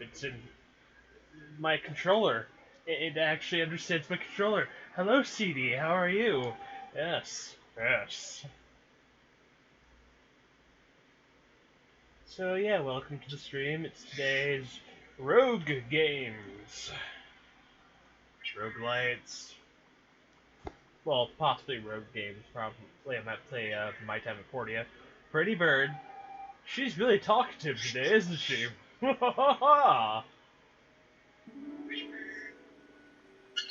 crap, it's in my controller. It actually understands my controller. Hello, CD, how are you? Yes, yes. So yeah, welcome to the stream. It's today's Rogue Games. Roguelites. Well, possibly Rogue Games. Probably I might play My Time at Portia. Pretty Bird. She's really talkative today, isn't she?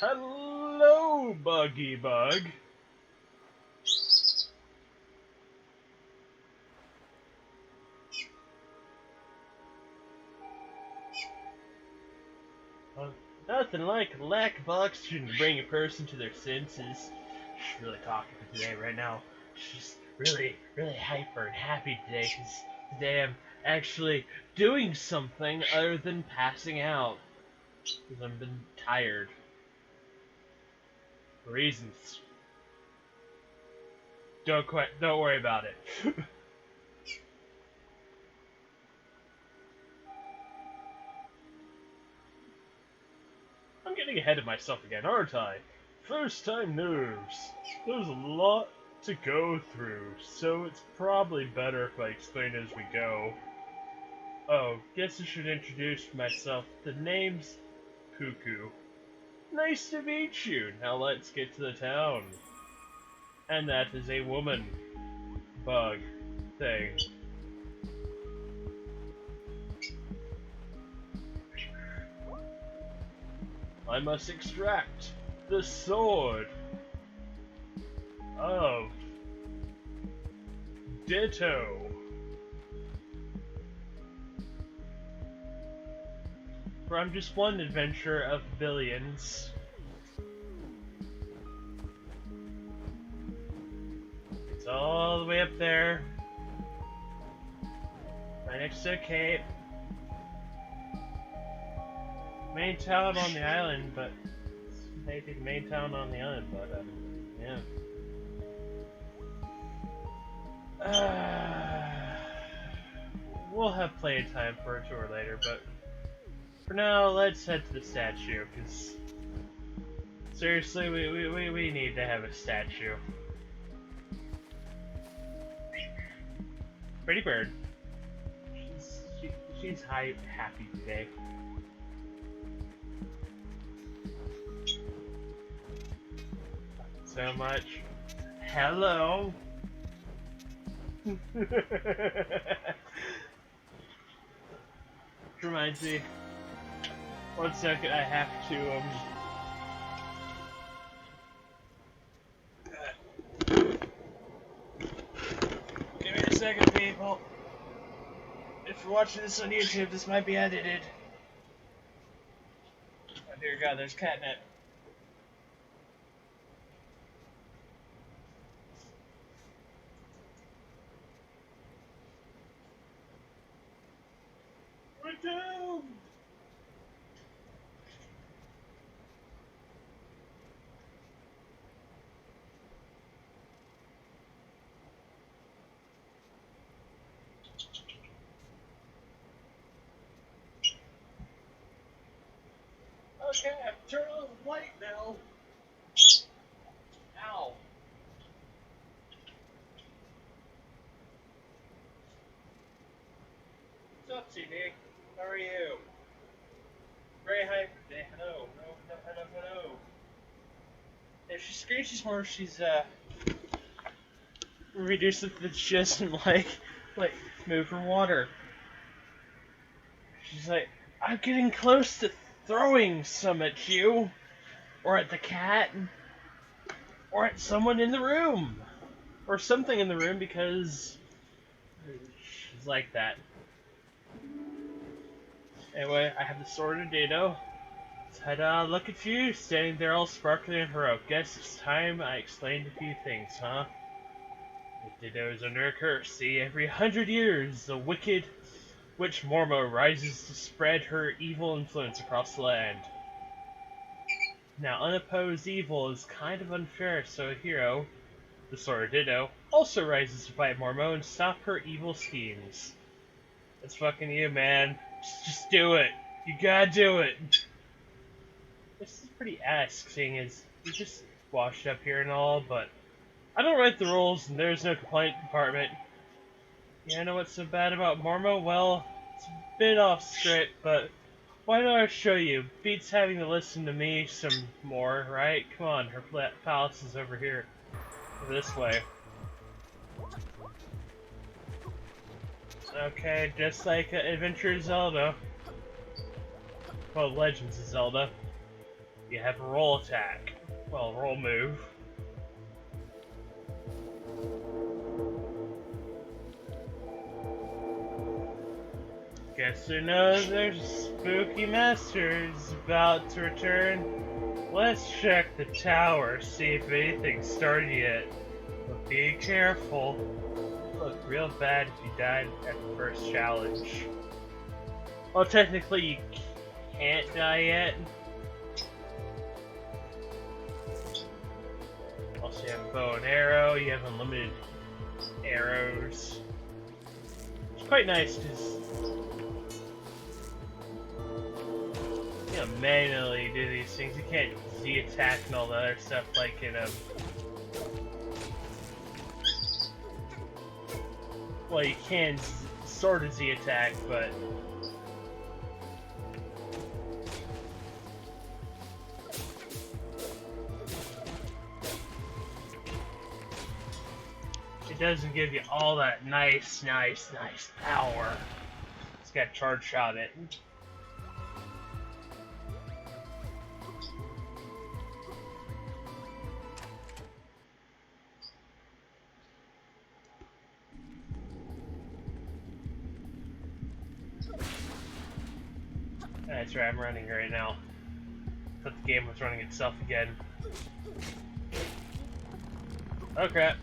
Hello, Buggy Bug. Nothing like a lack of oxygen to bring a person to their senses. She's really talkative today, right now. She's really, really hyper and happy today, because today I'm actually doing something other than passing out. Because I've been tired. For reasons. Don't worry about it. I'm getting ahead of myself again, aren't I? First time nerves. There's a lot to go through, so it's probably better if I explain as we go. Oh, guess I should introduce myself. The name's Cuckoo. Nice to meet you. Now let's get to the town. And that is a woman. Bug. Thing. I must extract the sword of Ditto. For I'm just one adventure of billions. It's all the way up there. Right next to a cape. Main town on the island, but maybe the main town on the island, but yeah. We'll have playtime for a tour later, but for now, let's head to the statue, because seriously, we need to have a statue. Pretty Bird. She's happy today. So much. Hello. Reminds me. 1 second, I have to give me a second, people. If you're watching this on YouTube, this might be edited. Oh dear God, there's catnip. We're doomed! Okay, I have to turn on the light now. Ow. What's up, CD? How are you? Very hyper today. Hello. Hello. If she screeches more, she's reduced that she doesn't like move her water. She's like, I'm getting close to throwing some at you, or at the cat, or at someone in the room, or something in the room, because she's like that. Anyway, I have the sword of Ditto. Ta-da, look at you, standing there all sparkly and heroic. Guess it's time I explained a few things, huh? Ditto is under a curse. See, every 100 years, the wicked witch Mormo rises to spread her evil influence across the land. Now, unopposed evil is kind of unfair, so a hero, the sword of Ditto, also rises to fight Mormo and stop her evil schemes. It's fucking you, man. Just do it. You gotta do it. This is pretty ask, seeing as we just washed up here and all, but I don't write the rules, and there's no complaint department. Yeah, I know what's so bad about Mormo? Well, it's a bit off script, but why don't I show you? Beats having to listen to me some more, right? Come on, her palace is over here. Over this way. Okay, just like Adventure of Zelda. Well, Legends of Zelda. You have a roll attack. Well, roll move. Guess who knows there's a spooky master's about to return? Let's check the tower, see if anything's started yet. But be careful. Look real bad if you died at the first challenge. Well, technically you can't die yet. Also, you have a bow and arrow, you have unlimited arrows. It's quite nice because you know, manually do these things. You can't Z attack and all the other stuff like in well, you can sort of Z attack, but it doesn't give you all that nice power. It's got charge shot it. That's right, I'm running right now. Thought the game was running itself again. Oh crap.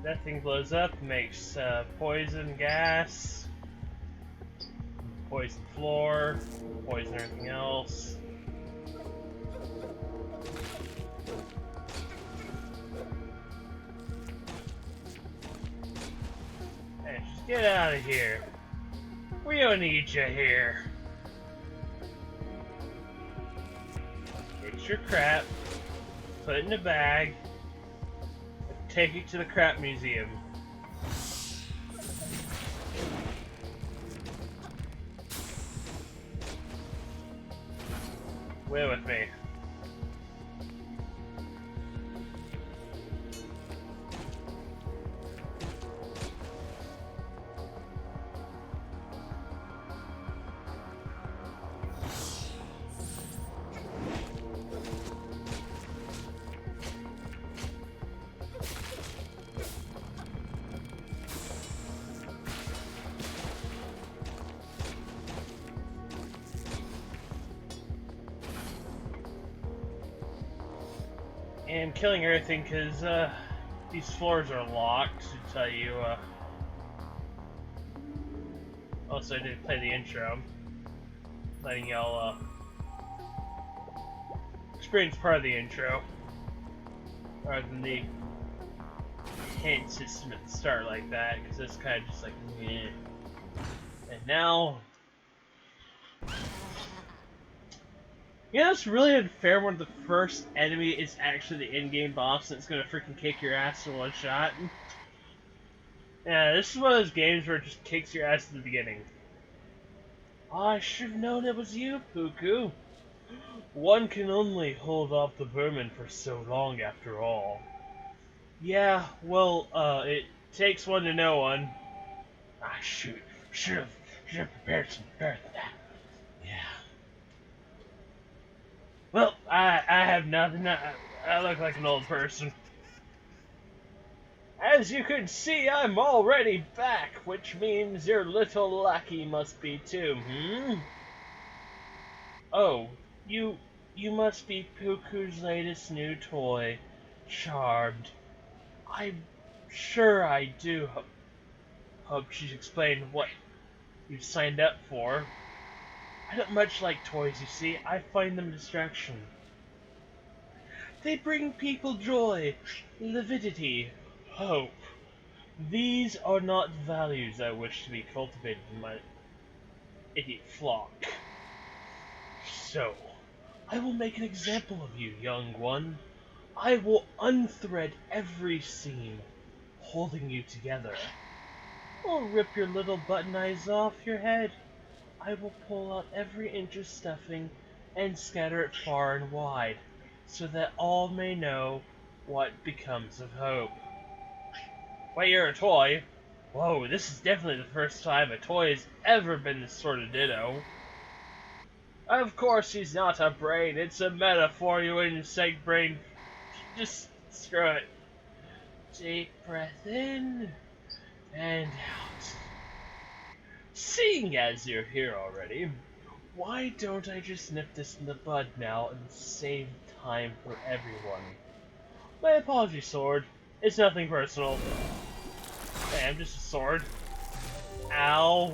That thing blows up, makes poison gas, poison floor, poison everything else. Hey, just get out of here. We don't need you here. Get your crap, put it in a bag, and take it to the crap museum. Wait with me. And killing everything because these floors are locked to tell you. Also, I did play the intro, letting y'all experience part of the intro rather than the hint system at the start like that, because it's kind of just like meh. And now. You know, it's really unfair when the first enemy is actually the in-game boss and it's gonna freaking kick your ass in one shot. Yeah, this is one of those games where it just kicks your ass at the beginning. Oh, I should have known it was you, Puku. One can only hold off the vermin for so long after all. Yeah, well, it takes one to know one. Ah, shoot. Should have prepared some better than that. Yeah. Well, I have nothing. I look like an old person. As you can see, I'm already back, which means your little lackey must be too, Oh, you must be Puku's latest new toy, Charmed. I'm sure I do hope she's explained what you signed up for. I don't much like toys, you see. I find them a distraction. They bring people joy, lividity, hope. These are not values I wish to be cultivated in my idiot flock. So, I will make an example of you, young one. I will unthread every seam holding you together. I'll rip your little button eyes off your head. I will pull out every inch of stuffing and scatter it far and wide, so that all may know what becomes of hope. Wait, you're a toy? Whoa, this is definitely the first time a toy has ever been this sort of Ditto. Of course he's not a brain, it's a metaphor, you insect brain. Just screw it. Deep breath in and out. Seeing as you're here already, why don't I just nip this in the bud now and save time for everyone? My apologies, sword. It's nothing personal. Hey, I'm just a sword. Ow.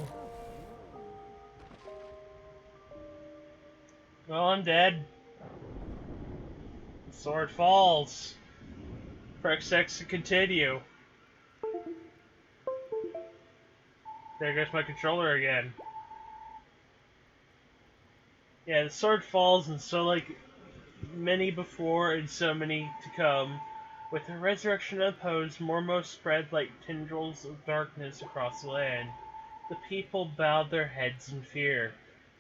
Well, I'm dead. The sword falls. Press X to continue. There goes my controller again. Yeah, the sword falls, and so like many before and so many to come, with the resurrection opposed, Mormo spread like tendrils of darkness across the land. The people bowed their heads in fear,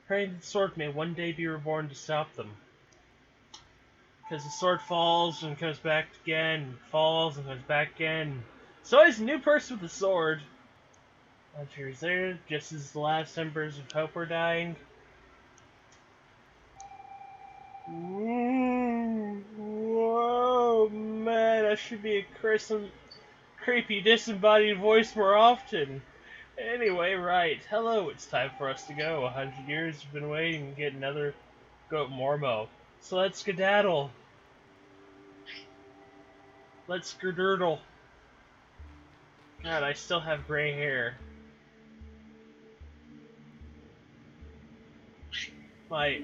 praying that the sword may one day be reborn to stop them. Because the sword falls and comes back again, falls and comes back again. So he's a new person with a sword. 100 years later, just as the last embers of hope were dying. Whoa, man, that should be a creepy disembodied voice more often. Anyway, right. Hello, it's time for us to go. 100 years we've been waiting to get another goat Mormo. So let's skedaddle. Let's skedoodle. God, I still have gray hair. My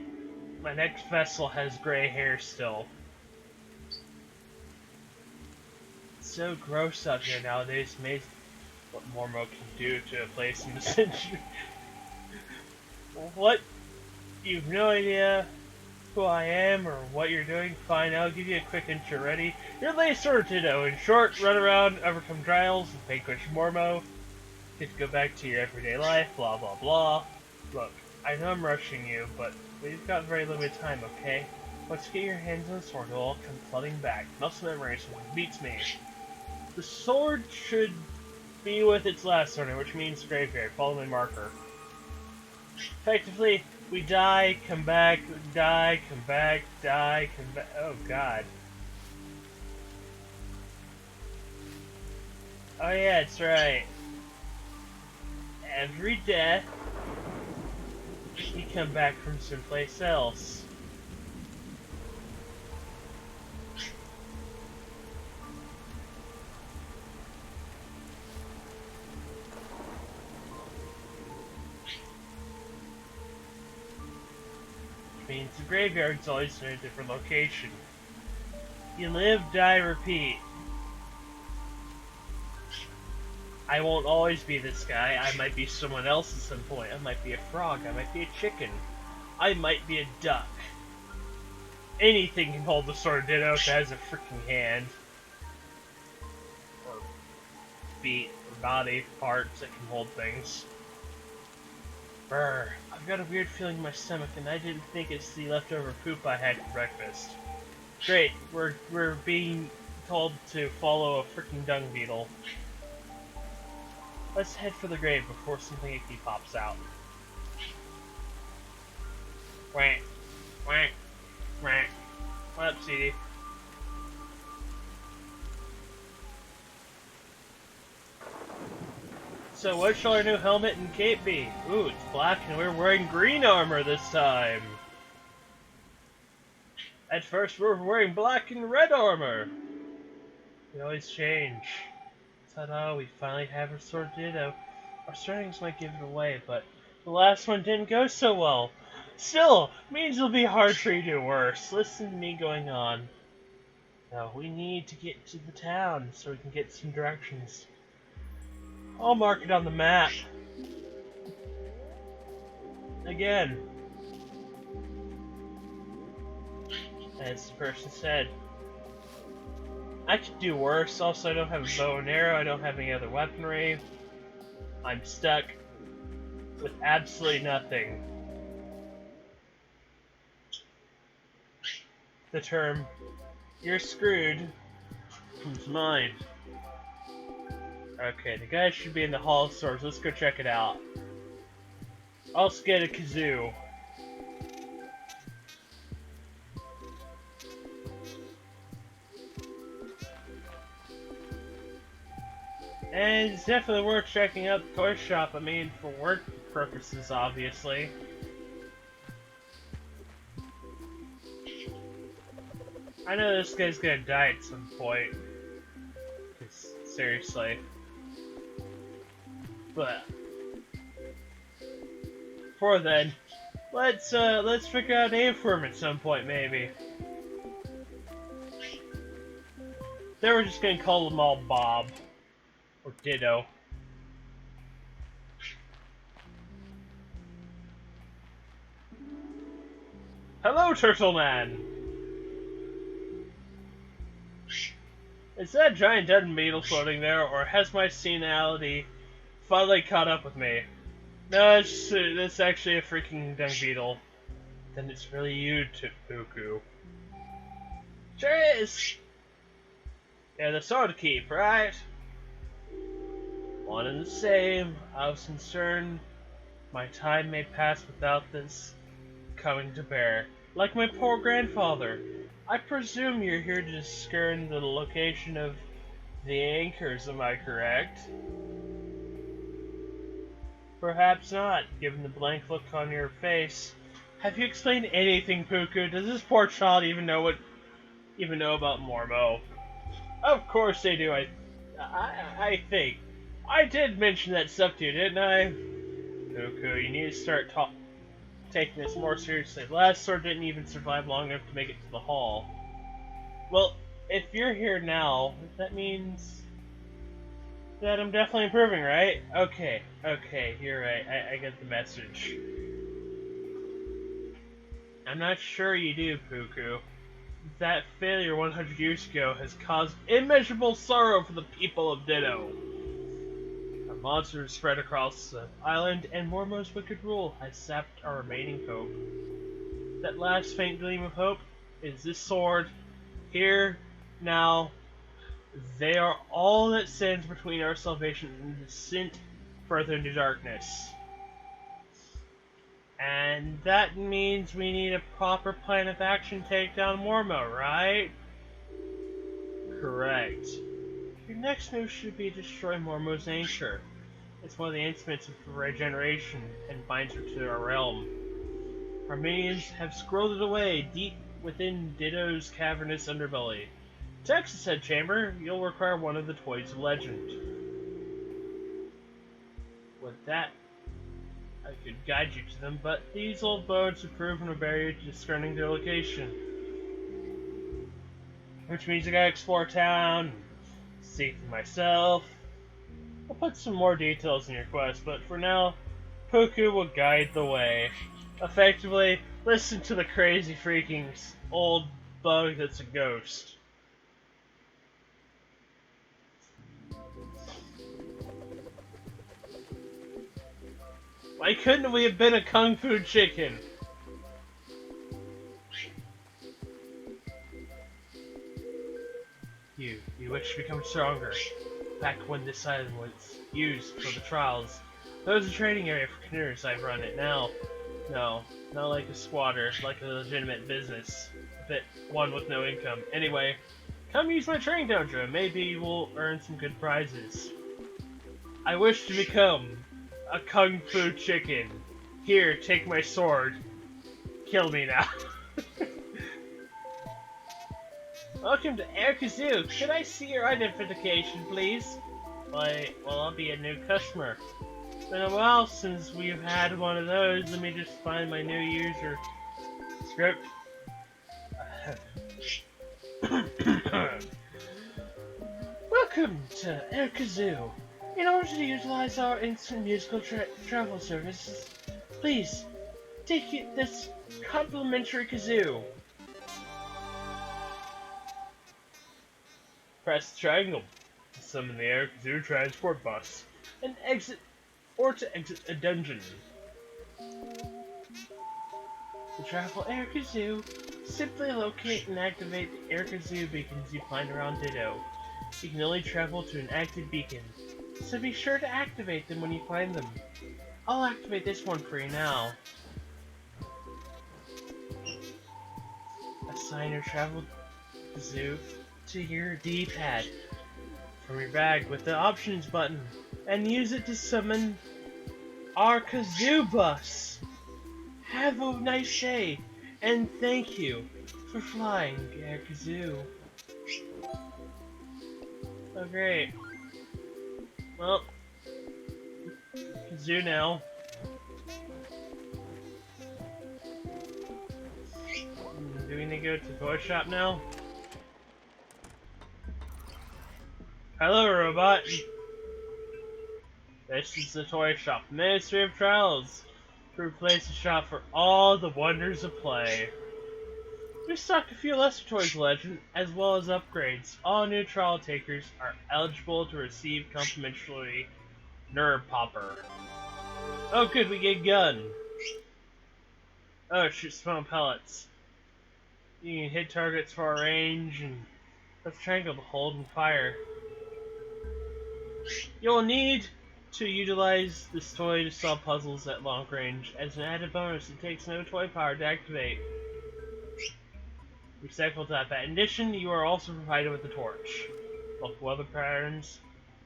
next vessel has gray hair still. It's so gross out here nowadays. Amazing what Mormo can do to a place in the century. What? You've no idea who I am or what you're doing? Fine, I'll give you a quick intro. Ready? You're Lay Sword Ditto. In short, run around, overcome trials, and vanquish Mormo. Get to go back to your everyday life, blah blah blah. Look, I know I'm rushing you, but we've got very limited time, okay? Once you get your hands on the sword, it'll all come flooding back. Muscle memory beats me. The sword should be with its last owner, which means graveyard. Follow my marker. Effectively, we die, come back, die, come back, die, come back. Oh god. Oh yeah, it's right. Every death, you come back from someplace else. Means the graveyard's always in a different location. You live, die, repeat. I won't always be this guy. I might be someone else at some point. I might be a frog. I might be a chicken. I might be a duck. Anything can hold the sword Ditto if it has a freaking hand. Or feet, or body parts that can hold things. Brr. I've got a weird feeling in my stomach, and I didn't think it's the leftover poop I had for breakfast. Great, we're being told to follow a freaking dung beetle. Let's head for the grave before something icky pops out. Whack, whack, whack. What up, CD? So what shall our new helmet and cape be? Ooh, it's black and we're wearing green armor this time! At first we were wearing black and red armor! We always change. Ta-da, we finally have our sword Ditto. Our surroundings might give it away, but the last one didn't go so well. Still, means it'll be hard for you to do worse. Listen to me going on. Now, we need to get to the town so we can get some directions. I'll mark it on the map. Again. As the person said. I could do worse. Also, I don't have a bow and arrow. I don't have any other weaponry. I'm stuck with absolutely nothing. The term, "you're screwed," comes to mind. Okay, the guy should be in the Hall of Swords. Let's go check it out. Also get a kazoo. And it's definitely worth checking out the toy shop. I mean, for work purposes, obviously. I know this guy's gonna die at some point. Seriously. But before then, let's figure out a name for him at some point, maybe. Then we're just gonna call them all Bob. Or Ditto. Hello, Turtle Man! Is that giant dead beetle floating there, or has my senility finally caught up with me? No, it's actually a freaking dung beetle. Then it's really you, Puku. Sure is! Yeah, the sword to keep, right? One and the same. I was concerned my time may pass without this coming to bear. Like my poor grandfather. I presume you're here to discern the location of the anchors, am I correct? Perhaps not, given the blank look on your face. Have you explained anything, Puku? Does this poor child even know about Mormo? Of course they do, I think. I did mention that stuff to you, didn't I? Puku, you need to start taking this more seriously. The last sword didn't even survive long enough to make it to the hall. Well, if you're here now, that means that I'm definitely improving, right? Okay, you're right. I get the message. I'm not sure you do, Puku. That failure 100 years ago has caused immeasurable sorrow for the people of Ditto. A monster has spread across the island, and Mormo's wicked rule has sapped our remaining hope. That last faint gleam of hope is this sword. Here, now, they are all that stands between our salvation and descent further into darkness. And that means we need a proper plan of action to take down Mormo, right? Correct. Your next move should be to destroy Mormo's anchor. It's one of the instruments of regeneration and binds her to our realm. Our minions have squirreled it away deep within Ditto's cavernous underbelly. To access said chamber, you'll require one of the Toys of Legend. With that, I could guide you to them, but these old bones have proven a barrier to discerning their location. Which means I gotta explore town, see for myself. I'll put some more details in your quest, but for now, Puku will guide the way. Effectively, listen to the crazy freaking old bug that's a ghost. Why couldn't we have been a kung fu chicken? You wish to become stronger. Back when this island was used for the trials, there was a training area for canoers. I've run it now. No, not like a squatter, like a legitimate business. One with no income. Anyway, come use my training dojo. Maybe we'll earn some good prizes. I wish to become a kung fu chicken. Here, take my sword. Kill me now. Welcome to Air Kazoo. Could I see your identification, please? Why, well, I'll be a new customer. It's been a while since we've had one of those. Let me just find my new user script. Welcome to Air Kazoo. In order to utilize our instant musical travel services, please take this complimentary kazoo. Press triangle to summon the Air Kazoo transport bus and exit to exit a dungeon. To travel Air Kazoo, simply locate and activate the Air Kazoo beacons you find around Ditto. You can only travel to an active beacon, so be sure to activate them when you find them. I'll activate this one for you now. Assign your travel kazoo to your D-pad from your bag with the options button and use it to summon our kazoo bus. Have a nice day and thank you for flying Air Kazoo. Oh great. Well, kazoo now. Do we need to go to the toy shop now? Hello, robot. This is the toy shop, Ministry of Trials. We place a shop for all the wonders of play. We stock a few lesser toys legend, as well as upgrades. All new trial takers are eligible to receive complimentary Nerve Popper. Oh good, we get a gun. Oh, it shoots small pellets. You can hit targets far range and press triangle to hold and fire. You'll need to utilize this toy to solve puzzles at long range. As an added bonus, it takes no toy power to activate. Recycle tap. In addition, you are also provided with a torch. Local weather patterns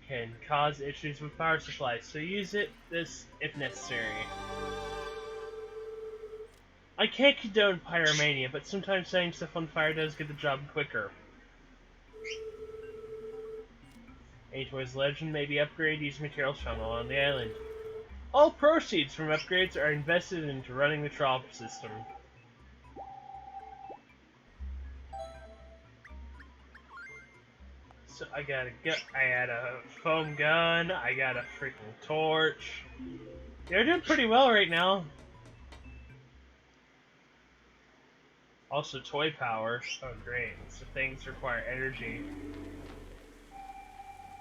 can cause issues with power supplies, so use this if necessary. I can't condone pyromania, but sometimes setting stuff on fire does get the job quicker. Any toy's legend may be upgraded using materials found along the island. All proceeds from upgrades are invested into running the trial system. So I got a foam gun, I got a freaking torch. They're doing pretty well right now. Also toy power. Oh great, so things require energy.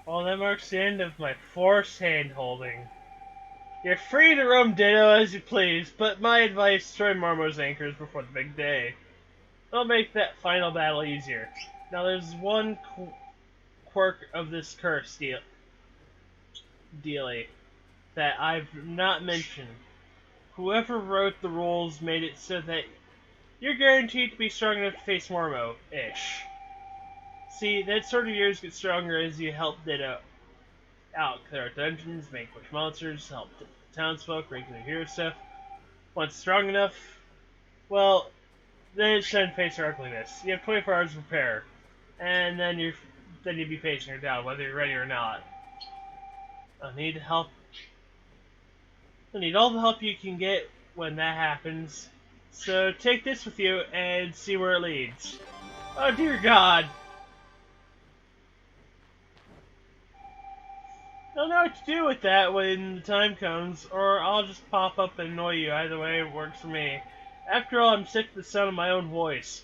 Well, that marks the end of my forced hand holding. You're free to roam Ditto as you please, but my advice, destroy Marmo's anchors before the big day. It'll make that final battle easier. Now there's one quirk of this curse dealy that I've not mentioned. Whoever wrote the rules made it so that you're guaranteed to be strong enough to face Mormo-ish. See, that sort of yours gets stronger as you help Ditto out, clear out dungeons, vanquish monsters, help townsfolk, regular hero stuff. Once strong enough, well, then it's time to face your ugliness. You have 24 hours to prepare, and then you'd be facing her down, whether you're ready or not. I need help. I need all the help you can get when that happens. So take this with you and see where it leads. Oh dear God! I don't know what to do with that when the time comes, or I'll just pop up and annoy you. Either way, it works for me. After all, I'm sick of the sound of my own voice.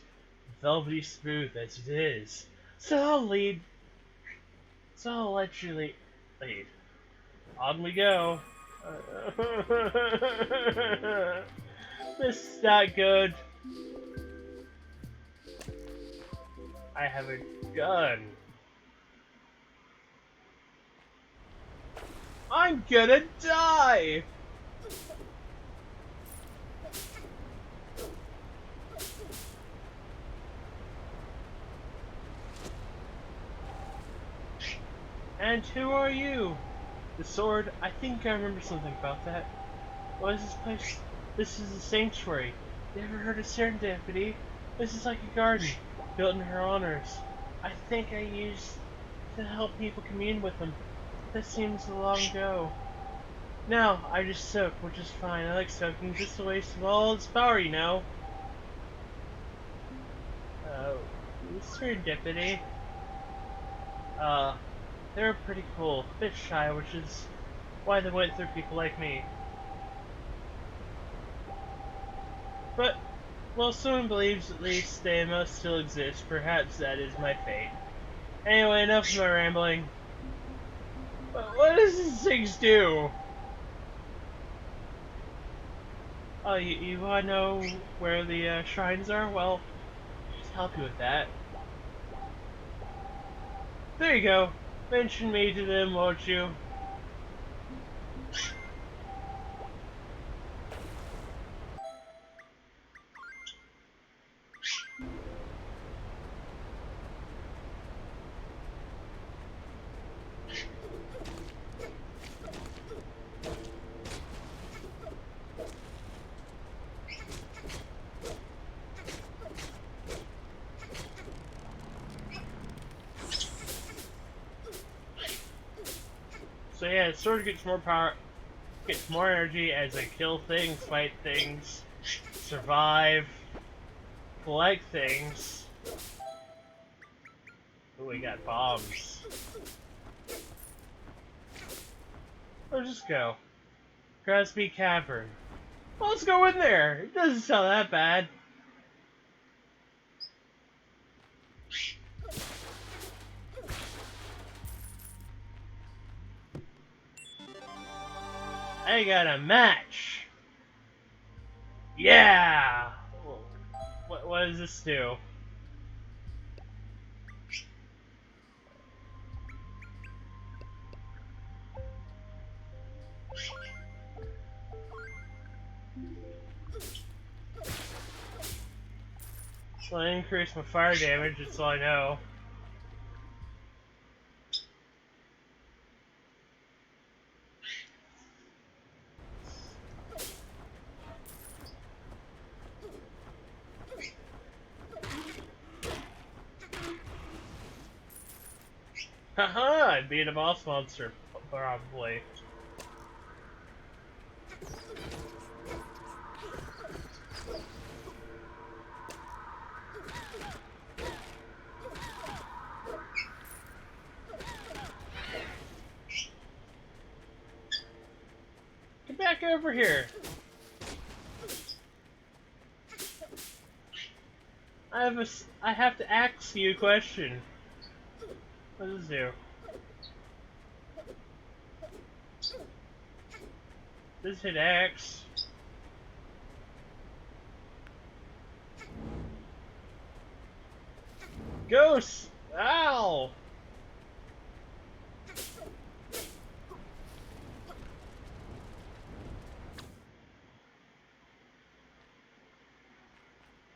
Velvety smooth as it is. So I'll let you lead. On we go. This is not good. I have a gun. I'm gonna die! And who are you? The sword? I think I remember something about that. What is this place? This is a sanctuary. You ever heard of serendipity? This is like a garden, built in her honors. I think I used to help people commune with them. That seems long ago. Now, I just soak, which is fine. I like soaking, just a waste of all its power, you know. Oh, serendipity. They're pretty cool, a bit shy, which is why they went through people like me. But, well, someone believes at least they must still exist. Perhaps that is my fate. Anyway, enough of my rambling. What does these things do? Oh, you wanna know where the shrines are? Well, just help you with that. There you go. Mention me to them, won't you? So yeah, the sword gets more power, gets more energy as I kill things, fight things, survive, collect things. Oh, we got bombs. Let's just go. Crosby Cavern. Well, let's go in there. It doesn't sound that bad. I got a match. Yeah. What does this do? So I increase my fire damage, that's all I know. Haha, I beat a boss monster, probably. Get back over here. I have to ask you a question. What does this do? This hit X. Ghosts! Ow!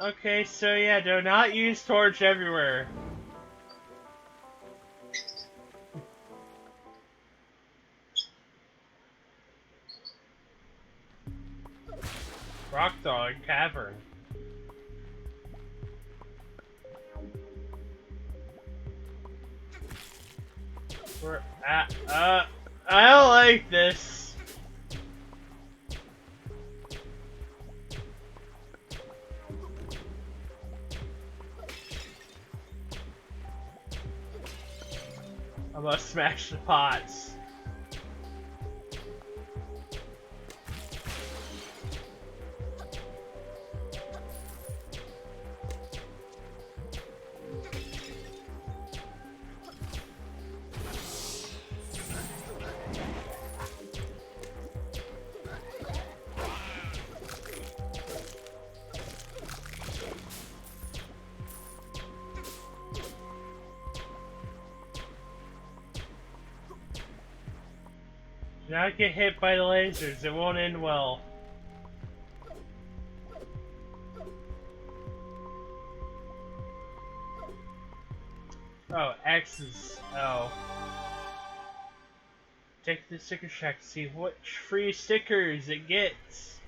Okay, so yeah, do not use torch everywhere. Rock Dog Cavern. We're at, I don't like this. I must smash the pots. Do not get hit by the lasers, it won't end well. Oh, X is... oh. Take the sticker shack to see which free stickers it gets.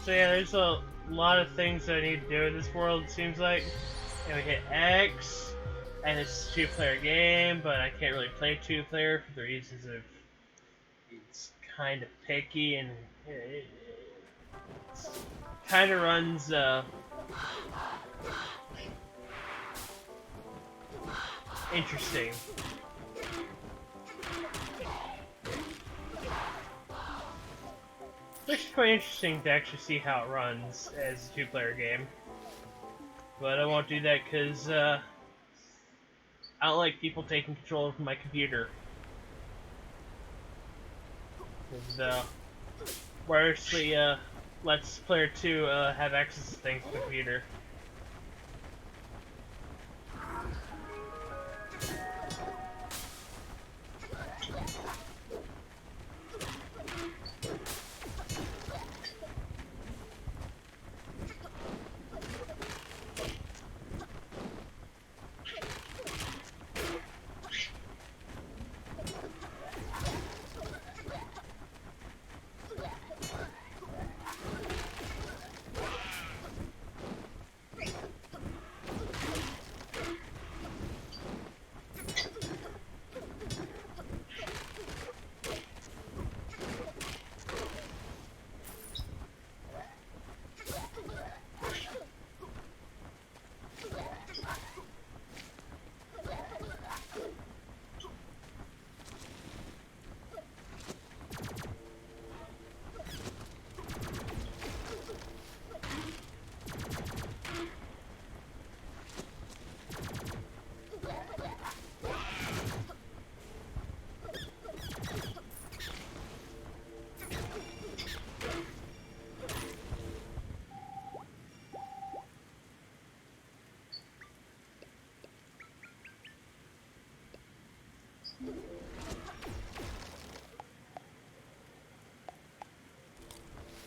So yeah, there's a lot of things that I need to do in this world, it seems like. And we hit X, and it's a two-player game, but I can't really play two-player for the reasons of it's kind of picky and it kind of runs interesting. It's quite interesting to actually see how it runs as a two-player game. But I won't do that because I don't like people taking control of my computer. Because wirelessly lets player 2 have access to things on the computer.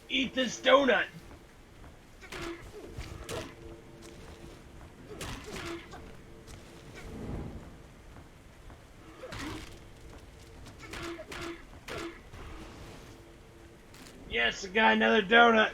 Eat this donut! Yes, I got another donut!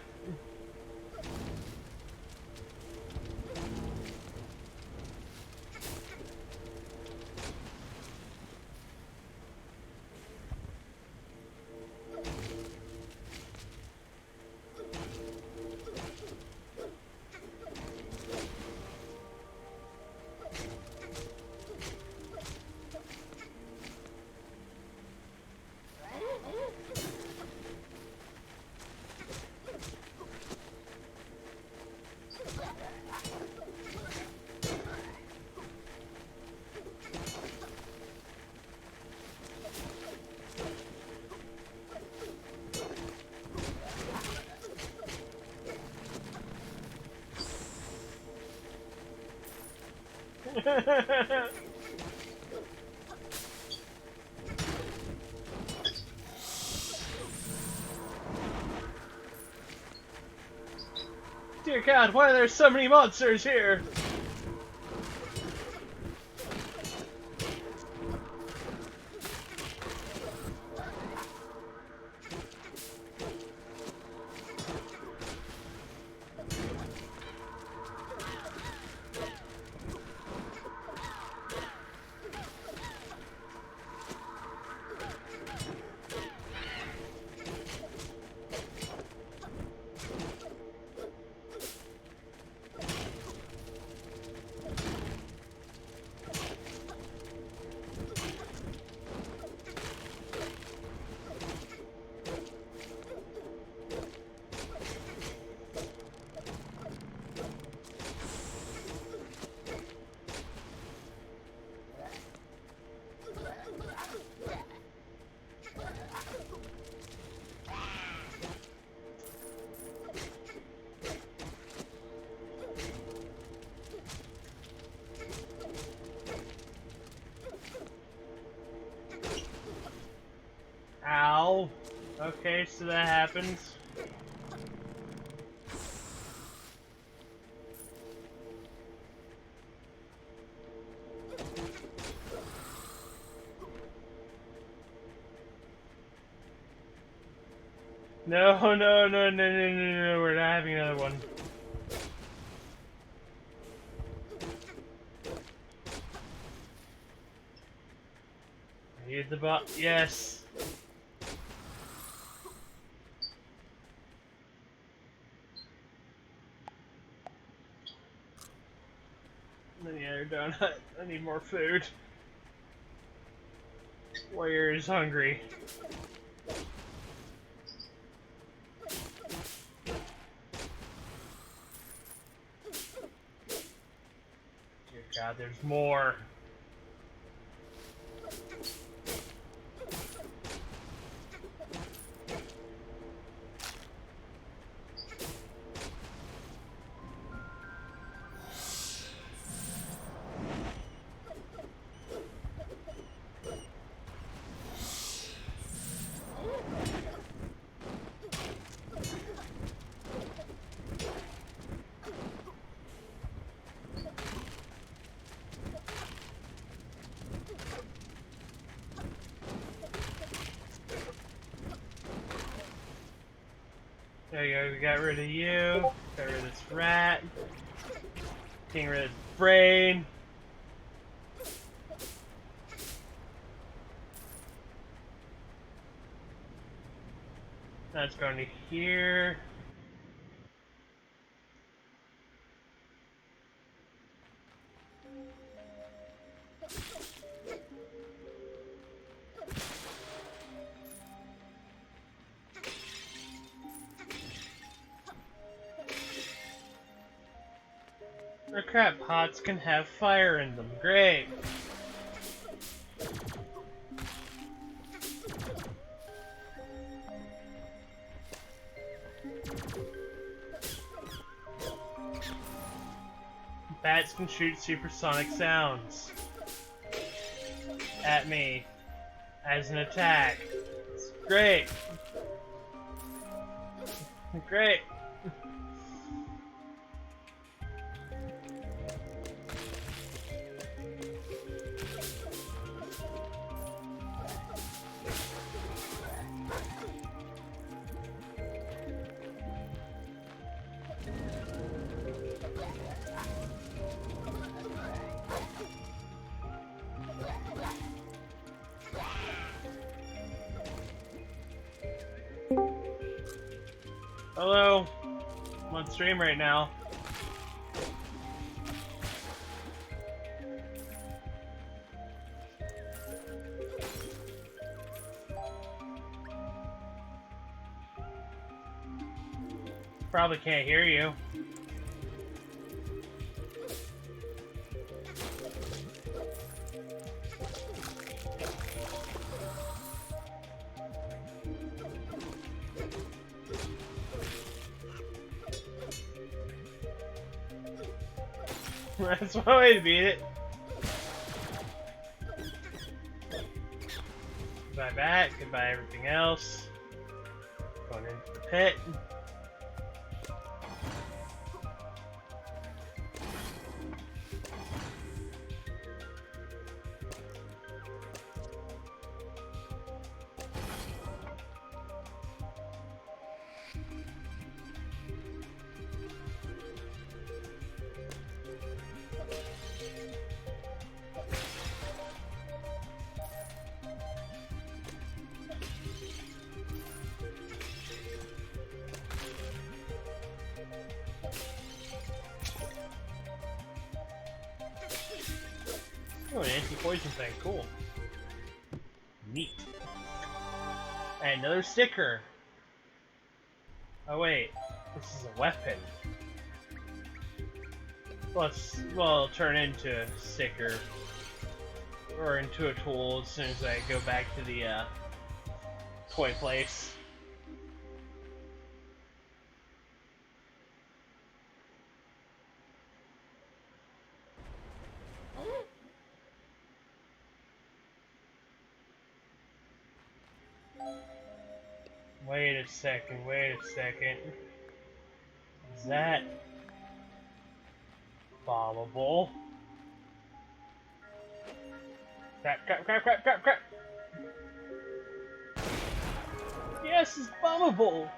Dear God, why are there so many monsters here? Ow. Okay, so that happens. No, no, no, no, no, no, no, we're not having another one. I hit the bot. Yes. Another donut. I need more food. Warrior is hungry. Dear God, there's more. There you go, we got rid of you. Got rid of this rat. Getting rid of his brain. That's going to here. Oh crap, pots can have fire in them. Great. Bats can shoot supersonic sounds at me as an attack. It's great. Great. Hello, I'm on stream right now. Probably can't hear you. That's one way to beat it. Goodbye bat, goodbye everything else. Going into the pit. Oh, an anti-poison thing, cool. Neat. And another sticker. Oh wait, this is a weapon. Well, it'll turn into a sticker. Or into a tool as soon as I go back to the toy place. Wait a second, wait a second. Is that bombable? Crap, crap, crap, crap, crap, crap! Yes, it's bombable!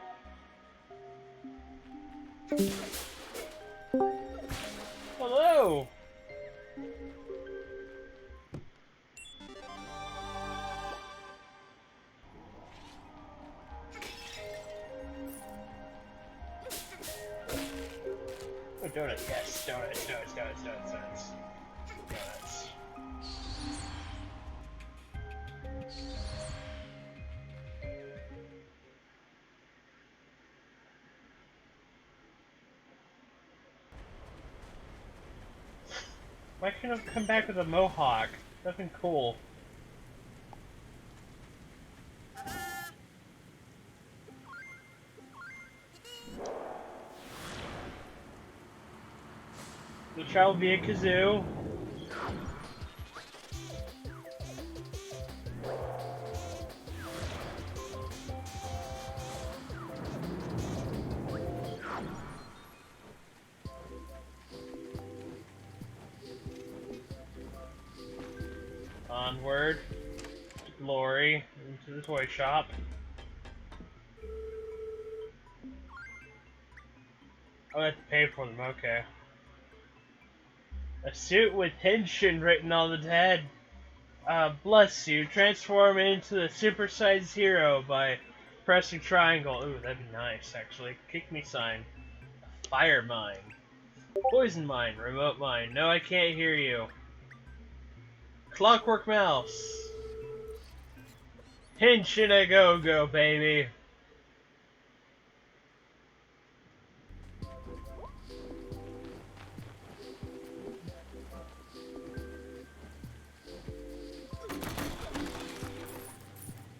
Hello! Oh, donuts, yes, donuts, donuts, donuts, donuts, donuts. Why couldn't I come back with a mohawk? That'd been cool. We'll travel via Kazoo. Onward to glory, into the toy shop. Oh, I have to pay for them, okay. A suit with Henshin written on the head. Bless you. Transform into the supersized hero by pressing triangle. Ooh, that'd be nice, actually. Kick me sign. Fire mine. Poison mine. Remote mine. No, I can't hear you. Clockwork mouse. Henshin a go-go, baby.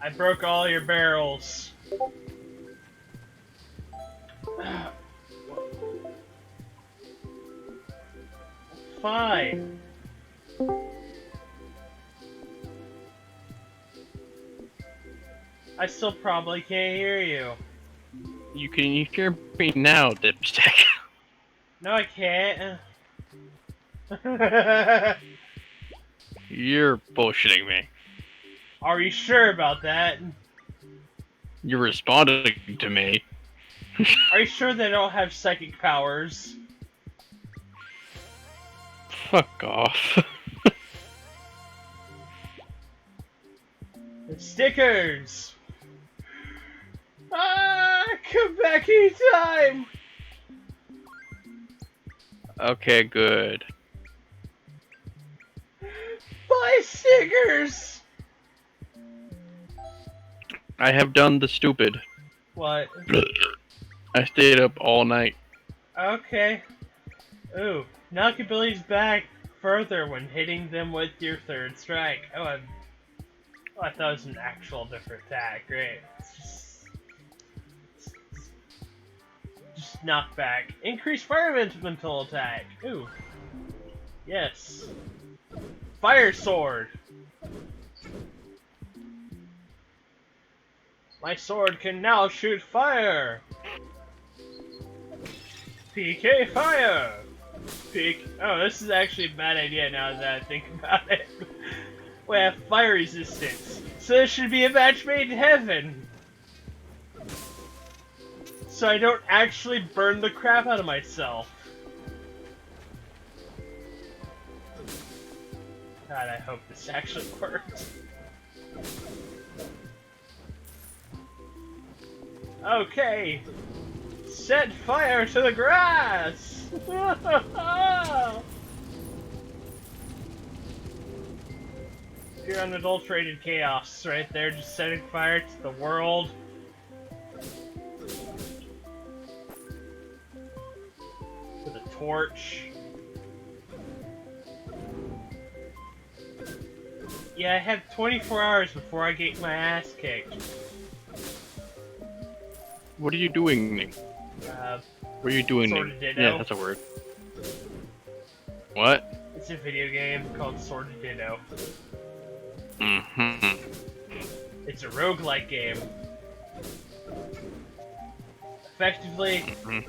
I broke all your barrels. Fine. I still probably can't hear you. You can hear me now, dipstick. No, I can't. You're bullshitting me. Are you sure about that? You're responding to me. Are you sure they don't have psychic powers? Fuck off. The stickers! Come back anytime! Okay, good. Buy stickers! I have done the stupid. What? I stayed up all night. Okay. Ooh, knock abilities back further when hitting them with your third strike. Oh, I thought it was an actual different attack. Great. Just knock back. Increase fire elemental attack. Ooh. Yes. Fire sword. My sword can now shoot fire. PK fire. Oh, this is actually a bad idea now that I think about it. We have fire resistance, so this should be a match made in heaven. So I don't actually burn the crap out of myself. God, I hope this actually works. Okay. Set fire to the grass! Pure unadulterated chaos right there, just setting fire to the world. With a torch. Yeah, I have 24 hours before I get my ass kicked. What are you doing? What are you doing? Sword of Ditto. Yeah, that's a word. What? It's a video game called Sword of Ditto. Mm-hmm. It's a roguelike game. Effectively,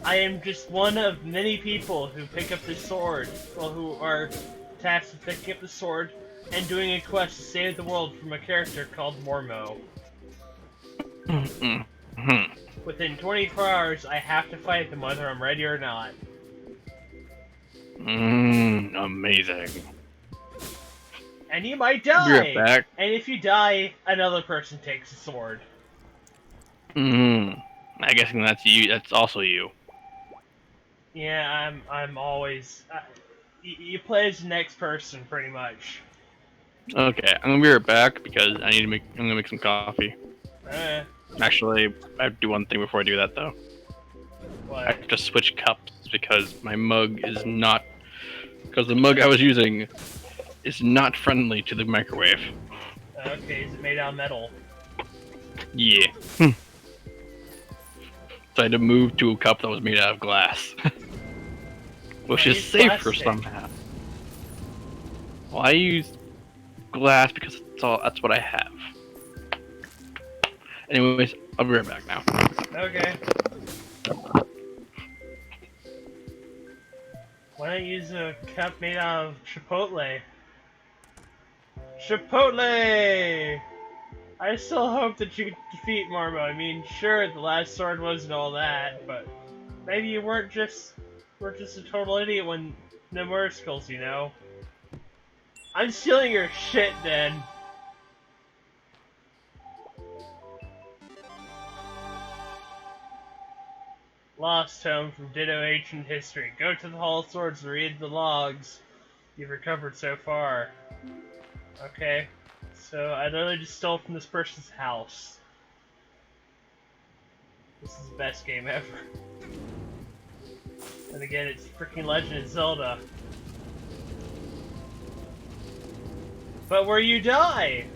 I am just one of many people who pick up this sword, well, who are tasked with picking up the sword and doing a quest to save the world from a character called Mormo. Within 24 hours, I have to fight them whether I'm ready or not. Amazing. And you might die! Be right back. And if you die, another person takes the sword. I guess that's you. That's also you. Yeah, I'm always... you play as the next person, pretty much. Okay, I'm gonna be right back because I need to I'm gonna make some coffee. Actually, I have to do one thing before I do that though. What? I have to switch cups because my mug is not because the mug I was using is not friendly to the microwave. Okay, is it made out of metal? Yeah. So I had to move to a cup that was made out of glass. Which is safer plastic? somehow. Well, I use glass because that's what I have. Anyways, I'll be right back now. Okay. Why don't you use a cup made out of Chipotle? Chipotle! I still hope that you defeat Marmo. I mean, sure, the last sword wasn't all that, but maybe you weren't just a total idiot when Nomura kills, you know? I'm stealing your shit, then. Lost home from Ditto Ancient History. Go to the Hall of Swords and read the logs you've recovered so far. Okay. So, I literally just stole from this person's house. This is the best game ever. And again, it's freaking Legend of Zelda. But where you die!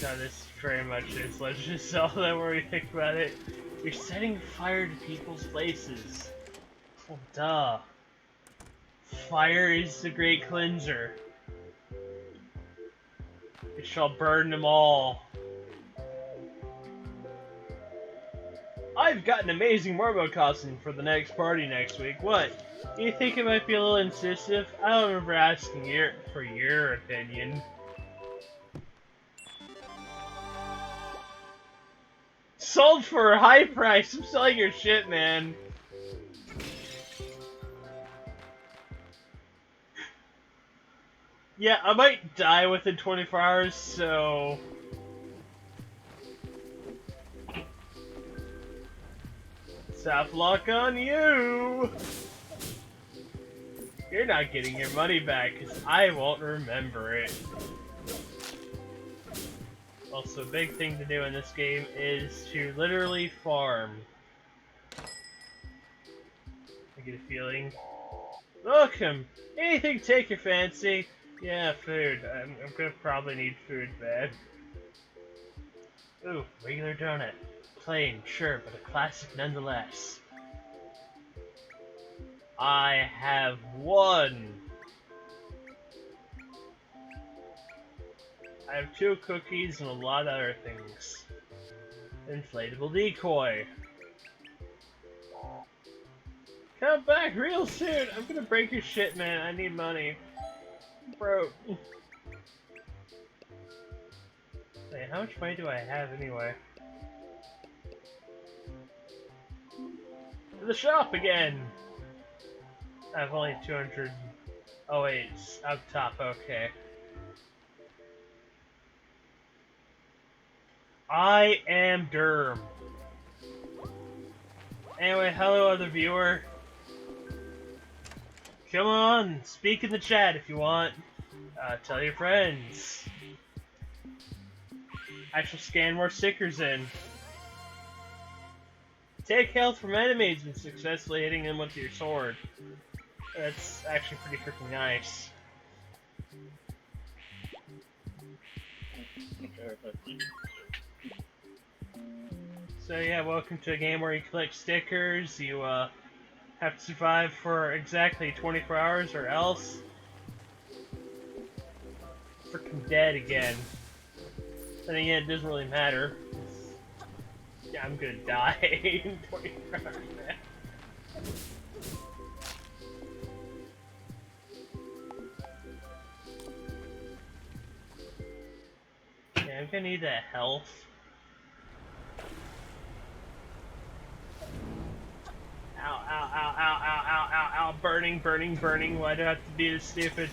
God, this very much is Legend of Zelda where you think about it. You're setting fire to people's places. Well, duh. Fire is the great cleanser. It shall burn them all. I've got an amazing Marmo costume for the next party next week. What? You think it might be a little insistent? I don't remember asking for your opinion. Sold for a high price. I'm selling your shit, man. Yeah, I might die within 24 hours, so... Soft lock on you! You're not getting your money back, because I won't remember it. Also, a big thing to do in this game is to literally farm. I get a feeling. Welcome! Anything take your fancy? Yeah, food. I'm gonna probably need food bad. Ooh, regular donut. Plain, sure, but a classic nonetheless. I have one! I have 2 cookies and a lot of other things. Inflatable decoy. Come back real soon! I'm gonna break your shit, man. I need money. Bro. Wait, how much money do I have anyway? To the shop again! I have only 200... Oh wait, it's up top, okay. I am Derm. Anyway, hello other viewer. Come on, speak in the chat if you want. Tell your friends. I shall scan more stickers in. Take health from enemies when successfully hitting them with your sword. That's actually pretty freaking nice. So yeah, welcome to a game where you collect stickers. You have to survive for exactly 24 hours or else freaking dead again. And again, it doesn't really matter. Yeah, I'm gonna die in 24 hours, man. Yeah, I'm gonna need that health. Ow, ow, ow, ow, ow, ow, ow, ow, burning, burning, burning. Why do I have to be this stupid?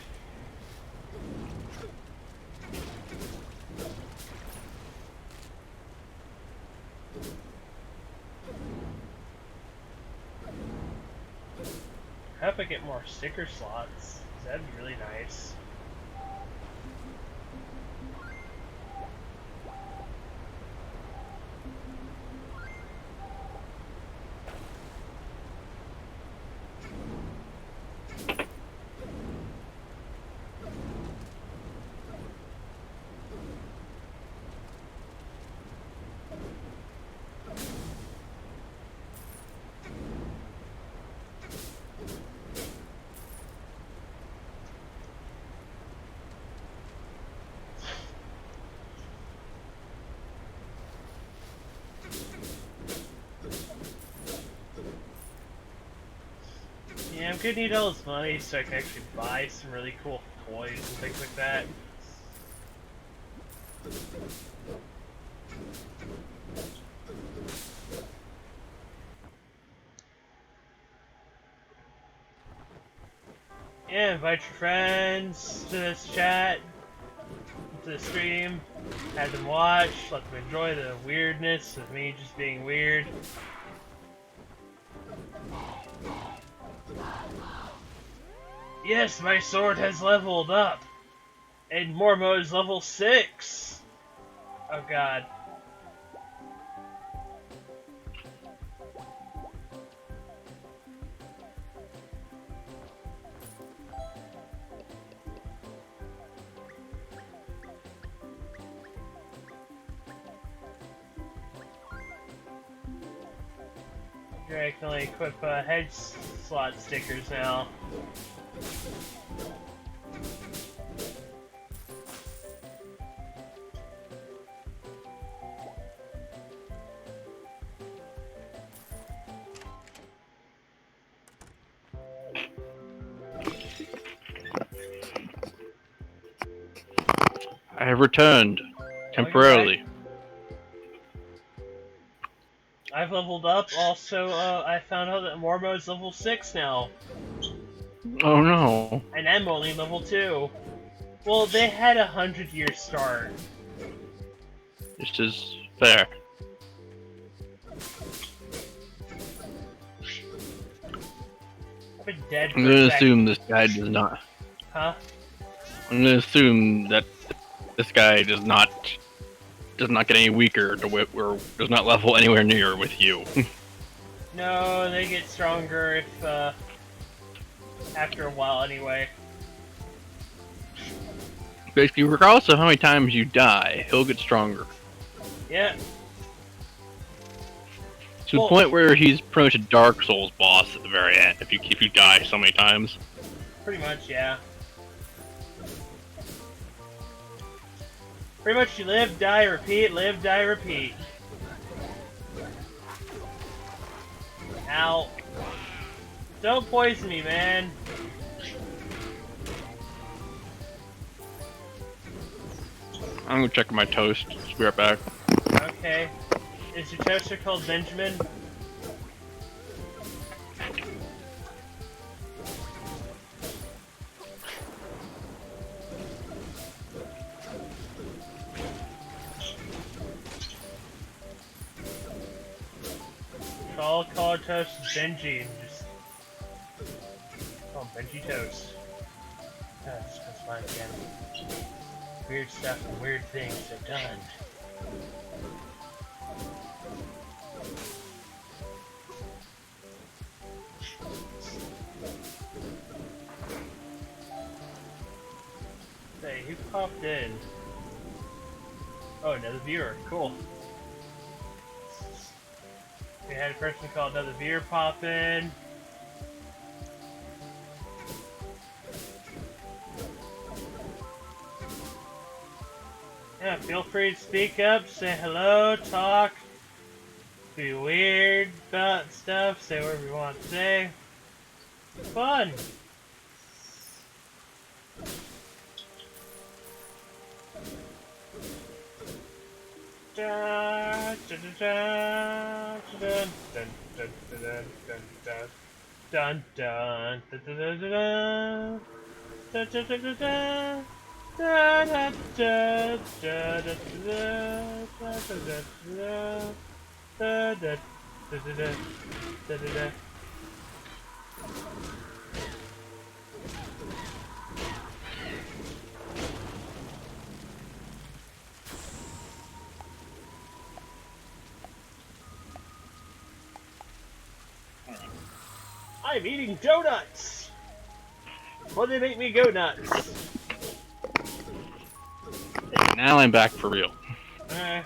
I hope I get more sticker slots. That'd be really nice. Yeah, I'm gonna need all this money so I can actually buy some really cool toys and things like that. Yeah, invite your friends to this chat, to the stream, have them watch, let them enjoy the weirdness of me just being weird. Yes, my sword has leveled up! And Mormo is level 6! Oh god. Here I can only equip head slot stickers now. I have returned temporarily. I've leveled up. Also, I found out that Mormo is level 6 now. Oh no. And I'm only level 2. Well, they had a 100-year start. This is fair. I've been dead for I'm gonna a assume this guy does not. Huh? I'm gonna assume that this guy does not get any weaker or does not level anywhere near with you. No, they get stronger if, after a while anyway. Basically, regardless of how many times you die, he'll get stronger. Yeah. To the point where he's pretty much a Dark Souls boss at the very end, if you die so many times. Pretty much, yeah. Pretty much you live, die, repeat, live, die, repeat. Ow. Don't poison me, man. I'm gonna check my toast. Just be right back. Okay. Is your toaster called Benjamin? Call our toast Benji and just call him Benji Toast. That's fine again. Weird stuff and weird things are done. Hey, who popped in? Oh, another viewer. Cool. We had a person called another viewer pop in. Yeah, feel free to speak up, say hello, talk, be weird about stuff, say whatever you want to say. Fun! Dun dun dun dun dun dun dun dun dun dun dun dun dun dun dun dun dun. Da da da da da da da da da da da da da da da. I'm eating donuts! Well, they make me go nuts. Now I'm back for real. How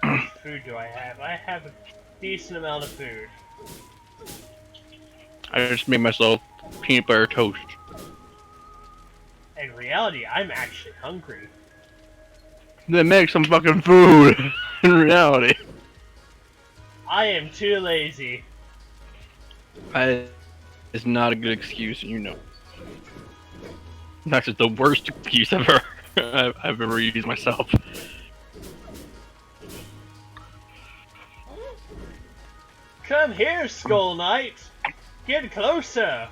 much food do I have? I have a decent amount of food. I just made myself peanut butter toast. In reality, I'm actually hungry. Then make some fucking food. In reality, I am too lazy. it's not a good excuse, and you know. That's just the worst excuse I've ever used myself. Come here, Skull Knight! Get closer!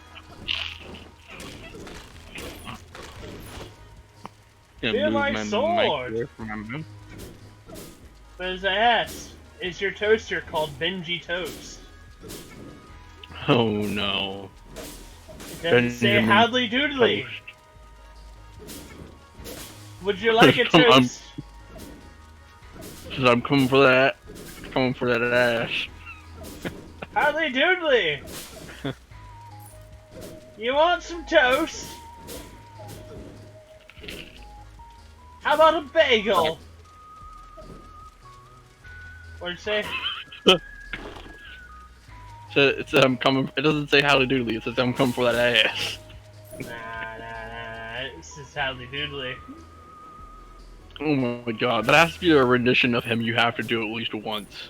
Gonna Feel move my mic sword. away from my mouth. But as I asked, is your toaster called Benji Toast? Oh no. It doesn't say Benjamin Howdly Doodly. Toast. Would you like a I'm- toast? Says I'm coming for that. Coming for that ass. Howdly Doodly! You want some toast? How about a bagel? What'd you say? So it says I'm coming. It doesn't say howdy doodly. It says I'm coming for that ass. Nah. This is Howdly Doodly. Oh my god, that has to be a rendition of him. You have to do at least once.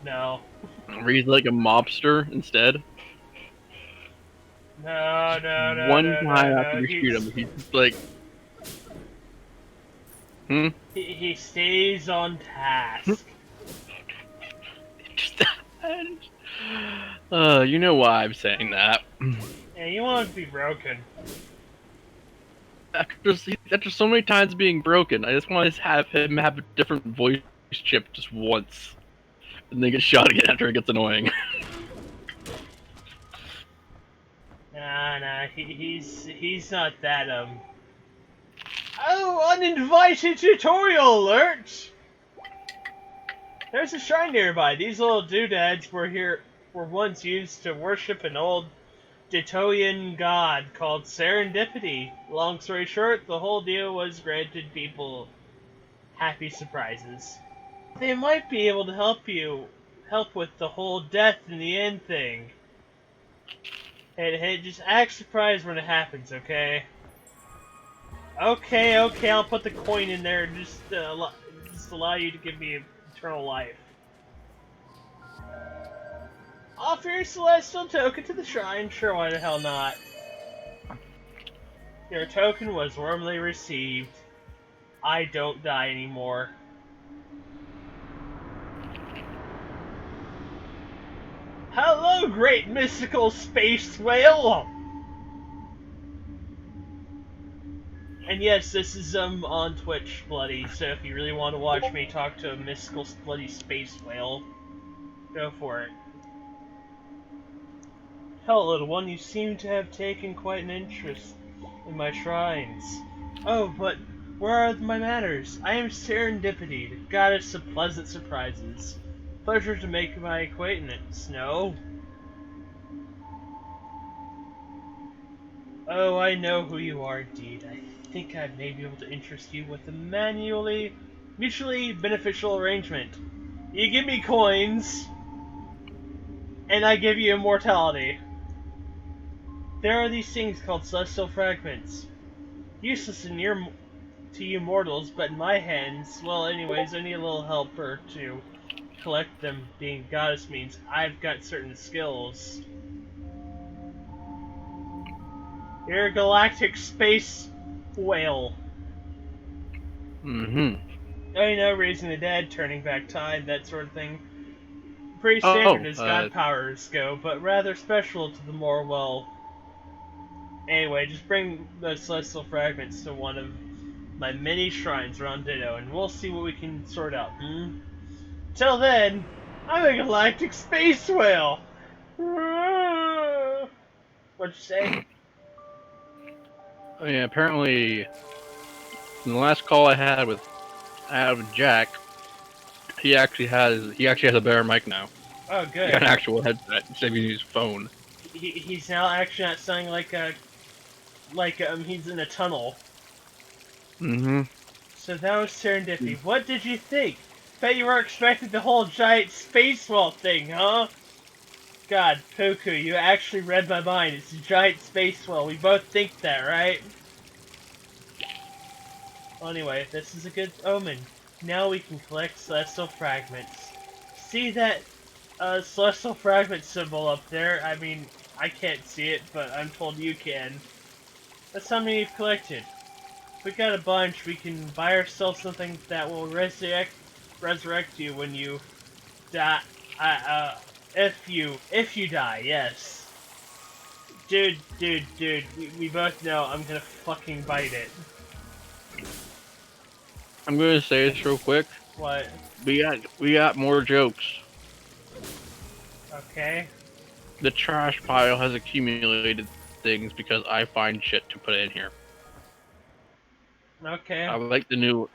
No. Where he's like a mobster instead. No. One no, time no, after no. you shoot him, he's just like, He stays on task. just, you know why I'm saying that. Yeah, you want it to be broken. After so many times being broken, I just want to have him have a different voice chip just once, and then get shot again after it gets annoying. Nah, he's not that, Oh, uninvited tutorial alert! There's a shrine nearby. These little doodads were once used to worship an old Dittoian god called Serendipity. Long story short, the whole deal was granted people happy surprises. They might be able to help with the whole death in the end thing. Hey, just act surprised when it happens, okay? Okay, I'll put the coin in there and just allow you to give me eternal life. Offer your celestial token to the shrine? Sure, why the hell not? Your token was warmly received. I don't die anymore. Hello, great mystical space whale! And yes, this is on Twitch, Bloody, so if you really want to watch me talk to a mystical bloody space whale, go for it. Hello, little one, you seem to have taken quite an interest in my shrines. Oh, but where are my manners? I am Serendipity, the goddess of pleasant surprises. Pleasure to make my acquaintance, no? Oh, I know who you are indeed. I think I may be able to interest you with a mutually beneficial arrangement. You give me coins, and I give you immortality. There are these things called celestial fragments. Useless to you mortals, but in my hands, well anyways, I need a little helper to collect them. Being goddess means I've got certain skills. You're a galactic space whale. Mm-hmm. Oh, you know, raising the dead, turning back time, that sort of thing. Pretty standard as god powers go, but rather special to the more, well... Anyway, just bring the celestial fragments to one of my many shrines around Ditto, and we'll see what we can sort out, Till then, I'm a galactic space whale! What'd you say? Oh yeah, apparently, in the last call I had with Jack, He actually has a better mic now. Oh, He good. got an actual headset instead of using his phone. He's now actually not sounding like he's in a tunnel. Mm-hmm. So that was serendipity. What did you think? Bet you weren't expecting the whole giant space wall thing, huh? God, Poku, you actually read my mind. It's a giant space wall. We both think that, right? Well, anyway, this is a good omen. Now we can collect celestial fragments. See that celestial fragment symbol up there? I mean, I can't see it, but I'm told you can. That's how many you've collected. If we got a bunch, we can buy ourselves something that will resurrect you when you die. If you die, yes. Dude, we both know I'm gonna fucking bite it. I'm gonna say this real quick. What? We got more jokes. Okay. The trash pile has accumulated things because I find shit to put in here. Okay. I like the new.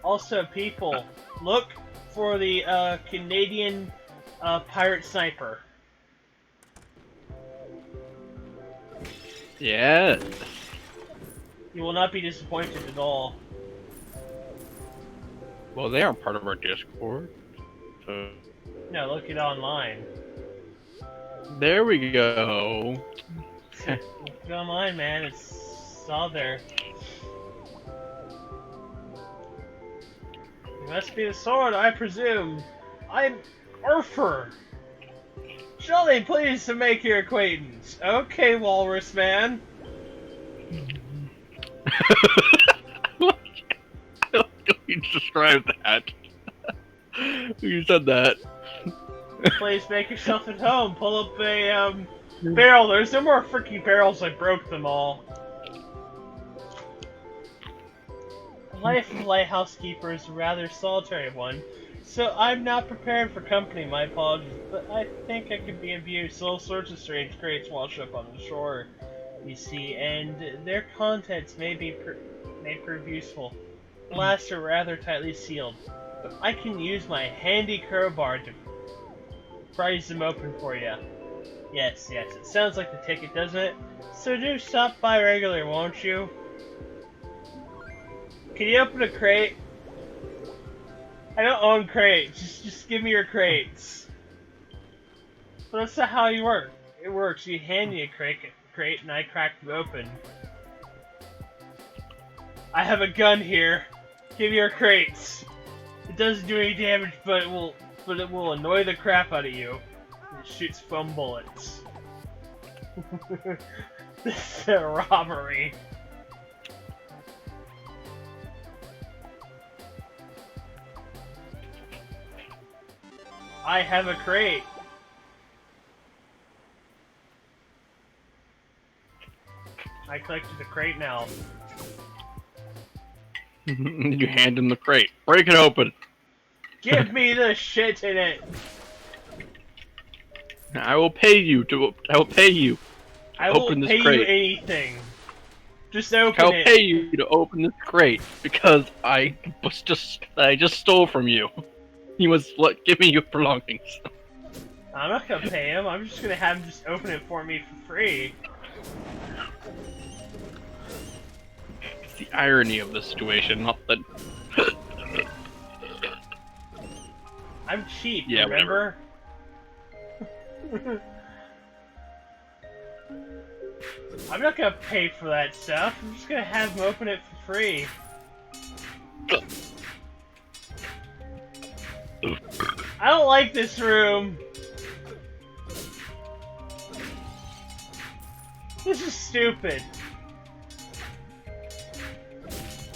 Also, people, look for the Canadian pirate sniper. Yes. You will not be disappointed at all. Well, they aren't part of our Discord. So No, look it online. there we go. Look it online, man. It's all there. It must be the sword, I presume. I'm Urfer. Jolly pleased to make your acquaintance. Okay, Walrus Man. You described that. You said that. Please make yourself at home. Pull up a barrel. There's no more freaking barrels. I broke them all. The life of a lighthouse keeper is a rather solitary one, so I'm not prepared for company. My apologies, but I think I could be of use. All sorts of strange crates wash up on the shore, you see, and their contents may prove useful. The last are rather tightly sealed, but I can use my handy crowbar to prise them open for you. Yes, it sounds like the ticket, doesn't it? So do stop by regularly, won't you? Can you open a crate? I don't own crates. Just give me your crates. But that's not how you work. It works. You hand me a crate, and I crack them open. I have a gun here. Give me your crates. It doesn't do any damage, but it will annoy the crap out of you. It shoots foam bullets. This is a robbery. I have a crate. I collected the crate now. You hand him the crate. Break it open. Give me the shit in it. I will pay you. I will pay you. I will Open this pay crate. you anything. Just open I'll it. pay you to open this crate because I just stole from you. You must give me your belongings. I'm not gonna pay him. I'm just gonna have him just open it for me for free. It's the irony of the situation, not that. I'm cheap, Yeah, remember? I'm not gonna pay for that stuff. I'm just gonna have him open it for free. I don't like this room. This is stupid.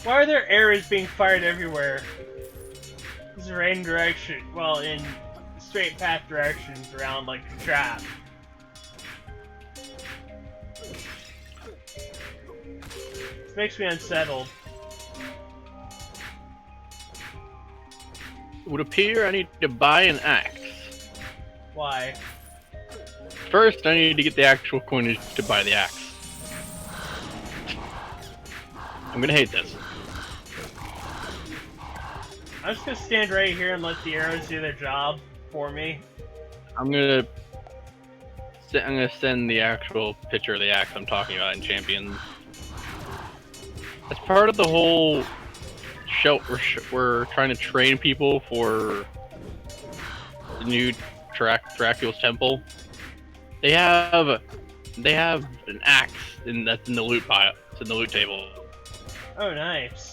Why are there arrows being fired everywhere? This is rain direction. Well, in straight path directions around like a trap. This makes me unsettled. It would appear I need to buy an axe. Why? First, I need to get the actual coinage to buy the axe. I'm gonna hate this. I'm just gonna stand right here and let the arrows do their job for me. I'm gonna send the actual picture of the axe I'm talking about in Champions. As part of the whole show, we're trying to train people for the new Dracula's Temple. They have an axe that's in the loot pile. It's in the loot table. Oh, nice.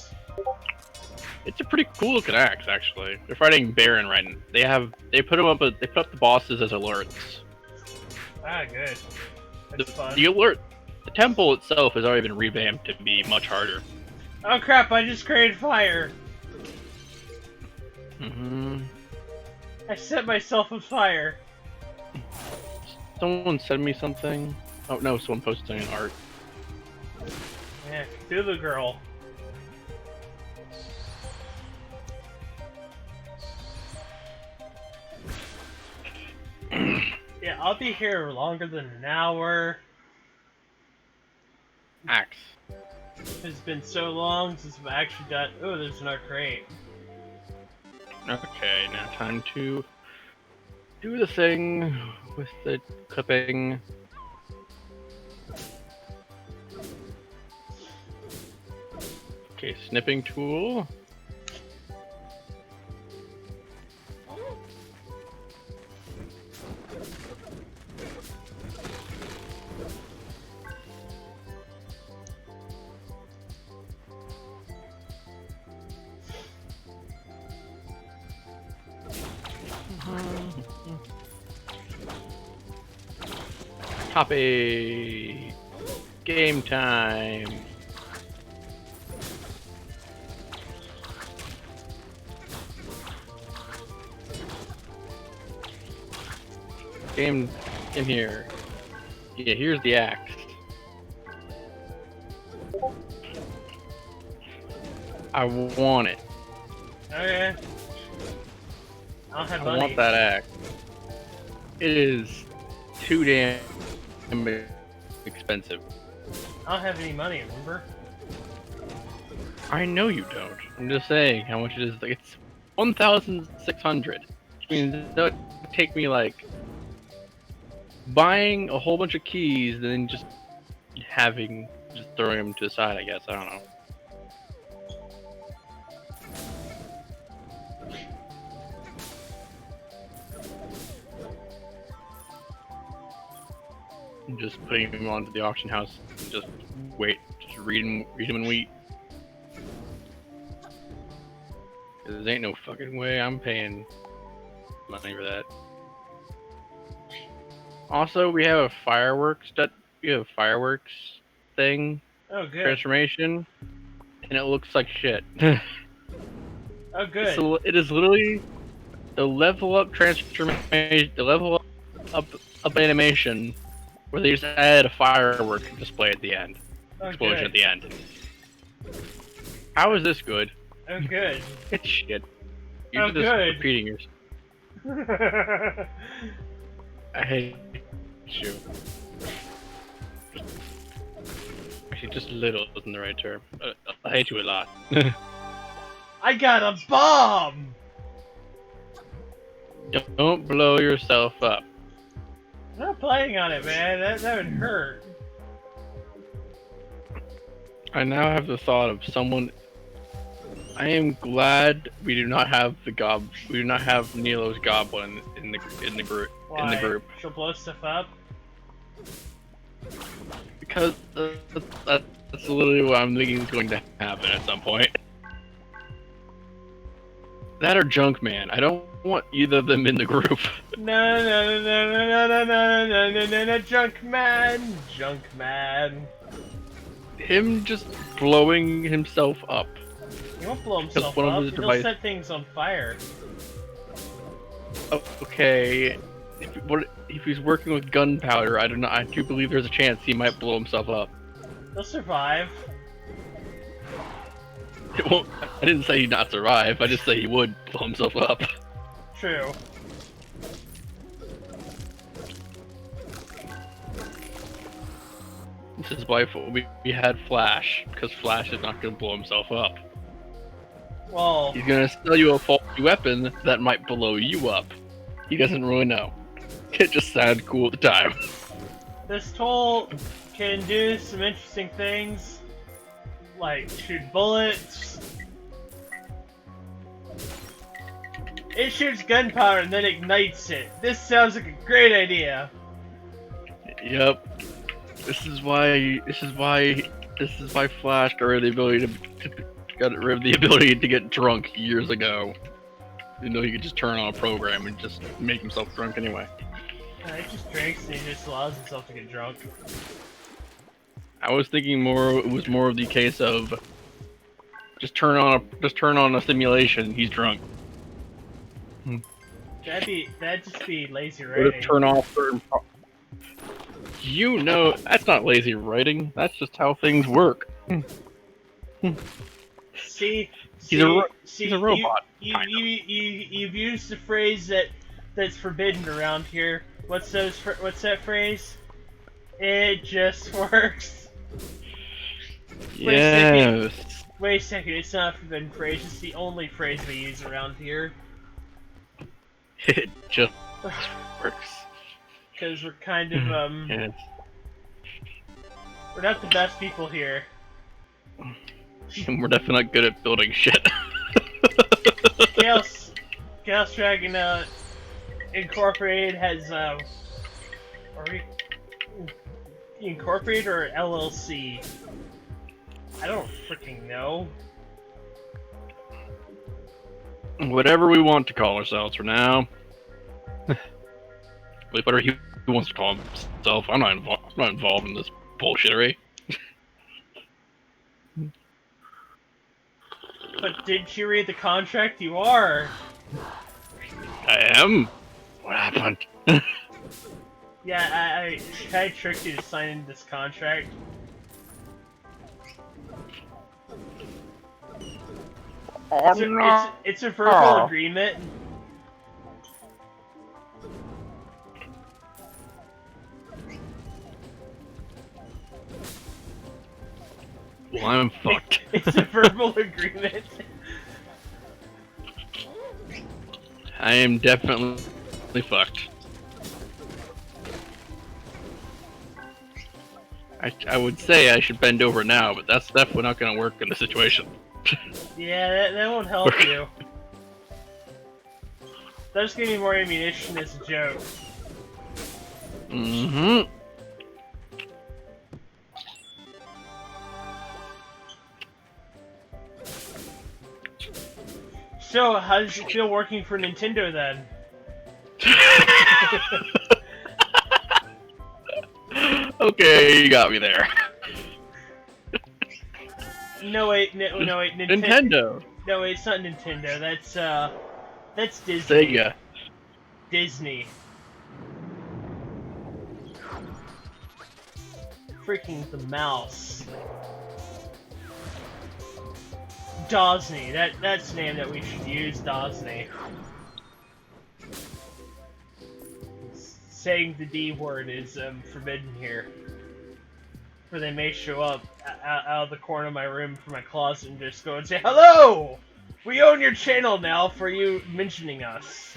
It's a pretty cool looking axe, actually. They're fighting Baron right now. They put the bosses as alerts. Ah, good. That's fun. The temple itself has already been revamped to be much harder. Oh crap! I just created fire. I set myself on fire. Someone send me something. Oh no! Someone posted something in art. Yeah, Cthulhu girl. Yeah, I'll be here longer than an hour. Axe. It's been so long since I've actually done. Oh, there's another crate. Okay, now time to do the thing with the clipping. Okay, snipping tool. Copy. Game time. Game in here. Yeah, here's the axe. I want it. Okay. I don't have I money. want that axe. It is too damn expensive. I don't have any money, remember? I know you don't. I'm just saying how much it is. Like, it's 1,600. Which means that would take me like buying a whole bunch of keys, and then just throwing them to the side. I guess I don't know. Just putting them onto the auction house and just read them and wait. Cause there ain't no fucking way I'm paying money for that. Also, we have a fireworks thing. Oh, good. Transformation, and it looks like shit. Oh, good. So it is literally the level up transformation, the level up animation, where they just add a firework display at the end, explosion at the end. How is this good? Oh, good. It's shit. You're just repeating yourself. I hate you. Actually, just a little isn't the right term. I hate you a lot. I got a bomb! Don't blow yourself up. I'm not playing on it, man. That would hurt. I now have the thought of someone. I am glad we do not have we do not have Nilo's goblin in the group. Why? In the group. She'll blow stuff up. Because that's literally what I'm thinking is going to happen at some point. That or Junkman. I don't want either of them in the group. No, Junkman. Him just blowing himself up. He won't blow himself one of up. his He'll device- set things on fire. Oh, okay. If he's working with gunpowder, I do believe there's a chance he might blow himself up. He'll survive. It won't, I didn't say he'd not survive. I just say he would blow himself up. True. This is why we had Flash, because Flash is not going to blow himself up. Well, He's gonna sell you a faulty weapon that might blow you up. He doesn't really know. It just sounded cool at the time. this tool can do some interesting things, like shoot bullets. It shoots gunpowder and then ignites it. This sounds like a great idea. Yep. This is why Flash got rid of the ability to get drunk years ago. You know, he could just turn on a program and just make himself drunk anyway. He just drinks and he just allows himself to get drunk. I was thinking it was more of the case of just turn on a simulation. He's drunk. That'd just be lazy Or writing. turn off certain. You know, that's not lazy writing. That's just how things work. See, He's a robot. You've used the phrase that's forbidden around here. What's that phrase? It just works. Yes. Wait a second, it's not a forbidden phrase, it's the only phrase we use around here. It just works. Because we're kind of, Yes. we're not the best people here. We're definitely not good at building shit. Chaos Dragon, Incorporated has, are we Incorporated or LLC? I don't freaking know. Whatever we want to call ourselves for now. Whatever he wants to call himself. I'm not involved in this bullshittery. But didn't you read the contract? You are. I am. What happened? Yeah, I tricked you to sign into this contract. It's a verbal agreement. Well, I'm fucked. It's a verbal agreement. I am definitely fucked. I would say I should bend over now, but that's definitely not going to work in this situation. Yeah, that won't help you. That'll just give me more ammunition as a joke. Mm-hmm. So, how does it feel working for Nintendo then? Okay, you got me there. No wait, Nintendo. No wait, it's not Nintendo. That's Disney. Sega. Disney. Freaking the mouse. Dosney. That's the name that we should use. Dosney. Saying the D word is forbidden here. Or they may show up out of the corner of my room from my closet and just go and say, "Hello! We own your channel now for you mentioning us."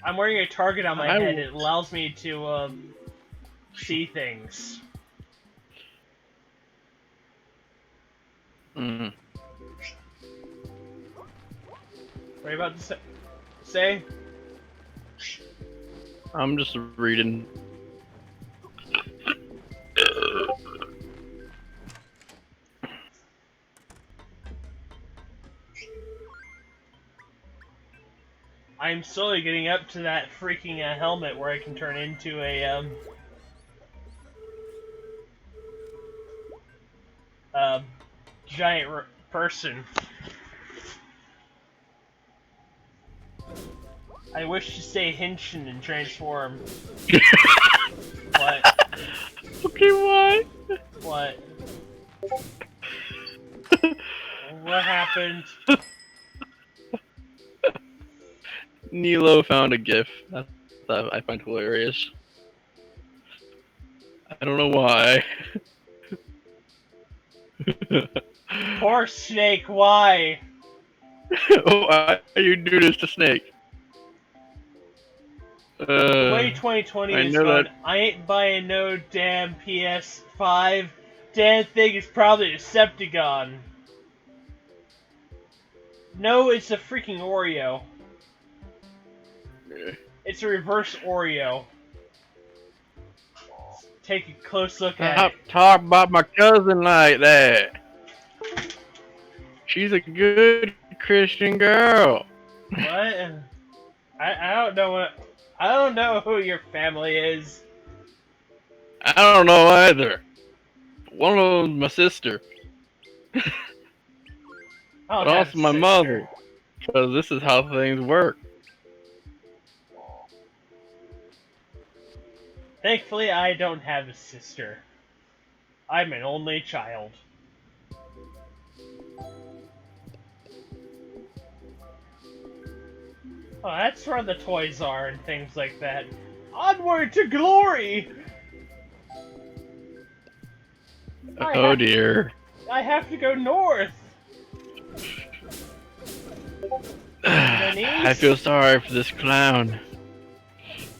I'm wearing a target on my head. It allows me to see things. Mm. What are you about to say? I'm just reading. I'm slowly getting up to that freaking helmet where I can turn into a giant person. I wish to say Henshin and transform. What? Okay, what? What? What happened? Nilo found a GIF that I find hilarious. I don't know why. Poor Snake, why? Why you do this to Snake? The way 2020 I is know going, that. I ain't buying no damn PS5. Damn thing is probably a Decepticon. No, it's a freaking Oreo. It's a reverse Oreo. Take a close look at Stop it. talking about my cousin like that. She's a good Christian girl. What? I don't know what. I don't know who your family is. I don't know either. One of them's my sister, I don't but have also a my sister. mother. Because this is how things work. Thankfully, I don't have a sister. I'm an only child. Oh, that's where the toys are and things like that. Onward to glory! Oh dear. I have to go north! I feel sorry for this clown.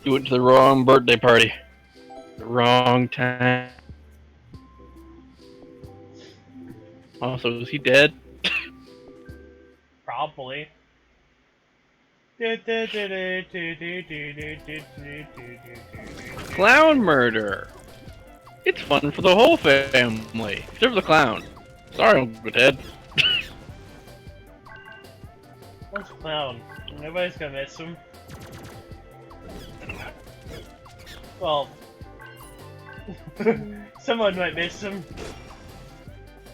He went to the wrong birthday party. The wrong time. Also, is he dead? Probably. Clown murder! It's fun for the whole family. Except for the clown. Sorry, Uncle Ted. What's clown? Nobody's gonna miss him. Well, someone might miss him.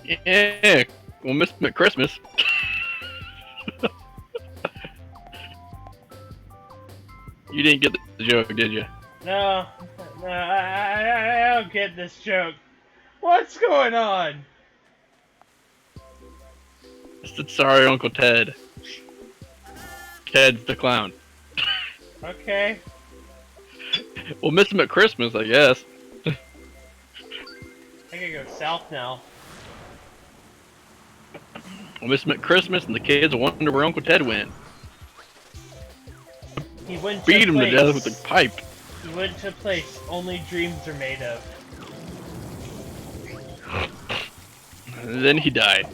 Yeah, we'll miss him at Christmas. You didn't get the joke, did you? No, I don't get this joke. What's going on? I said sorry, Uncle Ted. Ted's the clown. Okay. We'll miss him at Christmas, I guess. I gotta go south now. We'll miss him at Christmas, and the kids will wonder where Uncle Ted went. He went to Beat a him to place. death with a pipe. He went to a place only dreams are made of. And then he died.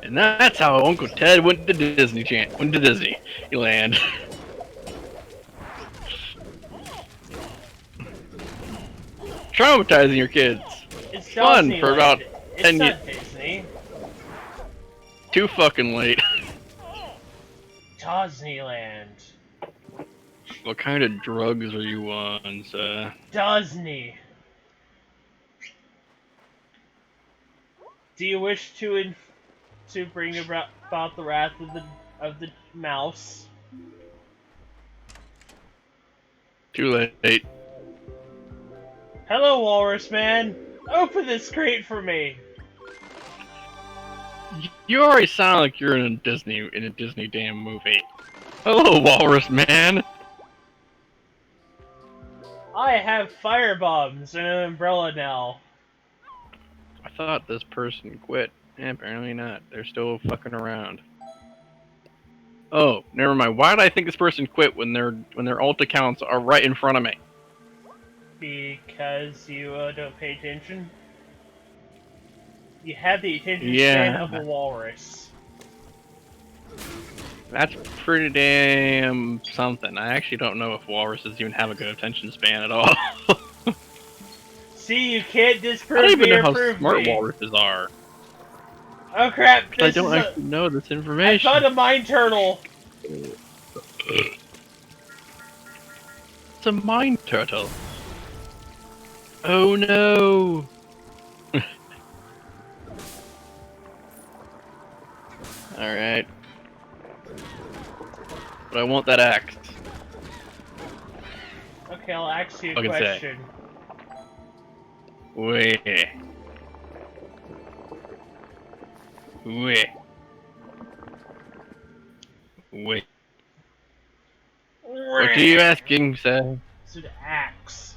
And that's how Uncle Ted went to Disneyland. Traumatizing your kids. It's Fun Disneyland. for about It's 10 not Disney. Too fucking late. Disneyland. What kind of drugs are you on, sir? Disney. Do you wish to bring about the wrath of the mouse? Too late. Hello, Walrus Man. Open this crate for me. You already sound like you're in a Disney damn movie. Hello, Walrus Man. I have fire bombs and an umbrella now. I thought this person quit. Apparently not. They're still fucking around. Oh, never mind. Why did I think this person quit when their alt accounts are right in front of me? Because you don't pay attention. You have the attention Yeah. span of a walrus. That's pretty damn something. I actually don't know if walruses even have a good attention span at all. See, you can't I disprove don't even me know or how prove smart me. walruses are. Oh crap! I This don't is actually know this I information. found a mine turtle. It's a mine turtle. Oh no! Alright. But I want that axe. Okay, I'll ask you a Fucking say. question. Wait. Wait. Wait. What are you asking, sir? It's an axe.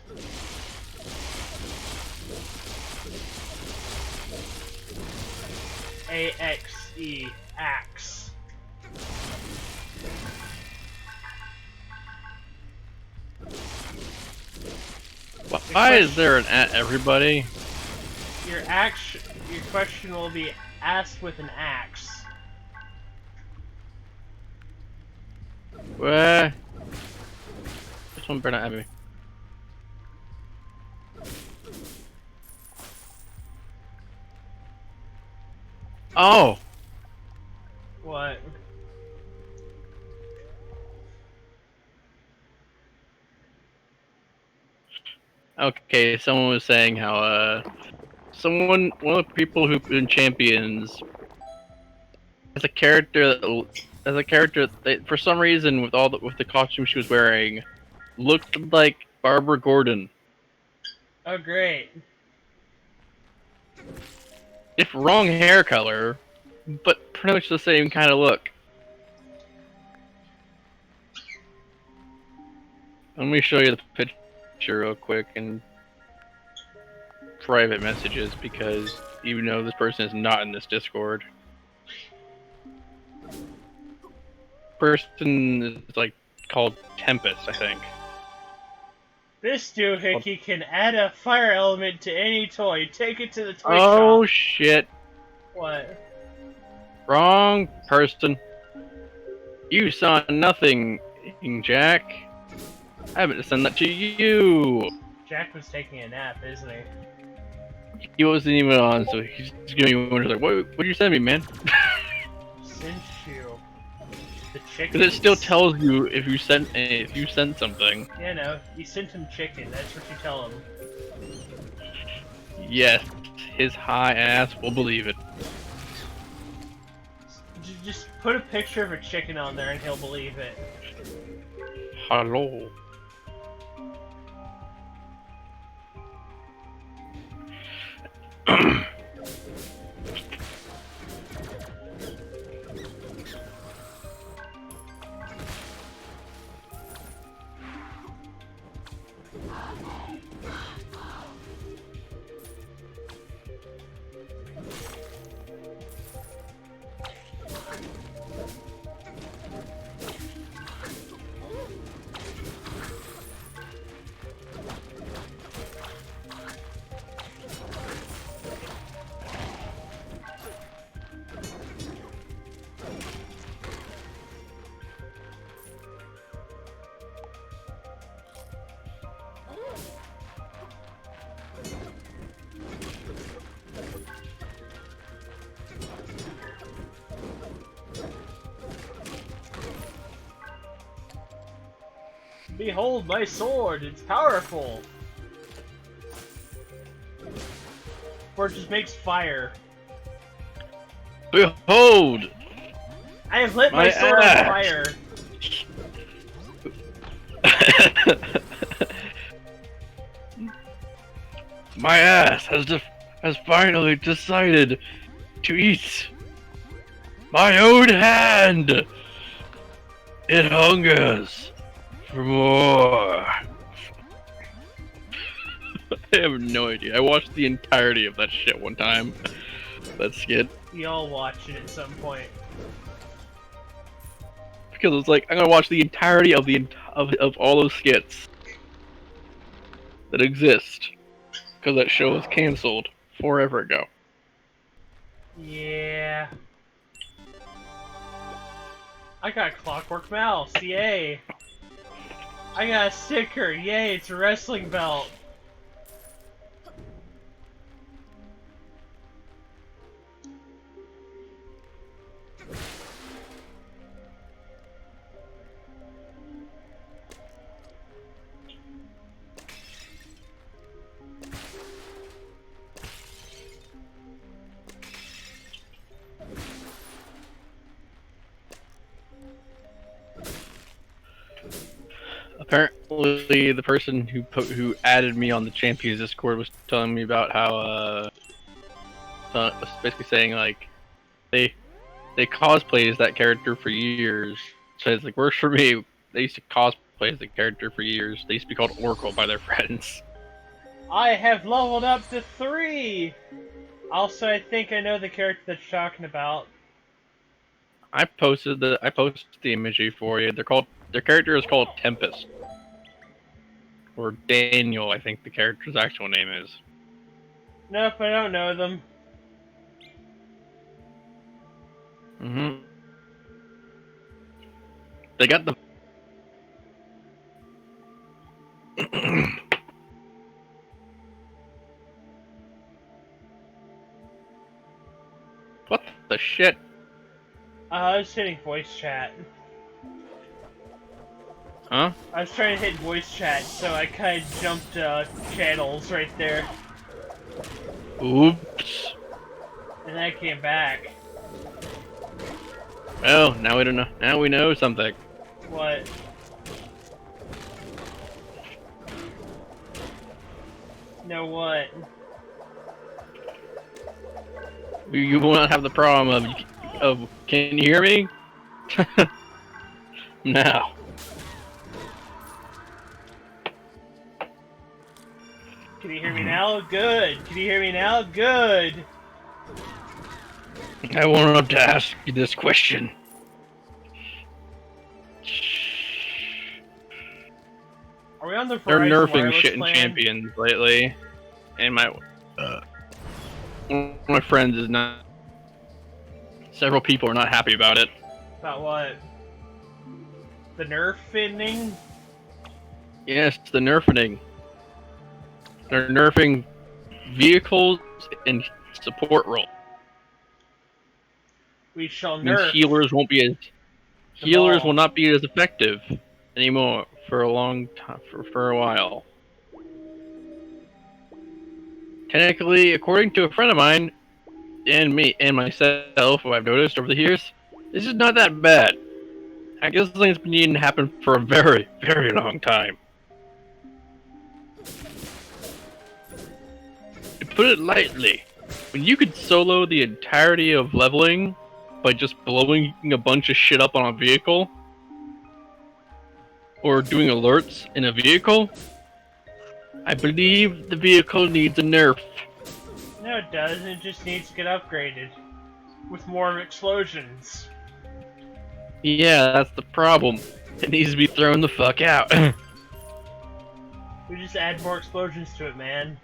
A-X-E. Axe. Why is there an at everybody? Your question will be asked with an axe. Where? This one better not have me. Oh! What? Okay, someone was saying how, one of the people who've been champions as a character that for some reason with the costume she was wearing looked like Barbara Gordon. Oh, great. If wrong hair color, but pretty much the same kind of look. Let me show you the picture real quick in private messages, because even though this person is not in this Discord, person is like called Tempest, I think. This doohickey can add a fire element to any toy. Take it to the toy Oh shop. shit! What? Wrong person. You saw nothing, Jack. I meant to send that to you. Jack was taking a nap, isn't he? He wasn't even on, so he's giving me one. Like, what did you send me, man? Sent you the chicken. Because it still tells you if you sent something. Yeah, no, you sent him chicken. That's what you tell him. Yes, his high ass will believe it. Just put a picture of a chicken on there and he'll believe it. Hello. Behold my sword, it's powerful! Or it just makes fire. Behold! I have lit my sword on fire! My ass has finally decided to eat my own hand! It hungers for more. I have no idea. I watched the entirety of that shit one time. That skit. We all watch it at some point. Because it's like, I'm gonna watch the entirety of of all those skits that exist. Because that show was cancelled forever ago. Yeah. I got Clockwork Mouse, yay! I got a sticker, yay, it's a wrestling belt! Apparently, the person who added me on the Champions Discord was telling me about how was basically saying like they cosplayed as that character for years. So it's like works for me. They used to cosplay as the character for years. They used to be called Oracle by their friends. I have leveled up to 3! Also, I think I know the character that you're talking about. I posted the imagery for you. Their character is called Tempest. Or Daniel, I think the character's actual name is. Nope, I don't know them. Mm-hmm. They got the what the shit? I was hitting voice chat. Huh? I was trying to hit voice chat, so I kind of jumped channels right there. Oops. And then I came back. Well, now we don't know. Now we know something. What? Know what? You will not have the problem of can you hear me? Now. Can you hear me now? Good. Can you hear me now? Good. I wanted to ask you this question. Are we on the They're Verizon nerfing wireless shit in plan? Champions lately, and one of my friends is not. Several people are not happy about it. About what? The nerfing? Yes, the nerfing. They're nerfing vehicles and support roles. We shall Means nerf. healers won't be as The healers ball. will not be as effective anymore for a long time for a while. Technically, according to a friend of mine and me and myself, who I've noticed over the years, this is not that bad. I guess this thing's been needing to happen for a very, very long time. To put it lightly, when you could solo the entirety of leveling by just blowing a bunch of shit up on a vehicle, or doing alerts in a vehicle, I believe the vehicle needs a nerf. No, it doesn't. It just needs to get upgraded. With more explosions. Yeah, that's the problem. It needs to be thrown the fuck out. We just add more explosions to it, man.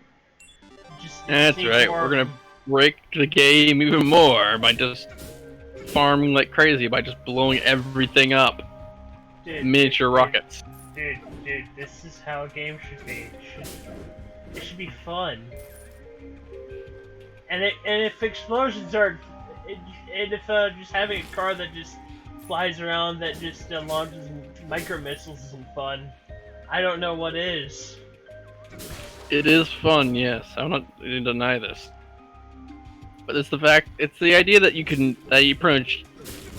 That's right, we're gonna break the game even more by just farming like crazy, by just blowing everything up. Dude, Miniature rockets. Dude, this is how a game should be. It should be fun. And if explosions are, and if just having a car that just flies around that just launches micro missiles isn't fun, I don't know what is. It is fun, yes. I'm not going to deny this. But it's the idea that you pretty much,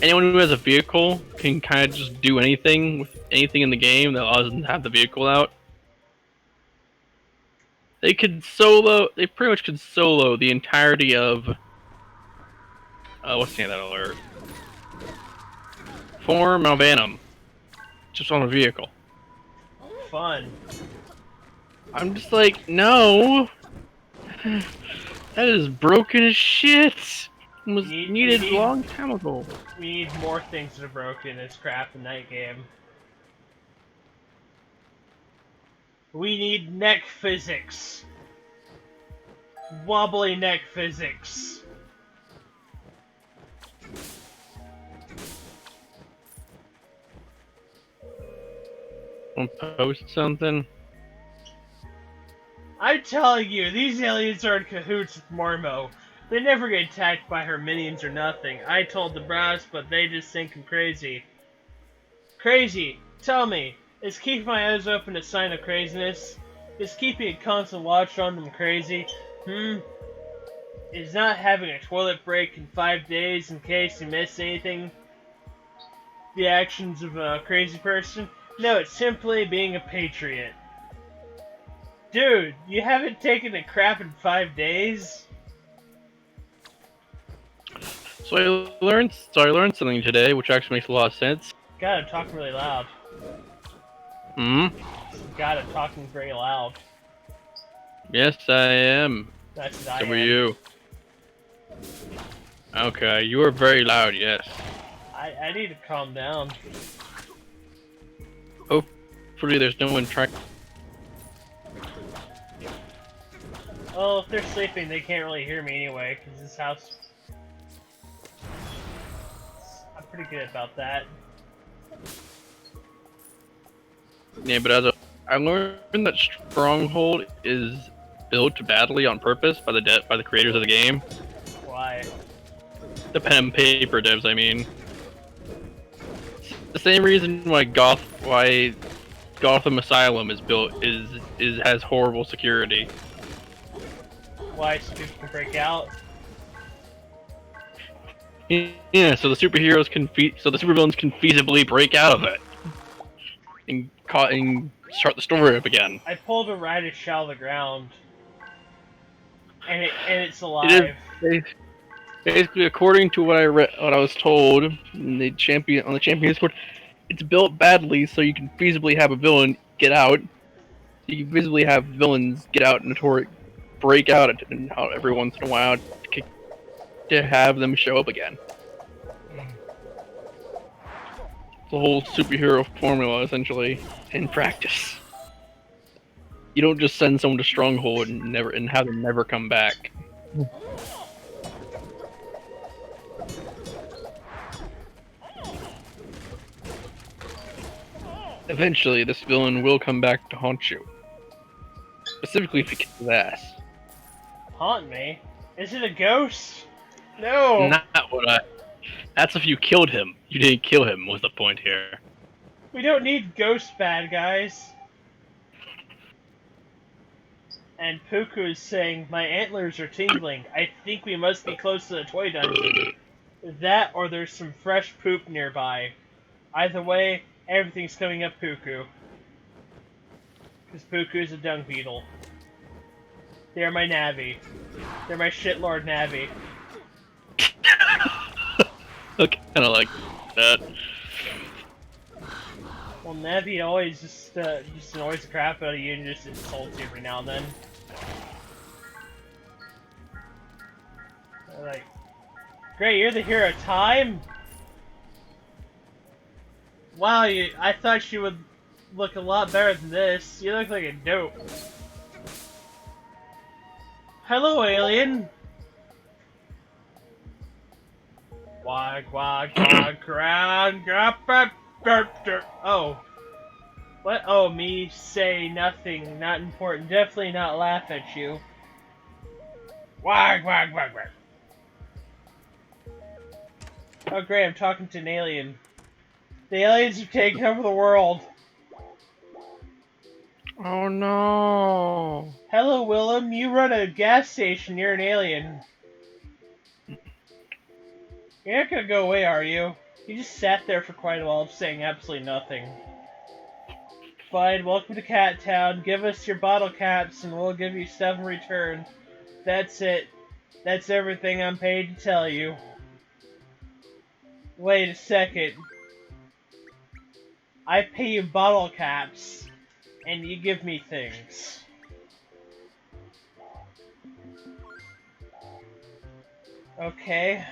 anyone who has a vehicle can kind of just do anything with anything in the game that allows them to have the vehicle out. They pretty much could solo the entirety of, what's the name of that alert? Form Malvanum. Just on a vehicle. Fun. I'm just like, no! That is broken as shit! It was needed a long time ago. We need more things that are broken as crap in that game. We need neck physics. Wobbly neck physics. Want to post something? I'm telling you, these aliens are in cahoots with Marmo. They never get attacked by her minions or nothing. I told the brass, but they just think I'm crazy. Crazy! Tell me, is keeping my eyes open a sign of craziness? Is keeping a constant watch on them crazy? Is not having a toilet break in 5 days in case you miss anything the actions of a crazy person? No, it's simply being a patriot. Dude, you haven't taken a crap in 5 days? So I learned something today, which actually makes a lot of sense. God, I'm talking really loud. Hmm. God, I'm talking very loud. Yes, I am. That's what I So were am. you. Okay, you are very loud. Yes. I need to calm down. Hopefully, there's no one trying. Oh, if they're sleeping, they can't really hear me anyway, because this house... I'm pretty good about that. Yeah, but I learned that Stronghold is built badly on purpose by the creators of the game. Why? The pen and paper devs, I mean. The same reason why Gotham Asylum is built is has horrible security. Why, so people can break out? Yeah, so the supervillains can feasibly break out of it and start the story up again. I pulled a radish out of the ground. And it's It alive. is basically according to what I was told on the champion Discord. It's built badly so you can feasibly have a villain get out. So you can feasibly have villains get out and break out every once in a while to have them show up again. It's the whole superhero formula, essentially, in practice. You don't just send someone to Stronghold and have them never come back. Eventually, this villain will come back to haunt you. Specifically if he kicks his ass. Haunt me? Is it a ghost? No! Not what I... That's if you killed him. You didn't kill him, was the point here. We don't need ghost bad guys. And Puku is saying, my antlers are tingling. I think we must be close to the toy dungeon. That or there's some fresh poop nearby. Either way, everything's coming up Puku. Because Puku is a dung beetle. They're my Navi. They're my shitlord Navi. I kind of like that. Well, Navi always just annoys the crap out of you and just insults you every now and then. Like, great, you're the hero of time? Wow, I thought you would look a lot better than this. You look like a dope. Hello, alien. Wag, wag, wag, ground, oh. What? Oh, me say nothing, not important, definitely not laugh at you. Wag, wag, wag, wag. Oh, great, I'm talking to an alien. The aliens have taken over the world. Oh no. Hello, Willem. You run a gas station. You're an alien. You're not gonna go away, are you? You just sat there for quite a while, saying absolutely nothing. Fine, welcome to Cat Town. Give us your bottle caps, and we'll give you stuff in return. That's it. That's everything I'm paid to tell you. Wait a second. I pay you bottle caps, and you give me things. Okay,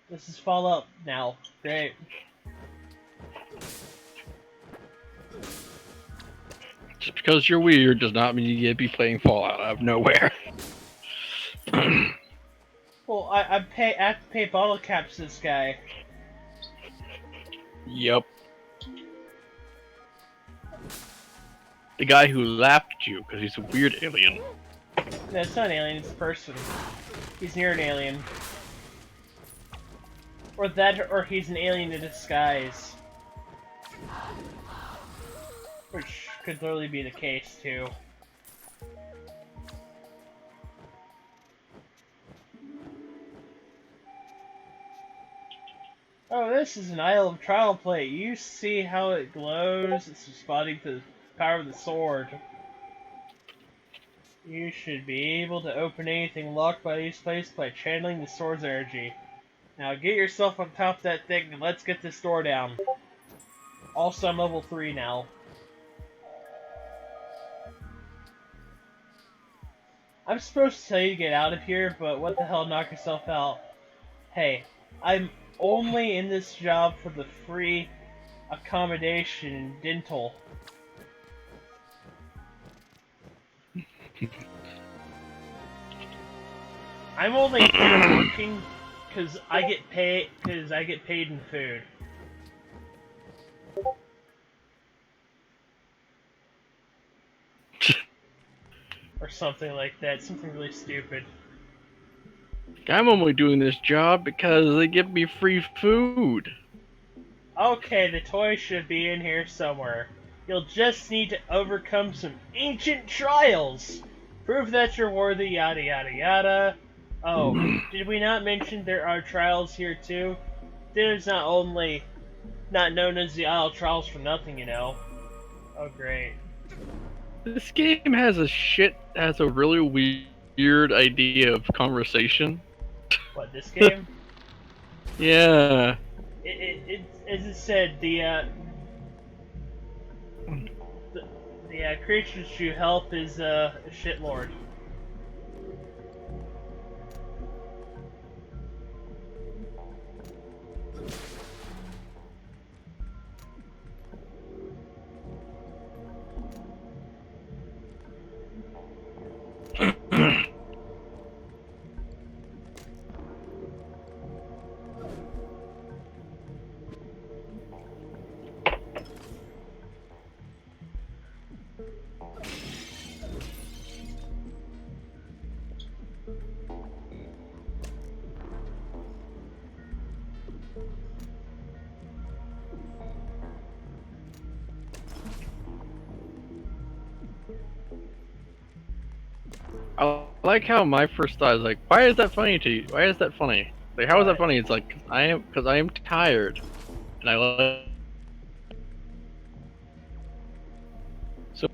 this is Fallout now. Great. Just because you're weird does not mean you get to be playing Fallout out of nowhere. Well, I have to pay bottle caps to this guy. Yep. The guy who laughed at you because he's a weird alien. No, it's not an alien, it's a person. He's near an alien. Or that, or he's an alien in disguise. Which could literally be the case, too. Oh, this is an Isle of Trial plate. You see how it glows? It's responding to the power of the sword. You should be able to open anything locked by these plates by channeling the sword's energy. Now get yourself on top of that thing and let's get this door down. Also, I'm level 3 now. I'm supposed to tell you to get out of here, but what the hell, knock yourself out. Hey, I'm only in this job for the free accommodation in dental. I'm only here working because I get paid in food. Or something like that, something really stupid. I'm only doing this job because they give me free food. Okay, the toy should be in here somewhere. You'll just need to overcome some ancient trials. Prove that you're worthy, yada yada yada. Oh, did we not mention there are trials here too? There's not known as the Isle Trials for nothing, you know. Oh great. This game has a really weird idea of conversation. What, this game? Yeah. As it said, the creatures you help is a shitlord. I like how my first thought is like, why is that funny to you? Why is that funny? Like, how is that funny? It's like, because I am tired, and I like. So.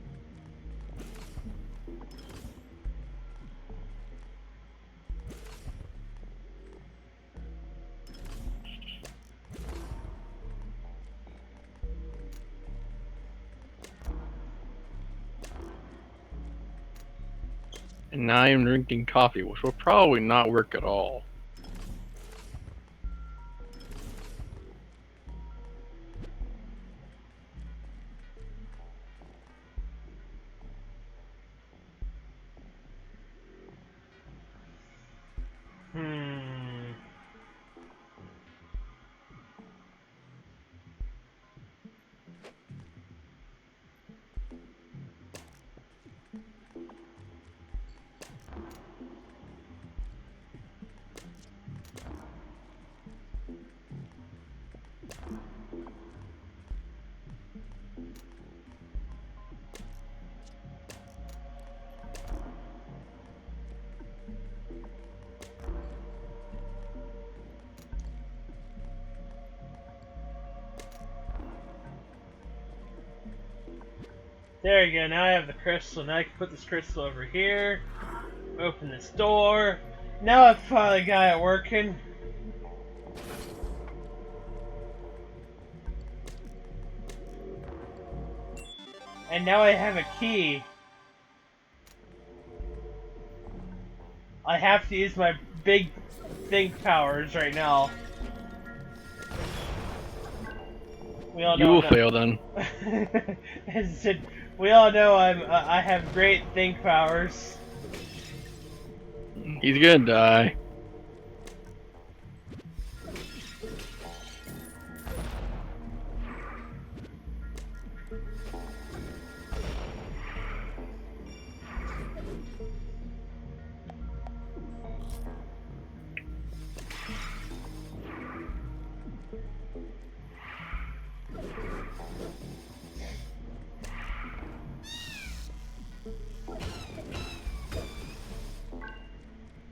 And now I'm drinking coffee, which will probably not work at all. There you go, now I have the crystal. Now I can put this crystal over here. Open this door. Now I've finally got it working. And now I have a key. I have to use my big think powers right now. We all know You will fail then. As I said, we all know I have great think powers. He's gonna die.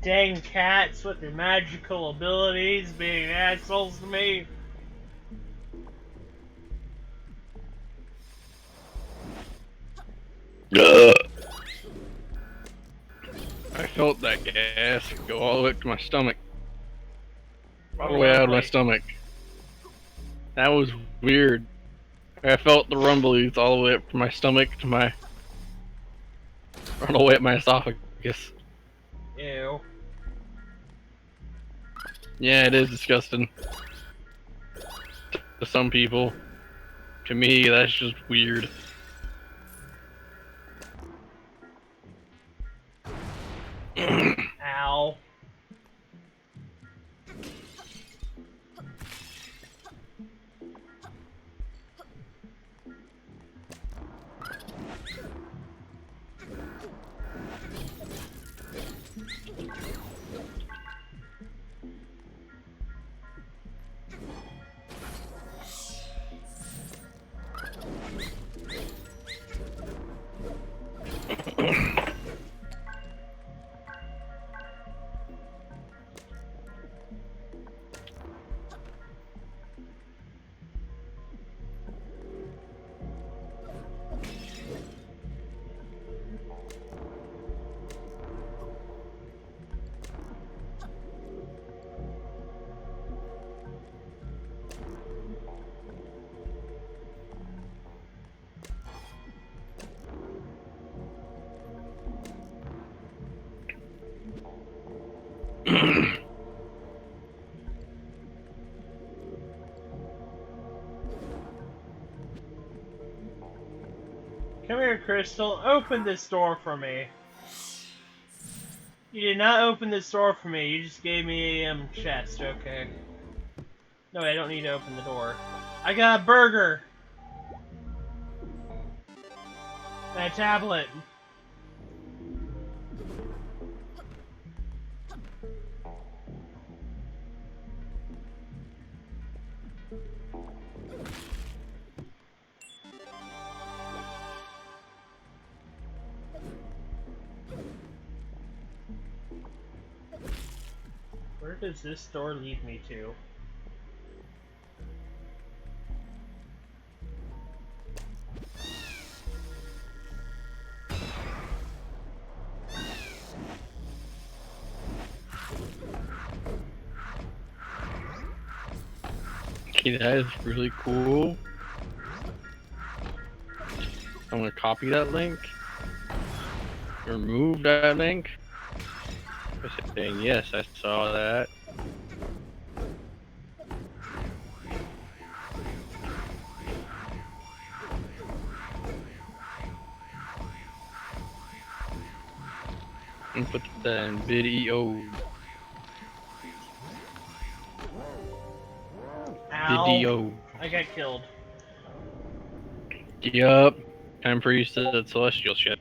Dang cats with their magical abilities being assholes to me. I felt that gas go all the way up to my stomach. all the way out of my stomach. That was weird. I felt the rumblies all the way up from my stomach to my... all the way up my esophagus. Ew. Yeah, it is disgusting. To some people. To me, that's just weird. Ow. Come here, Crystal. Open this door for me. You did not open this door for me. You just gave me a chest. Okay. No, I don't need to open the door. I got a burger. And a tablet. Where does this door lead me to? Okay, that is really cool. I'm gonna copy that link. Remove that link. Saying yes, I saw that. And put that in video. Ow. Video. I got killed. Yup. Time for use the celestial ship.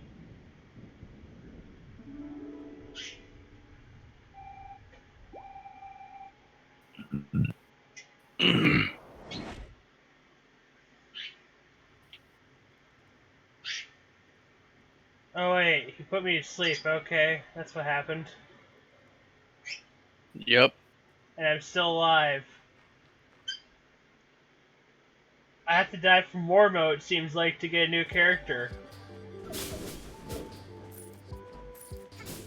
Oh wait, he put me to sleep. Okay, that's what happened. Yep. And I'm still alive. I have to die from war mode, seems like, to get a new character.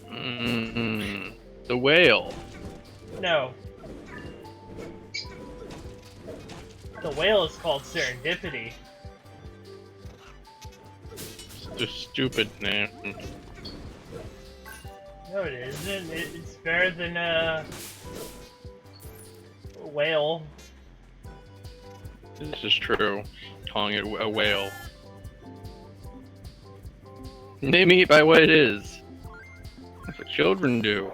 The whale. No. The whale is called Serendipity. Just stupid name. No, it isn't. It's better than a whale. This is true. Calling it a whale. Name it by what it is. That's what children do.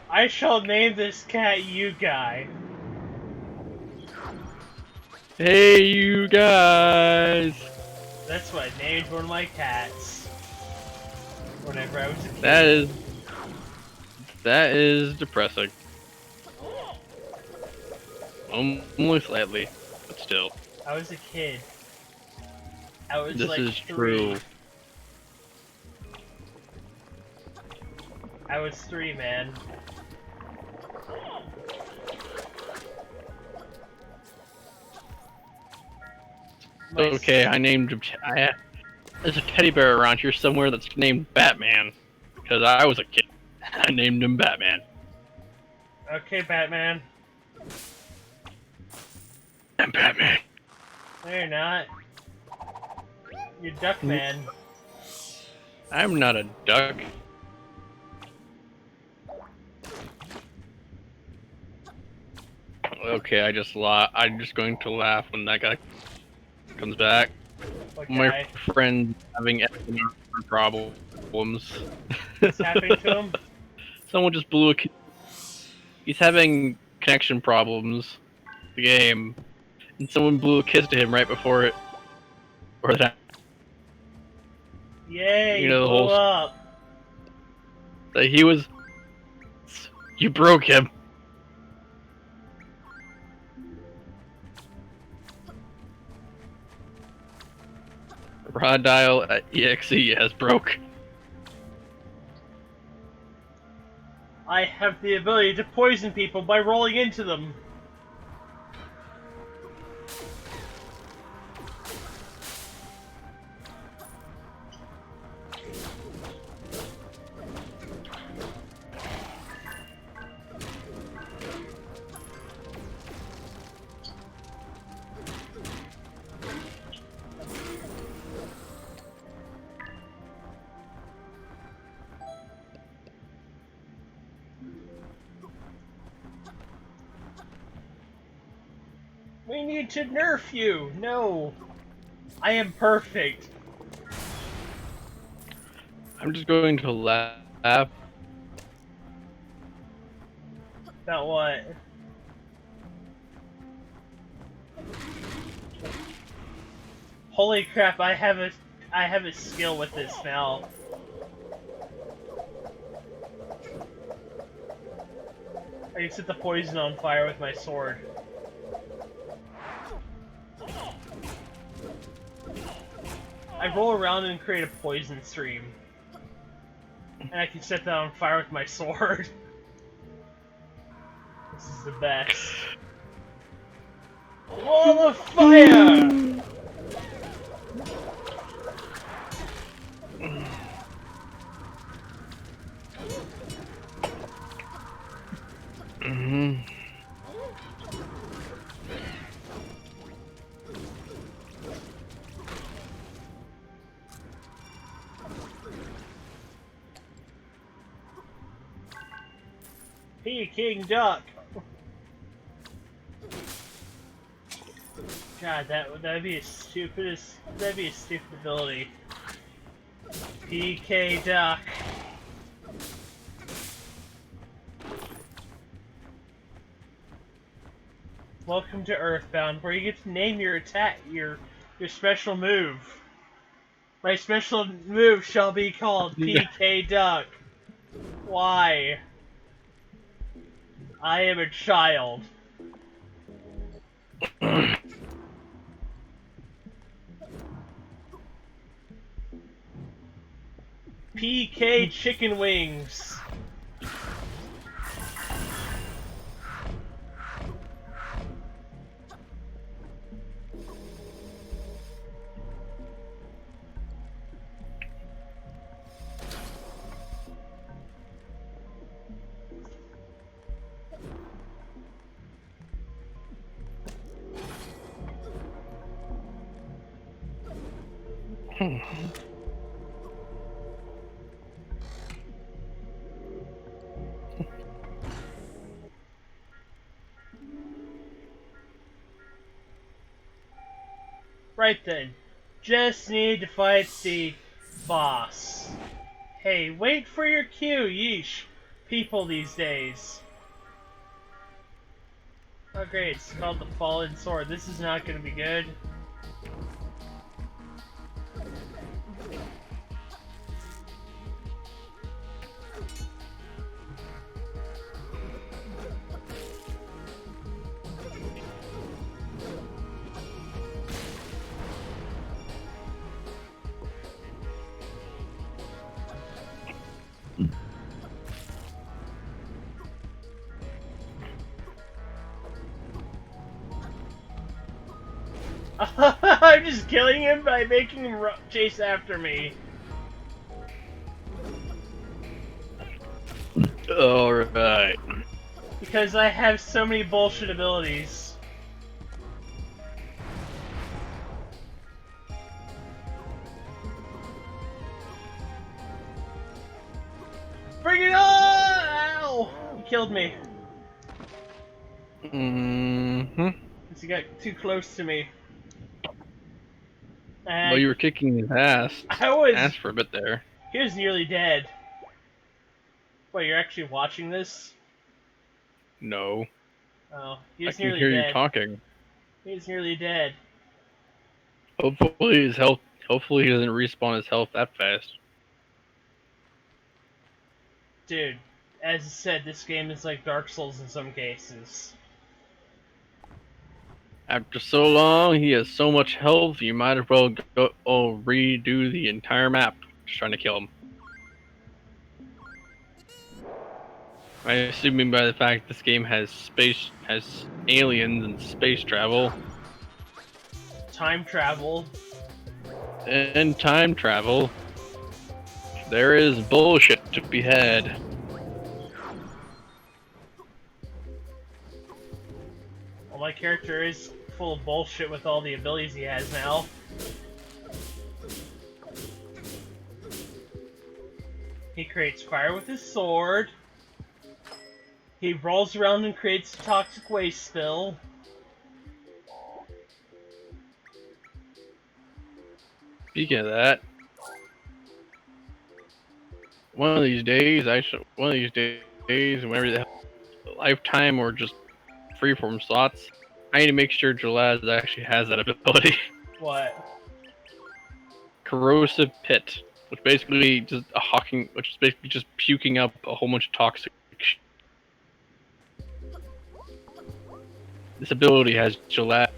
I shall name this cat You Guy. Hey, you guys! That's what I named one of my cats. Whenever I was a kid. That is depressing. Only slightly, but still. I was a kid. I was This like is 3. true. I was 3, man. Okay, I named him. There's a teddy bear around here somewhere that's named Batman. Because I was a kid. I named him Batman. Okay, Batman. I'm Batman. No, you're not. You're Duckman. I'm not a duck. Okay, I'm just going to laugh when that guy comes back. What My guy? friend having problems. What's happening to him? Someone just blew a. He's having connection problems. The game, and someone blew a kiss to him right before it, or that. Yay, You know the blew whole. up. That he was. You broke him. Rod dial at EXE has broke. I have the ability to poison people by rolling into them. We need to nerf you! No! I am perfect. I'm just going to laugh. About what? Holy crap, I have a skill with this now. I can set the poison on fire with my sword. I roll around and create a poison stream. And I can set that on fire with my sword. This is the best. Wall of fire! Mm-hmm. Peking duck. God, that'd be a stupid ability. PK duck. Welcome to Earthbound, where you get to name your special move. My special move shall be called PK duck. Why? I am a child. PK chicken wings. Right then, just need to fight the boss. Hey, wait for your cue, yeesh. People these days. Oh great, it's called the Fallen Sword. This is not gonna be good. I'm just killing him by making him chase after me. Alright. Because I have so many bullshit abilities. killed me. Mm-hmm. Because he got too close to me. Well, And you were kicking his ass. I was... Ass for a bit there. He was nearly dead. Wait, you're actually watching this? No. Oh, he I was can nearly hear you dead. talking. He was nearly dead. Hopefully his health. Hopefully he doesn't respawn his health that fast. Dude, as I said, this game is like Dark Souls in some cases. After so long, he has so much health. You might as well go redo the entire map. Just trying to kill him. I'm assuming by the fact this game has aliens and space travel Time travel. and time travel. There is bullshit to be had. Well, my character is full of bullshit with all the abilities he has now. He creates fire with his sword. He rolls around and creates a toxic waste spill. Speaking of that, one of these days, whenever the lifetime or just freeform slots, I need to make sure Jalaz actually has that ability. What? Corrosive Pit, which basically just which is basically just puking up a whole bunch of toxic. This ability has Jalaz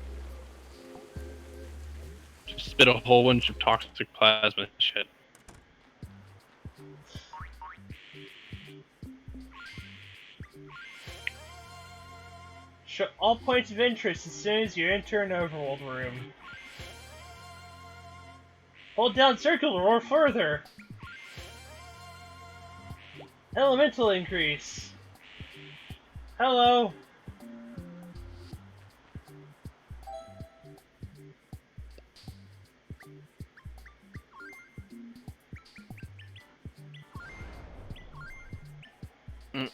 just spit a whole bunch of toxic plasma shit. Show all points of interest as soon as you enter an overworld room. Hold down circle to roar further. Elemental increase. Hello. Mm.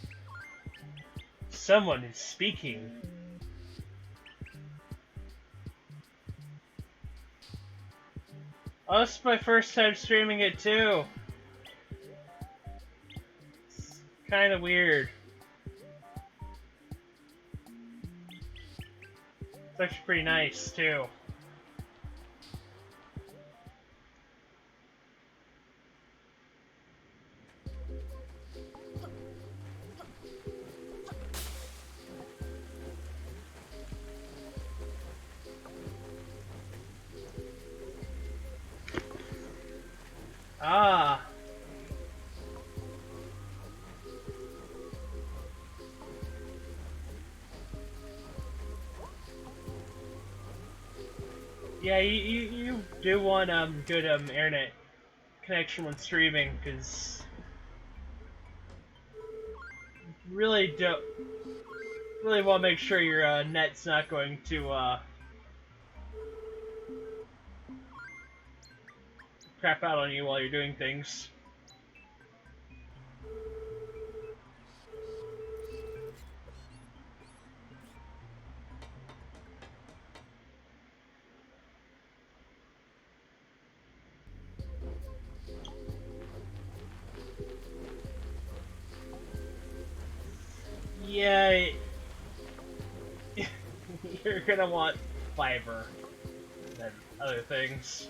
Someone is speaking. Oh, this is my first time streaming it too. It's kind of weird. It's actually pretty nice too. Ah. Yeah, you do want good internet connection when streaming, because really don't really want to make sure your net's not going to crap out on you while you're doing things. Yeah, you're gonna want fiber than other things.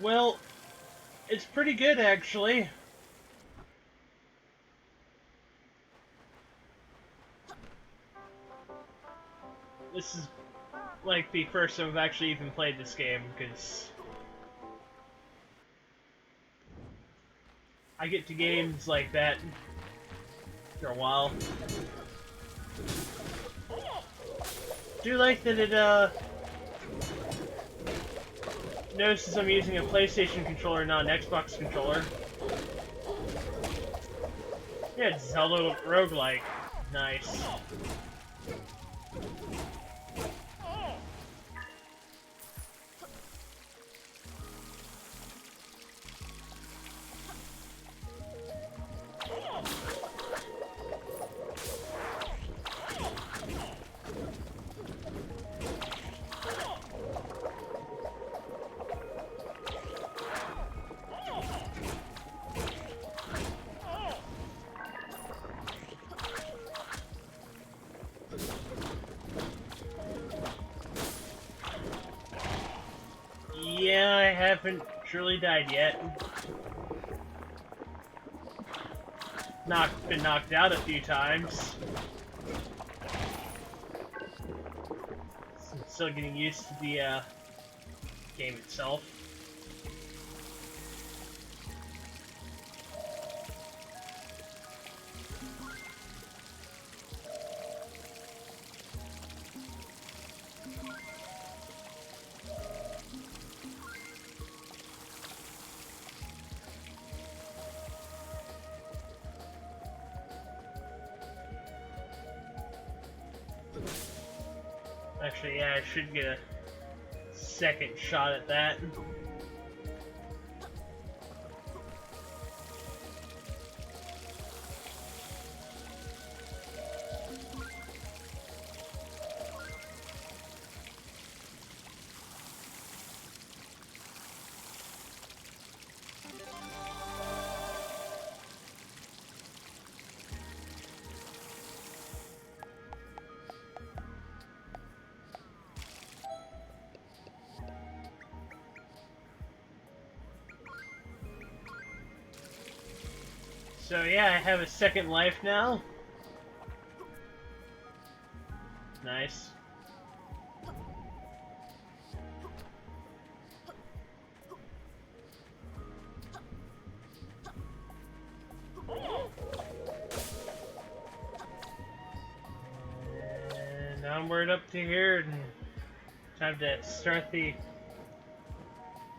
Well, it's pretty good actually. This is like the first time I've actually even played this game, because I get to games like that for a while. Do like that it notices I'm using a PlayStation controller, not an Xbox controller. Yeah, it's Zelda roguelike. Nice. Yeah, I haven't truly died yet. Been knocked out a few times. I'm still getting used to the game itself. Actually, yeah, I should get a second shot at that. So yeah, I have a second life now. Nice. And onward up to here, and time to start the...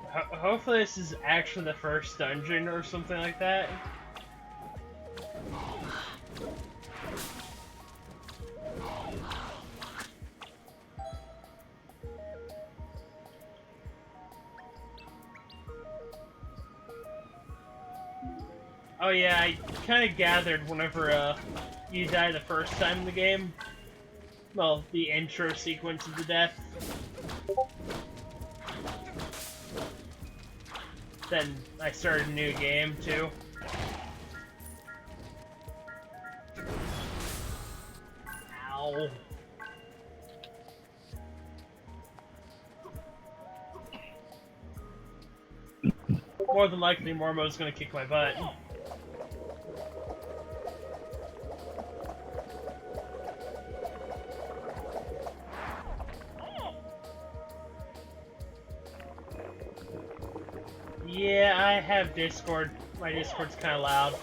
hopefully this is actually the first dungeon or something like that. Oh yeah, I kind of gathered whenever you die the first time in the game. Well, the intro sequence of the death. Then I started a new game too. Ow. More than likely, Mormo's gonna kick my butt. Yeah, I have Discord. My Discord's kind of loud.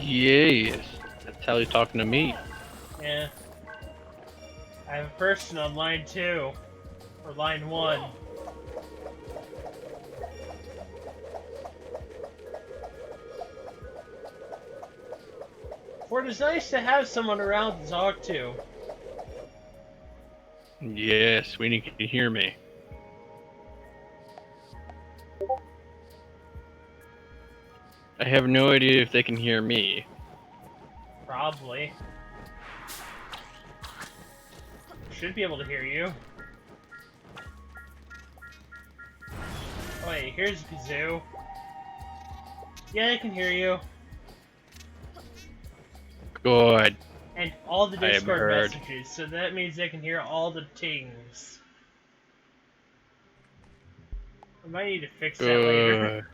Yes, that's how he's talking to me. Yeah. I have a person on line 2. Or line 1. For it is nice to have someone around to talk to. Yes, we need to hear me. I have no idea if they can hear me. Probably. Should be able to hear you. Oh, wait, here's Kazoo. Yeah, I can hear you. Good. And all the I have Discord heard. messages, so that means they can hear all the tings. I might need to fix that later.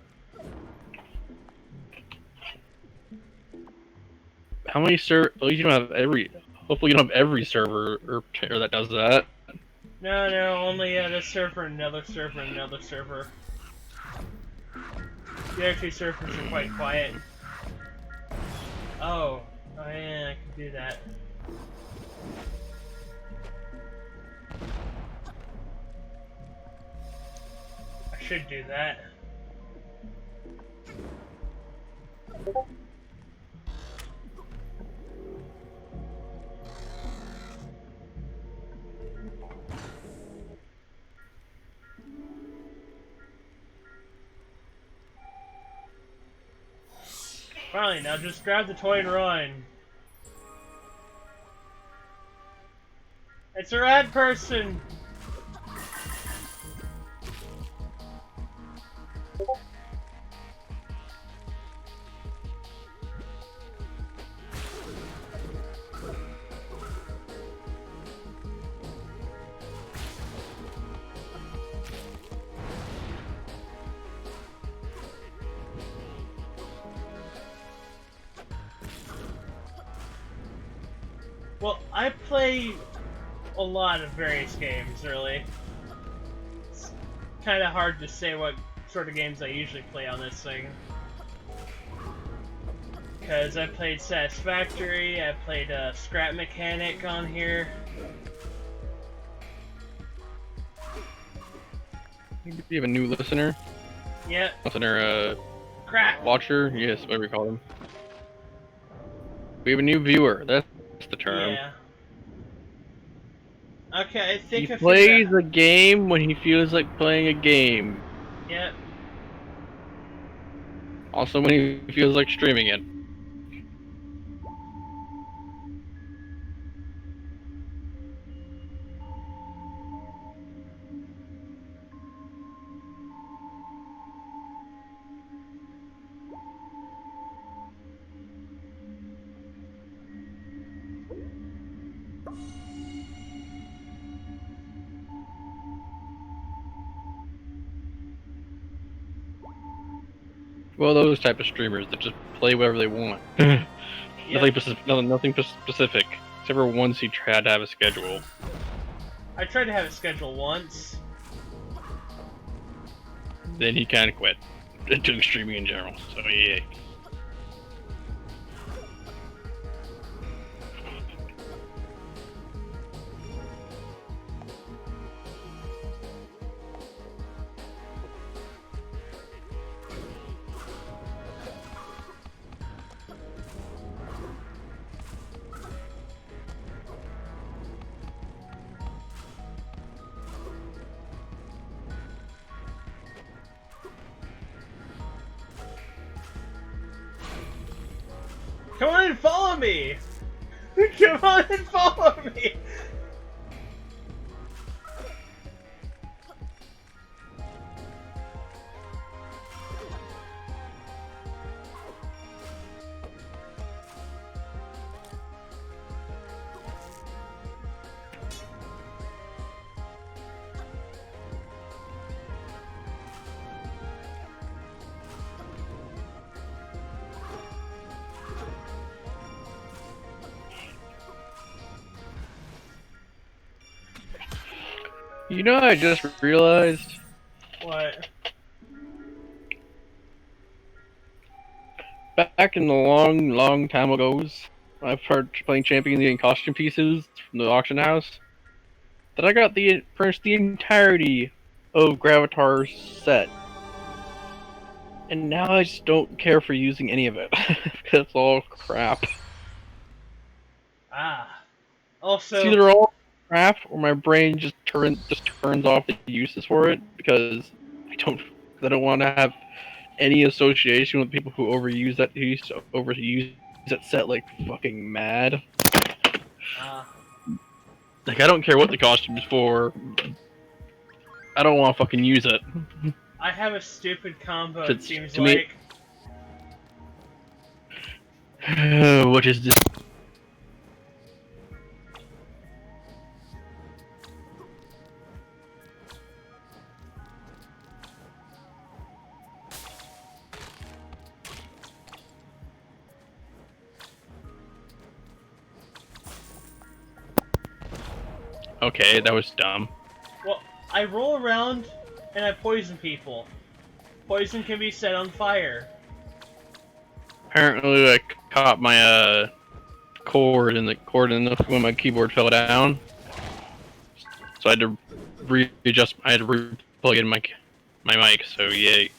How many servers? Well, you don't have every. Hopefully, you don't have every server or player that does that. No, no, only this server, another server, another server. The other two servers are quite quiet. Oh yeah, I can do that. I should do that. Finally, now just grab the toy and run. It's a red person! Well, I play a lot of various games, really. It's kind of hard to say what sort of games I usually play on this thing. Because I played Satisfactory, I played Scrap Mechanic on here. You have a new listener? Yep. Listener, Crap! watcher? Yes, whatever you call him. We have a new viewer. That's the term. Yeah. Okay, I think He I plays figured out. a game when he feels like playing a game. Yep. Also when he feels like streaming it. Well, those type of streamers that just play whatever they want. Yep. Nothing specific. Except for once he tried to have a schedule. I tried to have a schedule once. Then he kind of quit doing streaming in general. So yeah. Come on and follow me! Come on and follow me! You know, I just realized. What? Back in the long time ago's, I started playing Champions getting costume pieces from the auction house. That I got pretty much the entirety of Gravatar's set. And now I just don't care for using any of it. Because it's all crap. Ah. Also... It's either all crap or my brain just turns off the uses for it because I don't want to have any association with people who overuse that set like fucking mad. Like I don't care what the costume is for. I don't want to fucking use it. I have a stupid combo, To- it seems to me- like. What is this? Okay, that was dumb. Well, I roll around and I poison people. Poison can be set on fire. Apparently, I caught my cord when my keyboard fell down, so I had to readjust. I had to re-plug in my mic. So yay.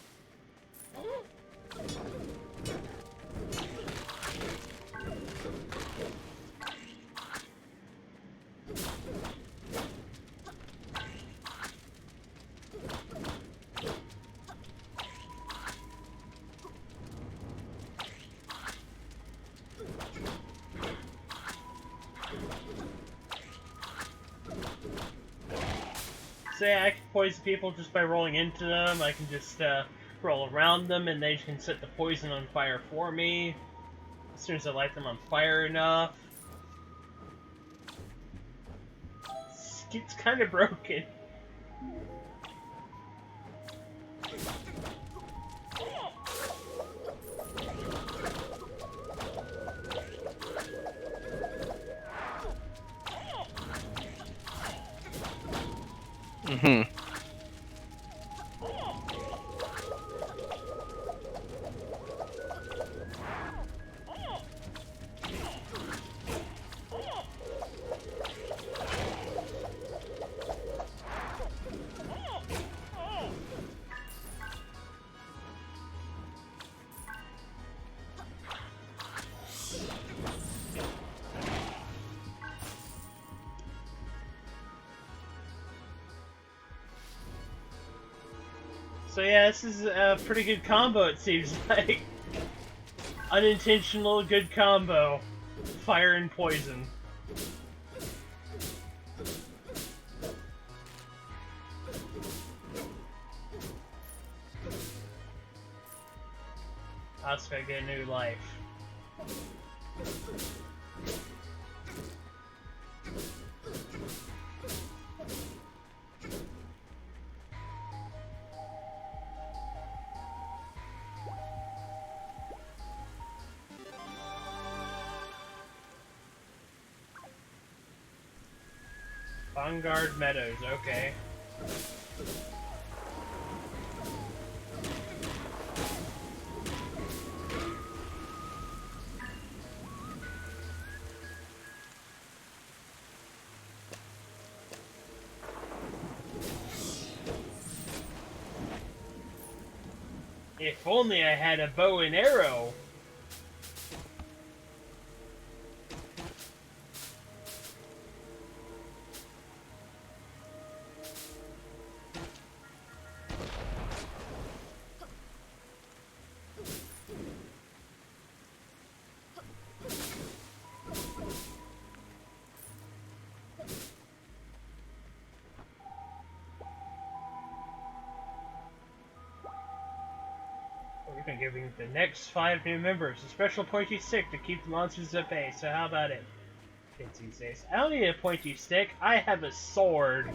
Say I can poison people just by rolling into them. I can just roll around them and they can set the poison on fire for me. As soon as I light them on fire enough. It's kind of broken. Mm-hmm. So yeah, this is a pretty good combo, it seems like. Unintentional good combo. Fire and poison. I also gotta get a new life. Vanguard Meadows, okay. If only I had a bow and arrow. We're gonna give the next 5 new members a special pointy stick to keep the monsters at bay, so how about it? Kids these days. I don't need a pointy stick, I have a sword.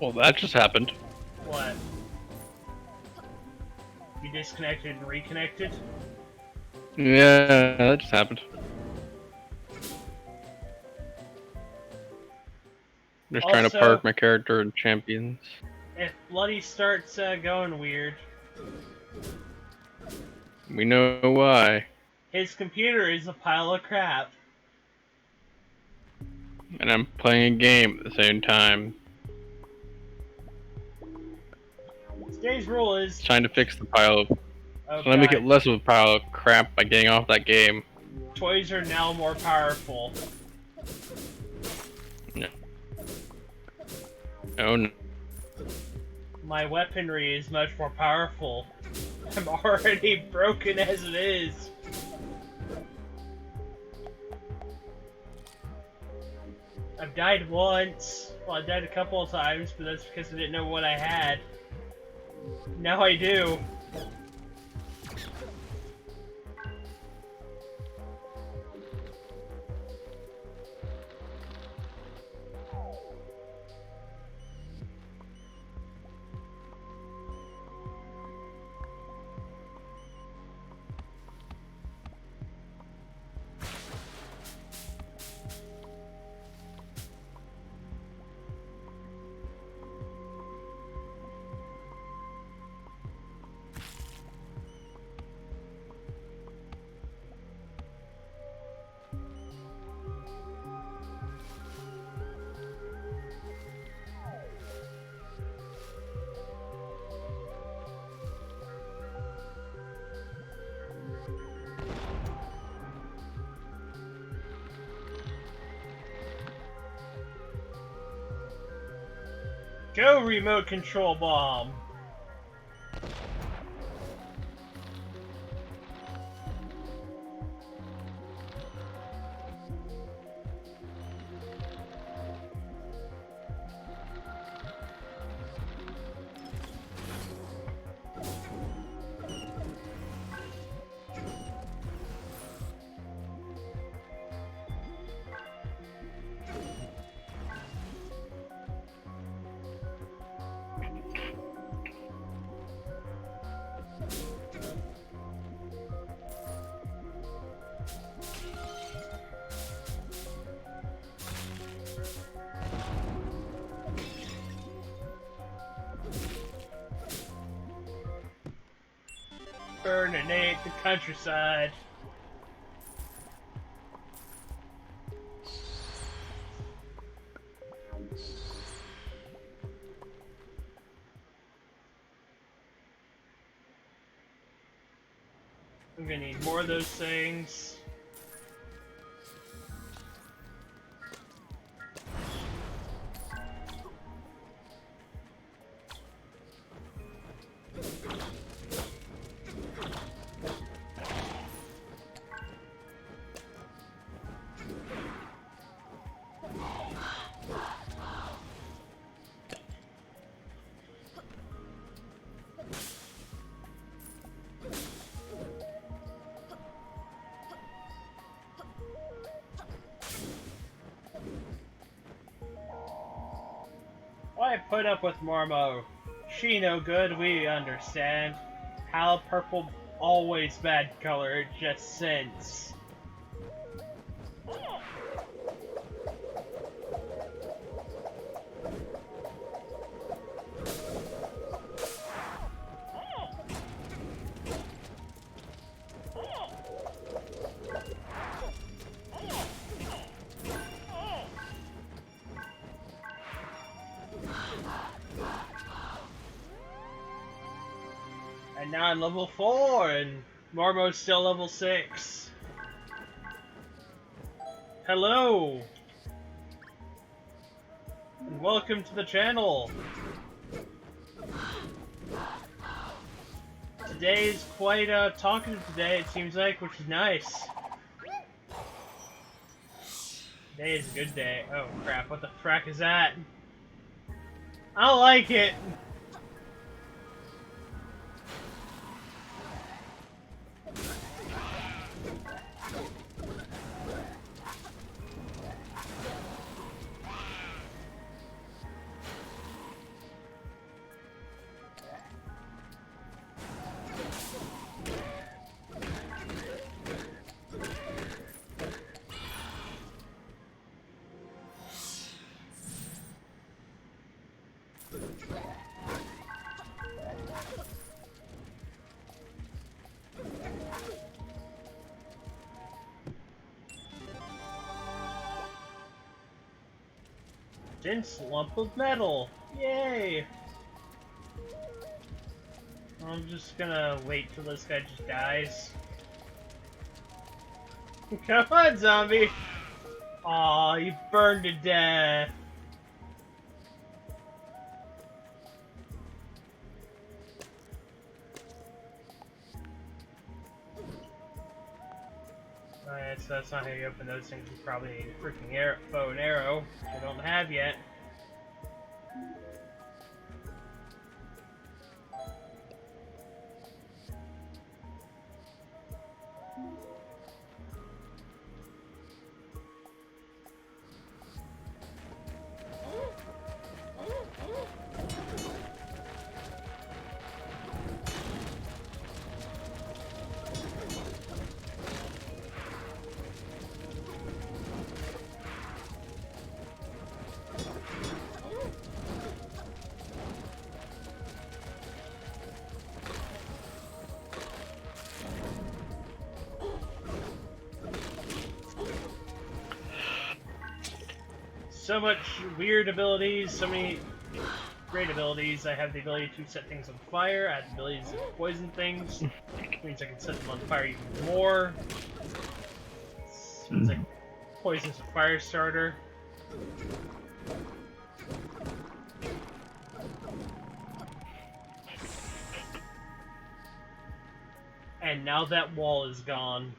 Well, that just happened. What? You disconnected and reconnected? Yeah, that just happened. Just trying to Also- park my character in Champions. If Bloody starts going weird, We know why. his computer is a pile of crap. And I'm playing a game at the same time. Today's rule is... Trying to fix the pile of... Oh Trying to make it god. less of a pile of crap by getting off that game. Toys are now more powerful. No. Oh no. My weaponry is much more powerful. I'm already broken as it is. I've died once. Well, I died a couple of times, but that's because I didn't know what I had. Now I do. Go, remote control bomb! Burninate the countryside. I'm gonna need more of those things. Why put up with Mormo? She no good, we understand. How purple always bad color, just sense. And now I'm level 4, and Mormo's still level 6. Hello! And welcome to the channel! Today is quite talkative today, it seems like, which is nice. Today is a good day. Oh crap, what the frack is that? I don't like it! Dense lump of metal. Yay! I'm just gonna wait till this guy just dies. Come on, zombie! Aw, you burned to death. Alright, so that's not how you open those things. You probably need a freaking bow and arrow, which I don't have yet. So much weird abilities, so many great abilities. I have the ability to set things on fire, I have the ability to poison things, which means I can set them on fire even more. It's like poison's a fire starter. And now that wall is gone.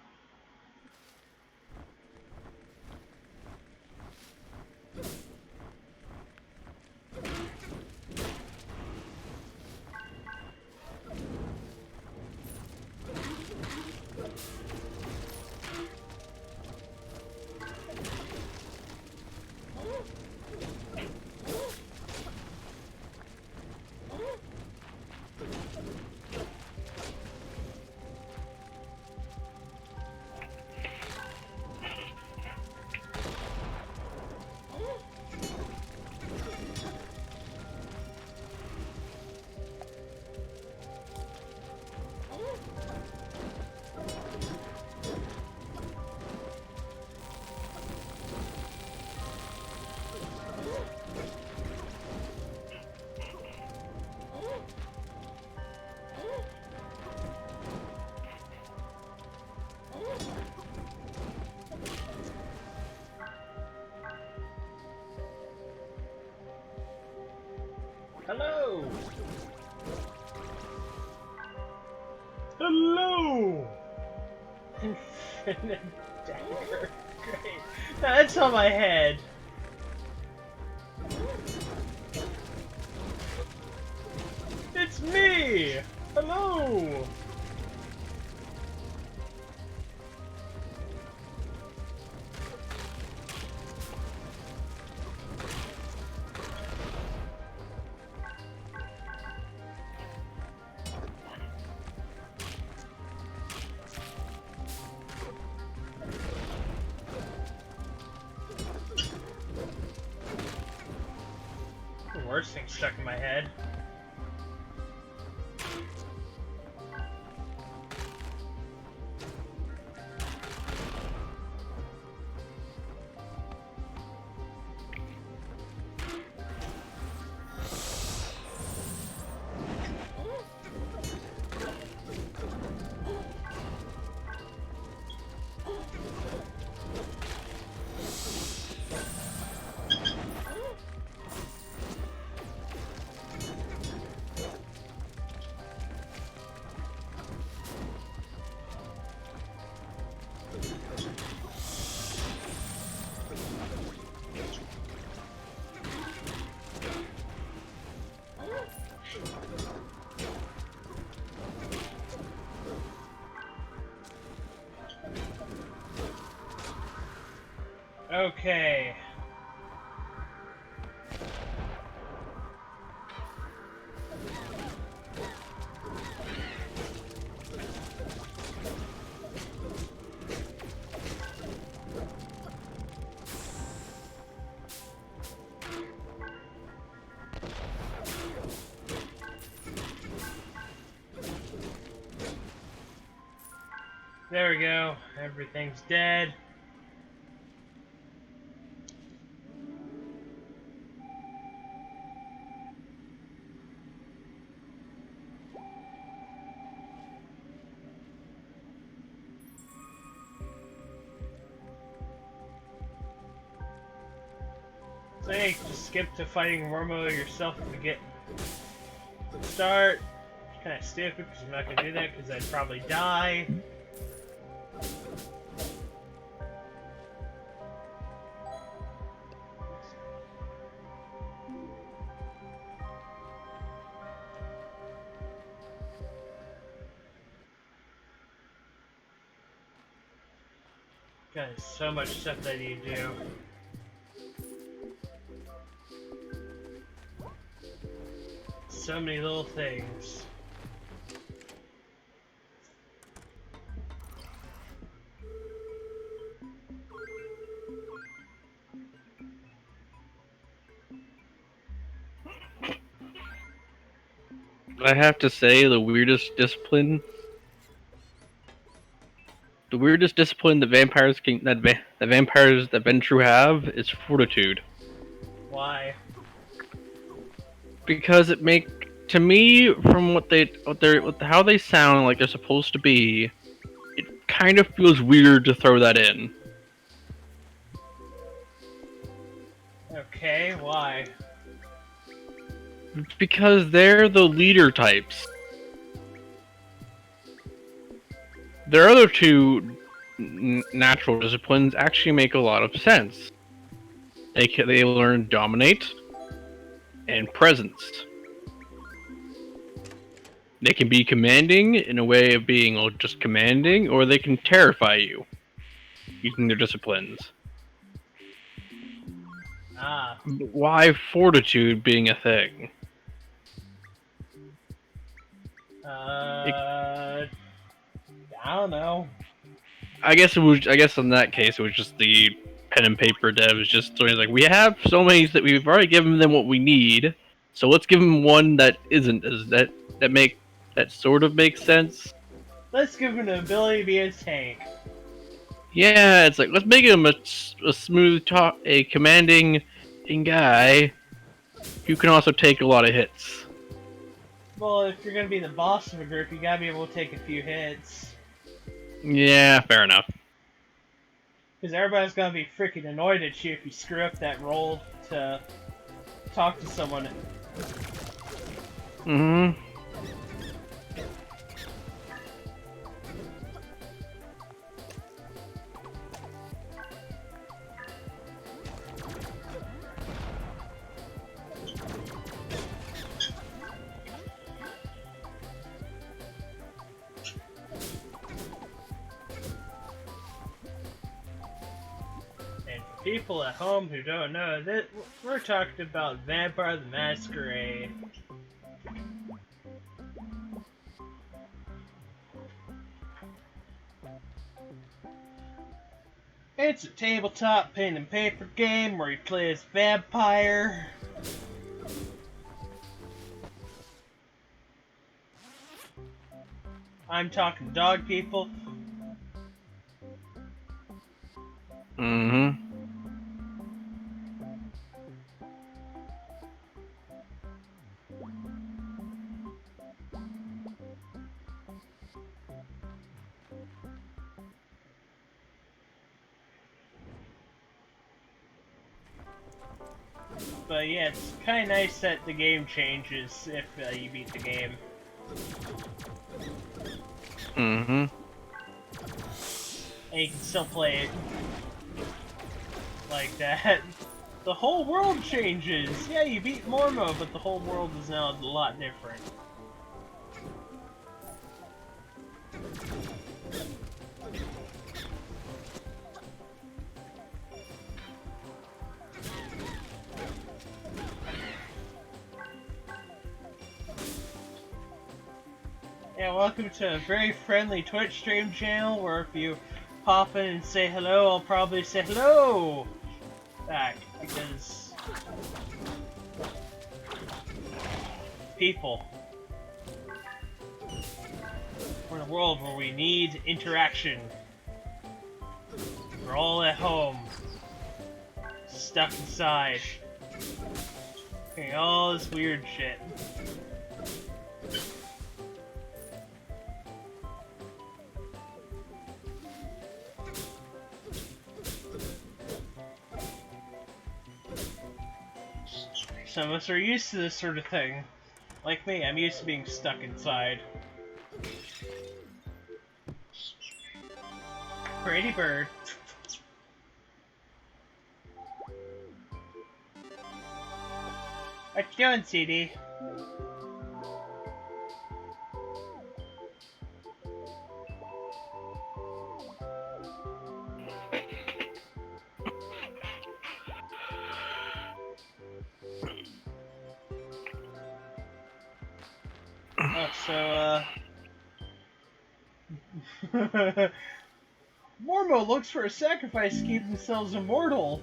Hello! Hello! Infinite dagger. Great. That's on my head. It's me! Hello! The worst thing stuck in my head. Okay. There we go. Everything's dead. think. Just skip to fighting Mormo yourself to get start. Kind of stupid because I'm not gonna do that because I'd probably die. God, there's so much stuff that you do. So many little things. I have to say, the weirdest discipline that vampires that vampires that Ventrue have is fortitude. Why? Because it to me, from how they sound like they're supposed to be, it kind of feels weird to throw that in. Okay, why? Because they're the leader types. Their other two natural disciplines actually make a lot of sense. They learn dominate and presence. They can be commanding in a way of being just commanding, or they can terrify you using their disciplines. Ah. Why fortitude being a thing? I don't know. I guess in that case it was just the pen and paper devs just sort of like, we have so many that we've already given them what we need, so let's give them one that isn't that sort of makes sense. Let's give him the ability to be a tank. Yeah, it's like, let's make him a smooth talk, a commanding guy who can also take a lot of hits. Well, if you're gonna be the boss of a group, you gotta be able to take a few hits. Yeah, fair enough. Because everybody's gonna be freaking annoyed at you if you screw up that roll to talk to someone. Mm-hmm. People at home who don't know, that we're talking about Vampire the Masquerade. It's a tabletop pen and paper game where you play as vampire. I'm talking dog people. Mm-hmm. But yeah, it's kind of nice that the game changes if you beat the game. Mm-hmm. And you can still play it like that. The whole world changes! Yeah, you beat Mormo, but the whole world is now a lot different. Yeah, welcome to a very friendly Twitch stream channel where if you pop in and say hello, I'll probably say hello back, because people. We're in a world where we need interaction. We're all at home, stuck inside, doing all this weird shit. Some of us are used to this sort of thing. Like me, I'm used to being stuck inside. Pretty bird. What you doing, CD? Oh, so, Mormo looks for a sacrifice to keep themselves immortal.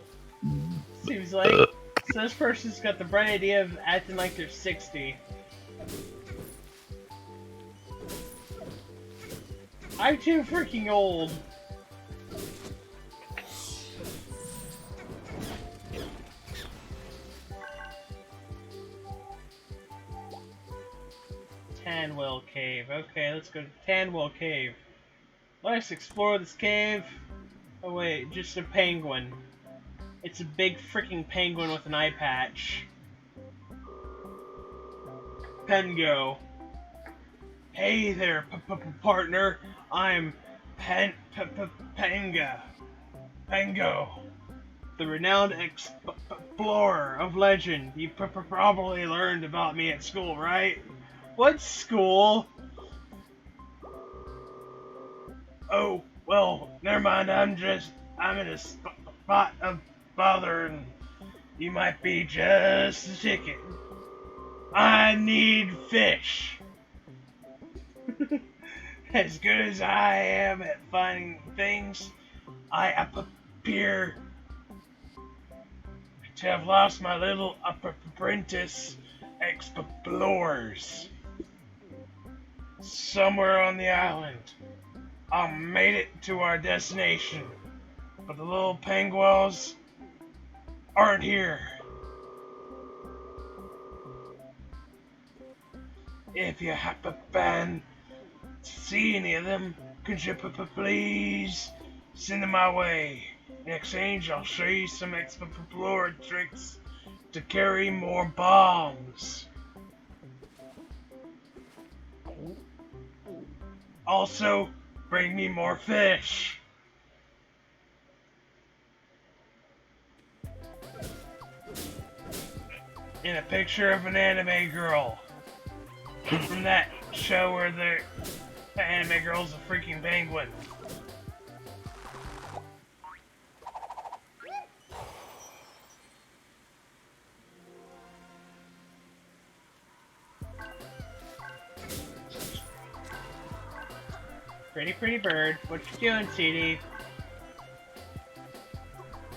Seems like. So this person's got the bright idea of acting like they're 60. I'm too freaking old. Tanwell Cave. Okay, let's go to Tanwell Cave. Let's explore this cave. Oh wait, just a penguin. It's a big freaking penguin with an eye patch. Pengo. Hey there, partner. I'm Penga. Pengo. The renowned explorer of legend. You probably learned about me at school, right? What school? Oh, well, never mind. I'm in a spot of bother, and you might be just a ticket. I need fish. As good as I am at finding things, I appear to have lost my little apprentice explorers. Somewhere on the island, I made it to our destination, but the little penguins aren't here. If you happen to see any of them, could you please send them my way? In exchange, I'll show you some explorer tricks to carry more bombs. Also, bring me more fish. And a picture of an anime girl. From that show where the anime girl's a freaking penguin. Pretty bird. What you doing, CD?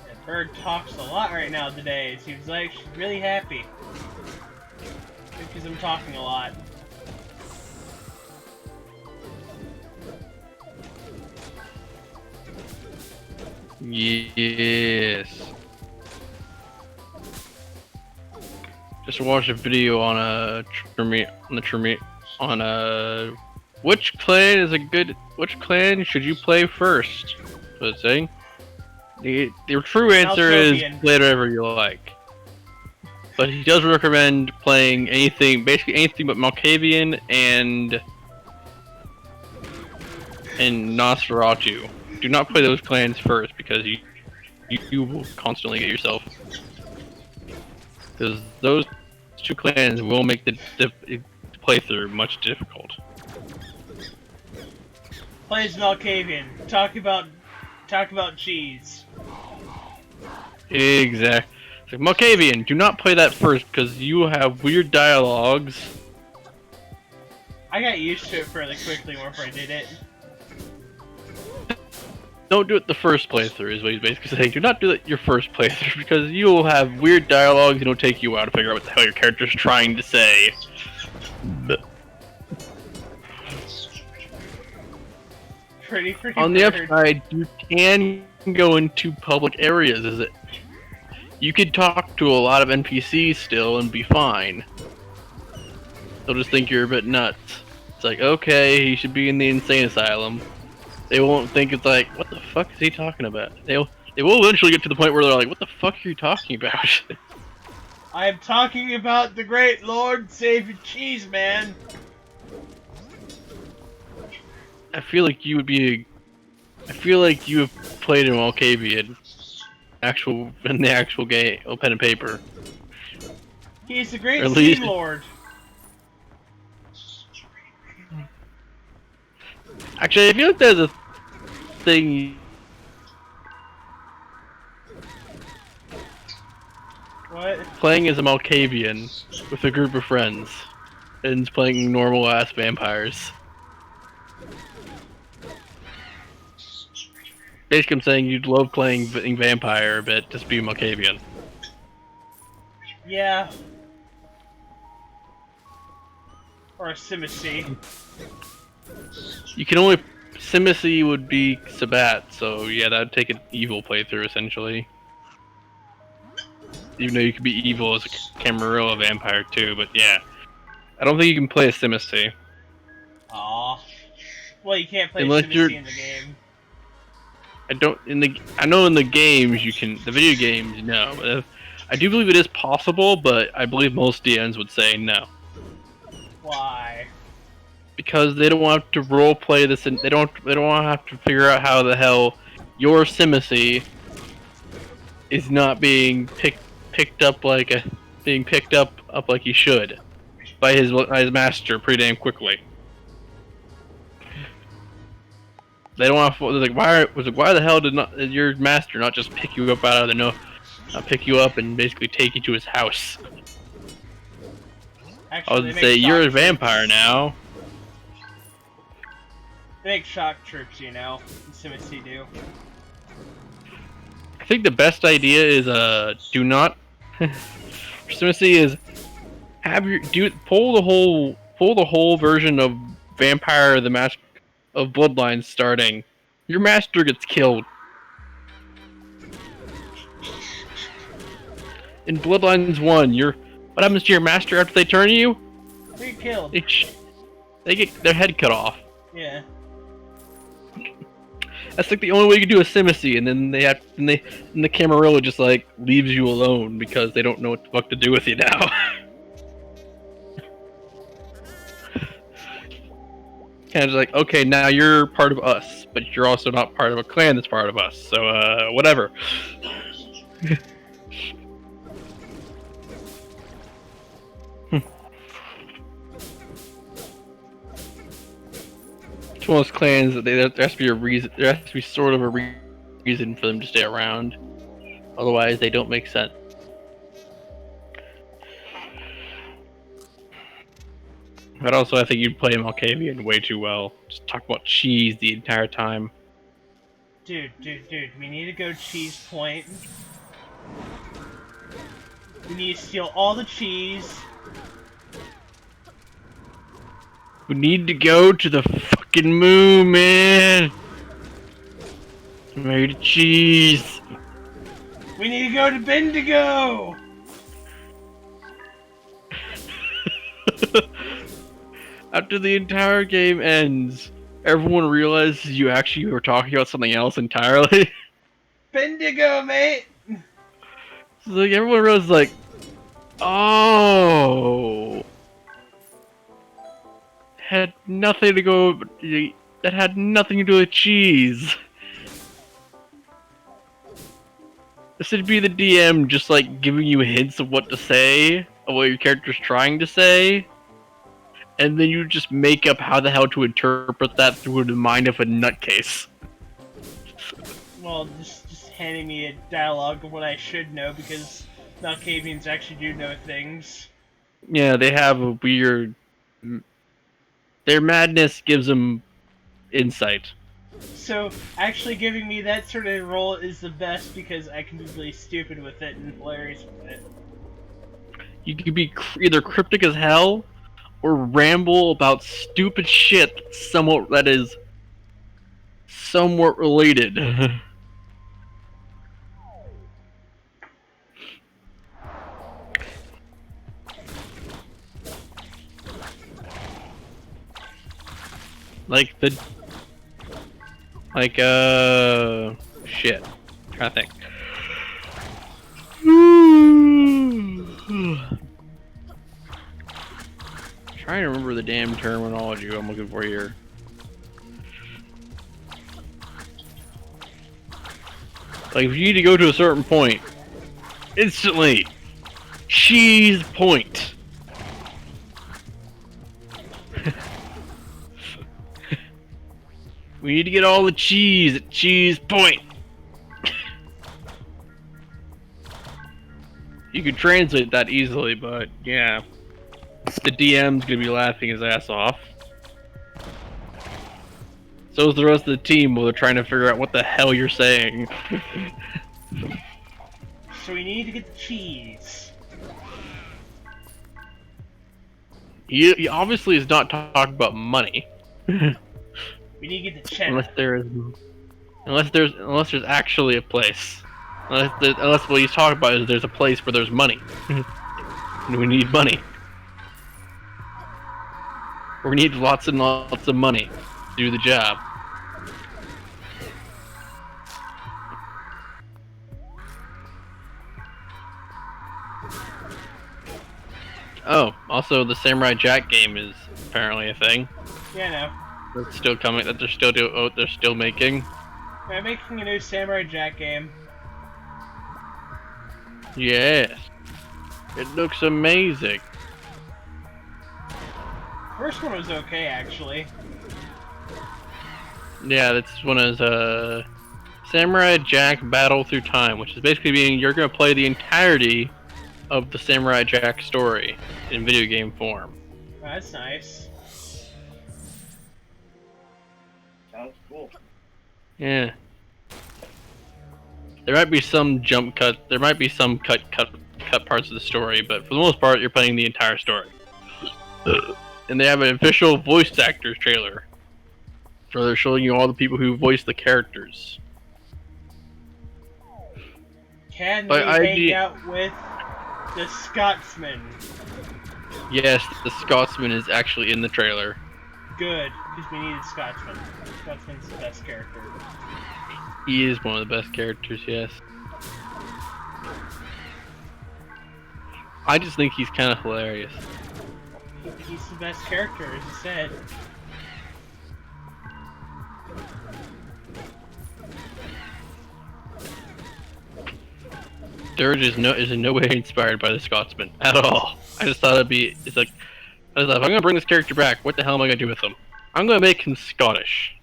That bird talks a lot right now today. It seems like she's really happy. Because I'm talking a lot. Yes. Just watched a video on which clan should you play first? So it's saying. The true answer is play whatever you like. But he does recommend playing basically anything but Malkavian and Nosferatu. Do not play those clans first because you will constantly get yourself. Because those two clans will make the playthrough much difficult. Plays Malkavian. Talk about cheese. Exactly. Like, Malkavian, do not play that first because you have weird dialogues. I got used to it fairly quickly whenever I did it. Don't do it the first playthrough, is what he's basically saying. Do not do it your first playthrough because you will have weird dialogues and it'll take you a while to figure out what the hell your character's trying to say. Pretty on the upside, you can go into public areas. You could talk to a lot of NPCs still and be fine. They'll just think you're a bit nuts. It's like, okay, he should be in the insane asylum. They won't think it's like, what the fuck is he talking about? They will eventually get to the point where they're like, what the fuck are you talking about? I'm talking about the great Lord Savior Cheese Man. I feel like you would be. I feel like you have played in Malkavian, in the actual game, pen and paper. He's the Or great at Sea least, Lord. actually, I feel like there's a thing. What? Playing as a Malkavian with a group of friends, and playing normal ass vampires. Basically, I'm saying you'd love playing vampire, but just be Malkavian. Yeah. Or a Simicy. You can only Simicy would be Sabat, so yeah, that would take an evil playthrough essentially. Even though you could be evil as a Camarilla vampire too, but yeah, I don't think you can play a Simicy. Aw. Well, you can't play Unless you're- Simicy in the game. I know in the games you can, the video games no. I do believe it is possible, but I believe most DMs would say no. Why? Because they don't want to role play this, and they don't want to have to figure out how the hell your Simicy is not being picked up like he should by his master pretty damn quickly. They don't want to. Why the hell did your master not just pick you up out of the pick you up and basically take you to his house? Actually, I would say you're a vampire now. They make shock troops, you know. Simicy do. I think the best idea is do not. Simicy is pull the whole version of Vampire the Match of Bloodlines starting. Your master gets killed. In Bloodlines 1, what happens to your master after they turn you? They get killed. They get their head cut off. Yeah. That's like the only way you can do a Simicy, and then the Camarilla just like leaves you alone because they don't know what the fuck to do with you now. Kind of like, okay, now you're part of us, but you're also not part of a clan that's part of us. So whatever. It's one of those clans that there has to be a reason. There has to be sort of a reason for them to stay around. Otherwise, they don't make sense. But also, I think you'd play Malkavian way too well. Just talk about cheese the entire time. Dude, we need to go cheese point. We need to steal all the cheese. We need to go to the fucking moon, man! I'm ready to cheese! We need to go to Bendigo! After the entire game ends, everyone realizes you actually were talking about something else entirely. Bendigo, mate! So like everyone was like, oh, had nothing to go. That had nothing to do with cheese. This would be the DM just like giving you hints of what to say, of what your character's trying to say, and then you just make up how the hell to interpret that through the mind of a nutcase. Well, just handing me a dialogue of what I should know, because Malkavians actually do know things. Yeah, they have a weird... Their madness gives them insight. So, actually giving me that sort of role is the best, because I can be really stupid with it and hilarious with it. You could be either cryptic as hell, or ramble about stupid shit that is somewhat related. shit. I'm trying to think. Trying to remember the damn terminology I'm looking for here. Like, if you need to go to a certain point, instantly, cheese point. We need to get all the cheese at cheese point. You could translate that easily, but yeah. The DM's gonna be laughing his ass off. So is the rest of the team while they're trying to figure out what the hell you're saying. So we need to get the cheese. He obviously is not talking about money. We need to get the cheddar. Unless there's actually a place. Unless what he's talking about is there's a place where there's money. And we need money. Or we need lots and lots of money to do the job. Oh, also the Samurai Jack game is apparently a thing. Yeah, I know. That's still coming. That they're still making. They're making a new Samurai Jack game. Yes. It looks amazing. First one was okay, actually. Yeah, this one is Samurai Jack Battle Through Time, which is basically being you're gonna play the entirety of the Samurai Jack story in video game form. Oh, that's nice. Sounds cool. Yeah. There might be some jump cut. There might be some cut parts of the story, but for the most part, you're playing the entire story. And they have an official voice actors trailer, where they're showing you all the people who voice the characters. Can But we hang out with the Scotsman? Yes, the Scotsman is actually in the trailer. Good, because we needed Scotsman. Scotsman's the best character. He is one of the best characters, yes. I just think he's kind of hilarious. He's the best character, as you said. Dirge is in no way inspired by the Scotsman at all. I just thought I just thought, if I'm gonna bring this character back, what the hell am I gonna do with him? I'm gonna make him Scottish.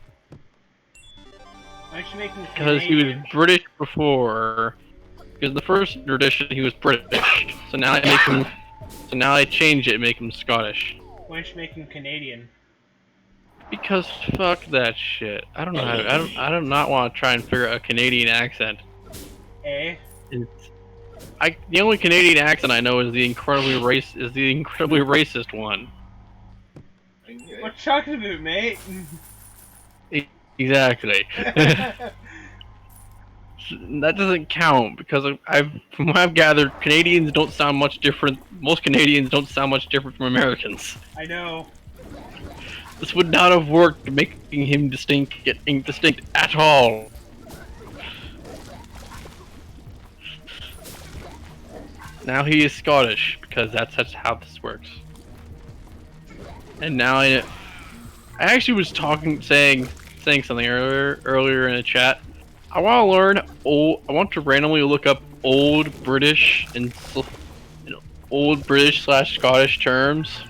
Why don't you make him Because he was Canadian? British before. Because the first edition he was British. So now I make him. So now I change it and make him Scottish. Why don't you make him Canadian? Because fuck that shit. I don't know how. I do not want to try and figure out a Canadian accent. Eh? The only Canadian accent I know is the incredibly racist one. What you talking about, mate? Exactly. That doesn't count because from what I've gathered, Canadians don't sound much different. Most Canadians don't sound much different from Americans. I know. This would not have worked, making him distinct at all. Now he is Scottish because that's how this works. And now I actually was saying something earlier in the chat. I want to randomly look up old British and old British / Scottish terms,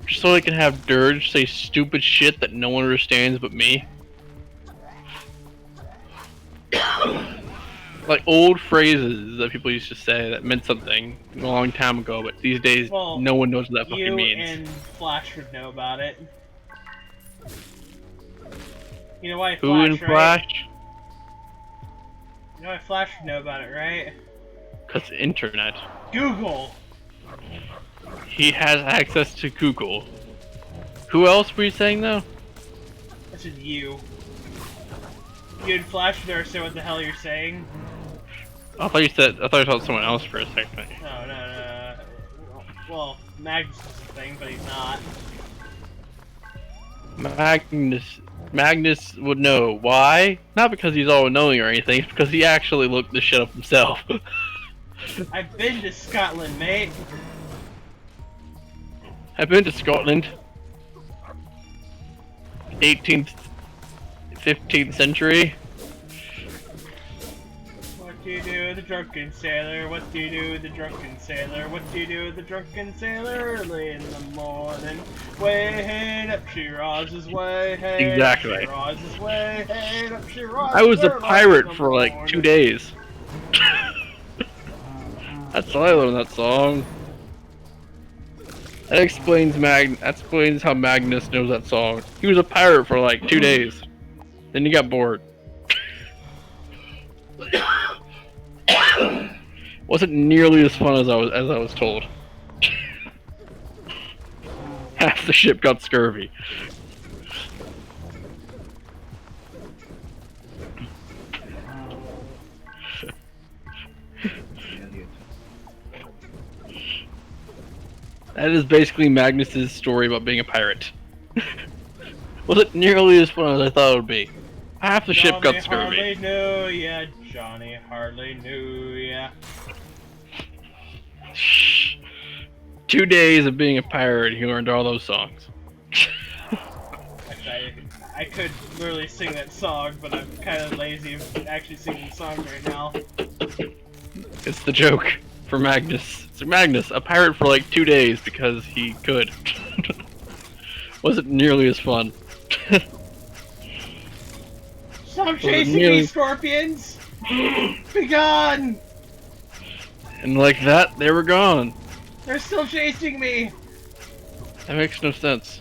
just so I can have Dirge say stupid shit that no one understands but me. Like old phrases that people used to say that meant something a long time ago, but these days no one knows what that fucking means. You and Flash would know about it. You know why Flash, Who in Flash? Right? You know why Flash would know about it, right? Cause internet. Google! He has access to Google. Who else were you saying though? This is you. You and Flash would understand what the hell you're saying. I thought you told someone else for a second. No. Well, Magnus is the thing, but he's not. Magnus would know. Why? Not because he's all knowing or anything, it's because he actually looked this shit up himself. I've been to Scotland, mate. I've been to Scotland. 18th, 15th century. What do you do with the drunken sailor? What do you do with the drunken sailor? What do you do with the drunken sailor? Early in the morning, way up she rises, way Exactly. up she rises, way up she rises. I was a early pirate in the for like 2 morning. days. That's how I learned that song. That explains how Magnus knows that song. He was a pirate for like 2 days. Then he got bored. Wasn't nearly as fun as I was told. Half the ship got scurvy. That is basically Magnus's story about being a pirate. Wasn't nearly as fun as I thought it would be. Half the ship got scurvy. Hardly knew ya, Johnny hardly knew ya. 2 days of being a pirate, he learned all those songs. I could literally sing that song, but I'm kind of lazy of actually singing the song right now. It's the joke for Magnus. So Magnus, a pirate for like 2 days because he could. Wasn't nearly as fun. Stop chasing me, scorpions! Be gone! And like that, they were gone. They're still chasing me! That makes no sense.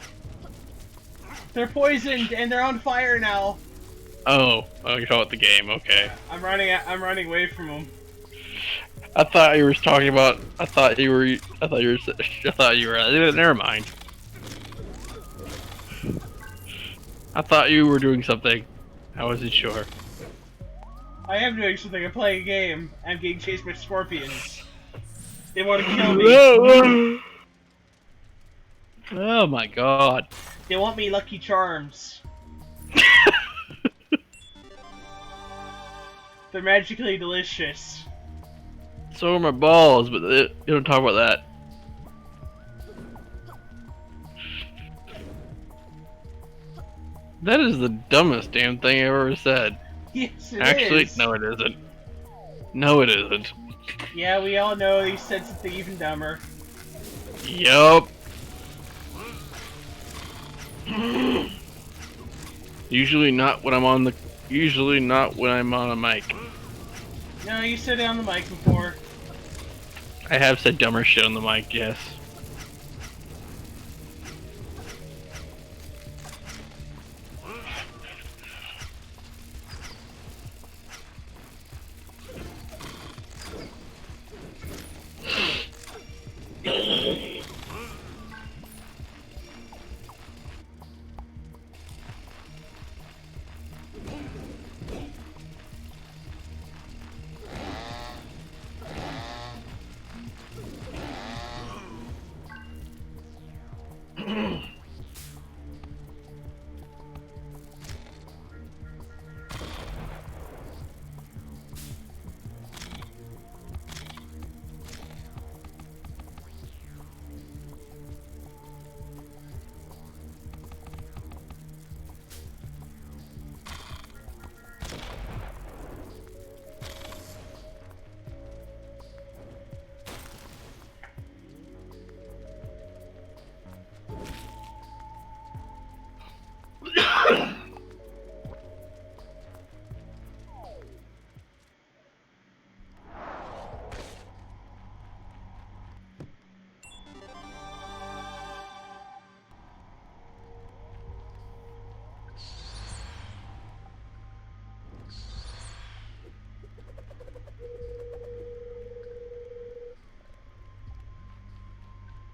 They're poisoned and they're on fire now. Oh, you're talking about the game. Okay. I'm running away from them. I thought you were talking about. I thought you were. Never mind. I thought you were doing something. I wasn't sure. I am doing something. I'm playing a game. I'm getting chased by scorpions. They want to kill me. Oh my god. They want me Lucky Charms. They're magically delicious. So are my balls, but you don't talk about that. That is the dumbest damn thing I've ever said. Yes, it Actually, is. no it isn't. No it isn't. Yeah, we all know you said something even dumber. Yup. Usually not when I'm on a mic. No, you said it on the mic before. I have said dumber shit on the mic, yes.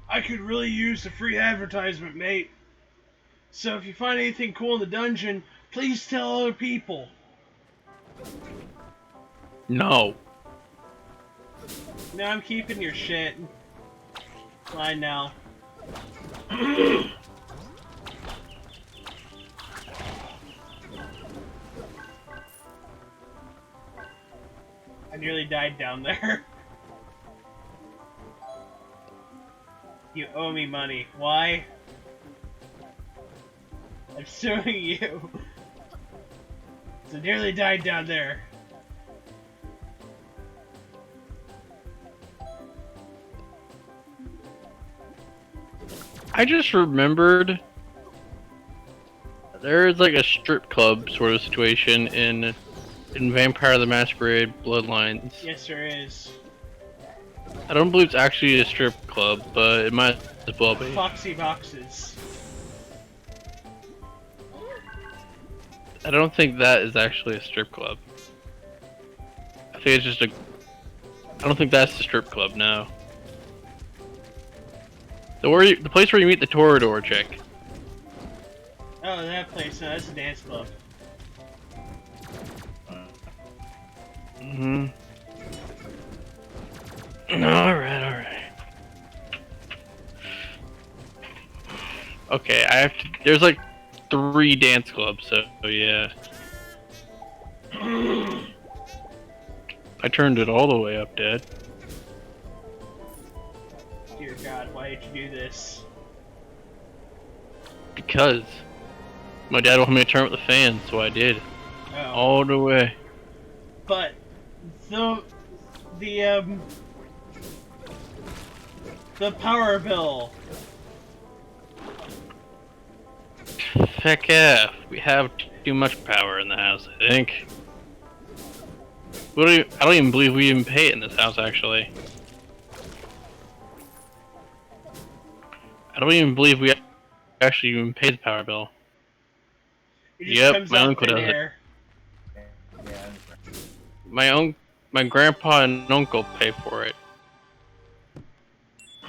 I could really use a free advertisement, mate. So if you find anything cool in the dungeon, please tell other people. No. No, I'm keeping your shit. Fine now. I nearly died down there. You owe me money. Why? I'm suing you. So nearly died down there. I just remembered there's like a strip club sort of situation in Vampire the Masquerade Bloodlines. Yes, there is. I don't believe it's actually a strip club, but it might as well be. Foxy Boxes. I don't think that is actually a strip club. I think it's just a. I don't think that's the strip club. No. The place where you meet the Torador chick. Oh, that place. No, that's a dance club. Mm-hmm. Alright. Okay, I have to. There's like 3 dance clubs, so yeah. I turned it all the way up, Dad. Dear God, why did you do this? Because my dad wanted me to turn up the fan, so I did. Oh. All the way. But the power bill. Heck yeah, we have too much power in the house, I think. I don't even believe we even pay it in this house, actually. I don't even believe we actually even pay the power bill. It just Yep, comes my out uncle thin does it. air. Yeah. My grandpa and uncle pay for it.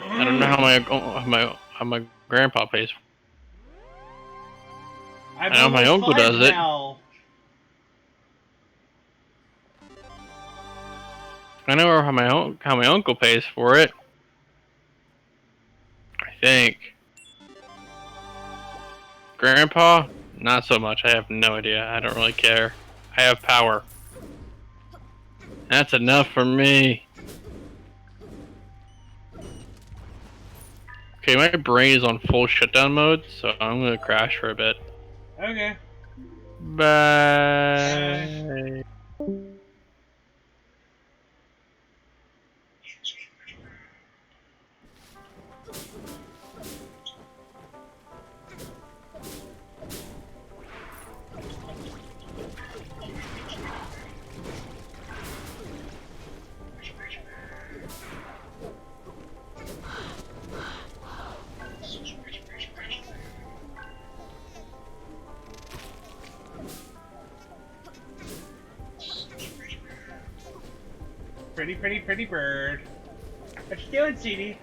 I don't know how my grandpa pays for I'm I know my almost uncle 5 does it. now. it. I know how my uncle pays for it. I think. Grandpa? Not so much. I have no idea. I don't really care. I have power. That's enough for me. Okay, my brain is on full shutdown mode, so I'm gonna crash for a bit. Okay. Bye. Pretty bird. What you doing, CD?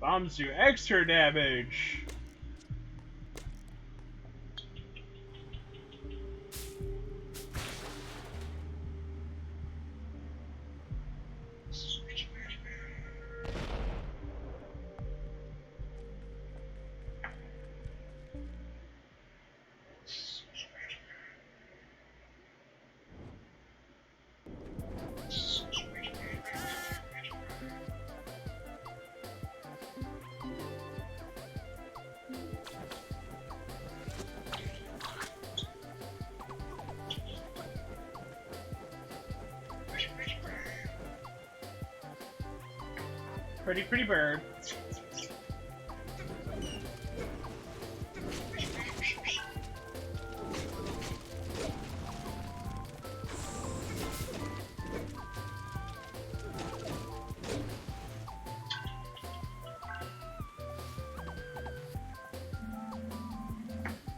Bombs do extra damage. Pretty bird.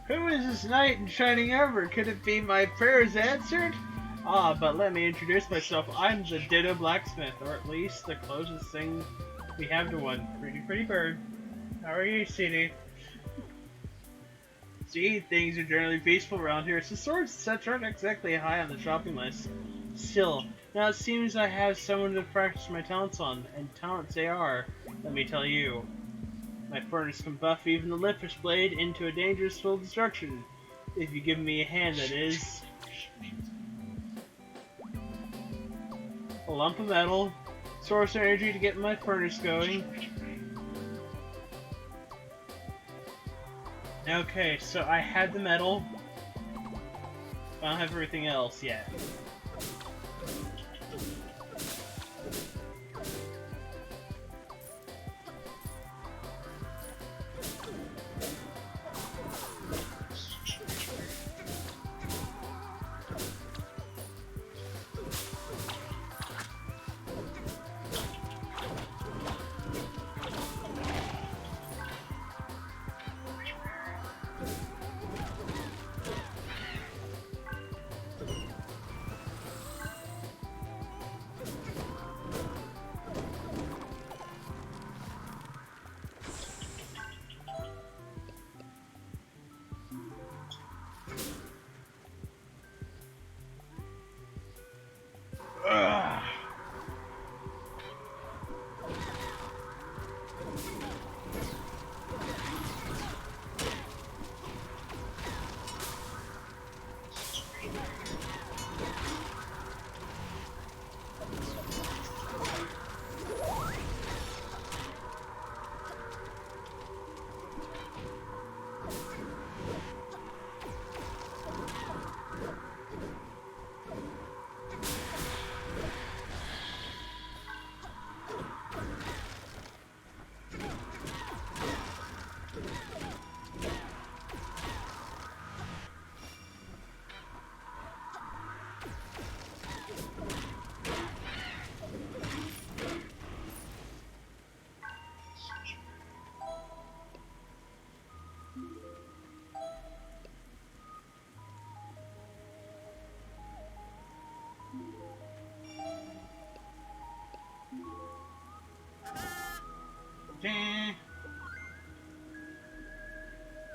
Who is this knight in shining armor? Could it be my prayers answered? Ah, but let me introduce myself. I'm the Ditto blacksmith, or at least the closest thing we have to one. Pretty bird. How are you, CD? See, things are generally peaceful around here, so swords and such aren't exactly high on the shopping list. Still, now it seems I have someone to practice my talents on, and talents they are, let me tell you. My furnace can buff even the Limpus blade into a dangerous full destruction. If you give me a hand, that is. A lump of metal. Source energy to get my furnace going. Okay, so I had the metal. I don't have everything else yet.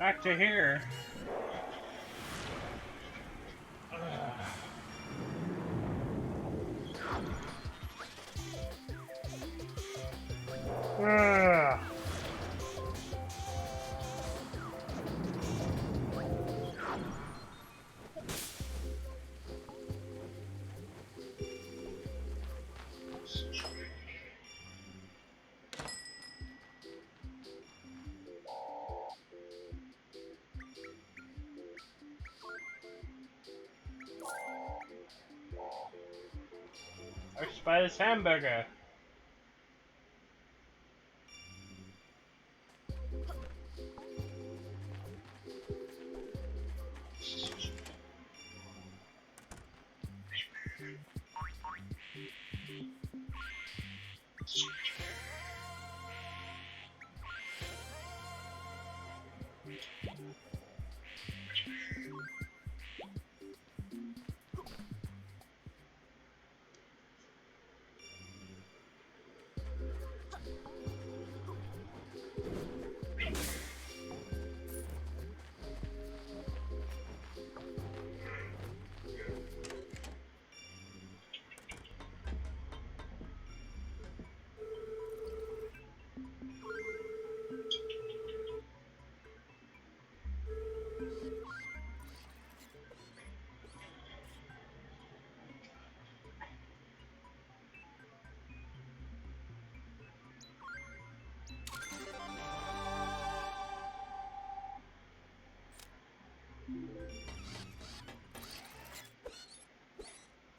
Back to here. I should buy this hamburger.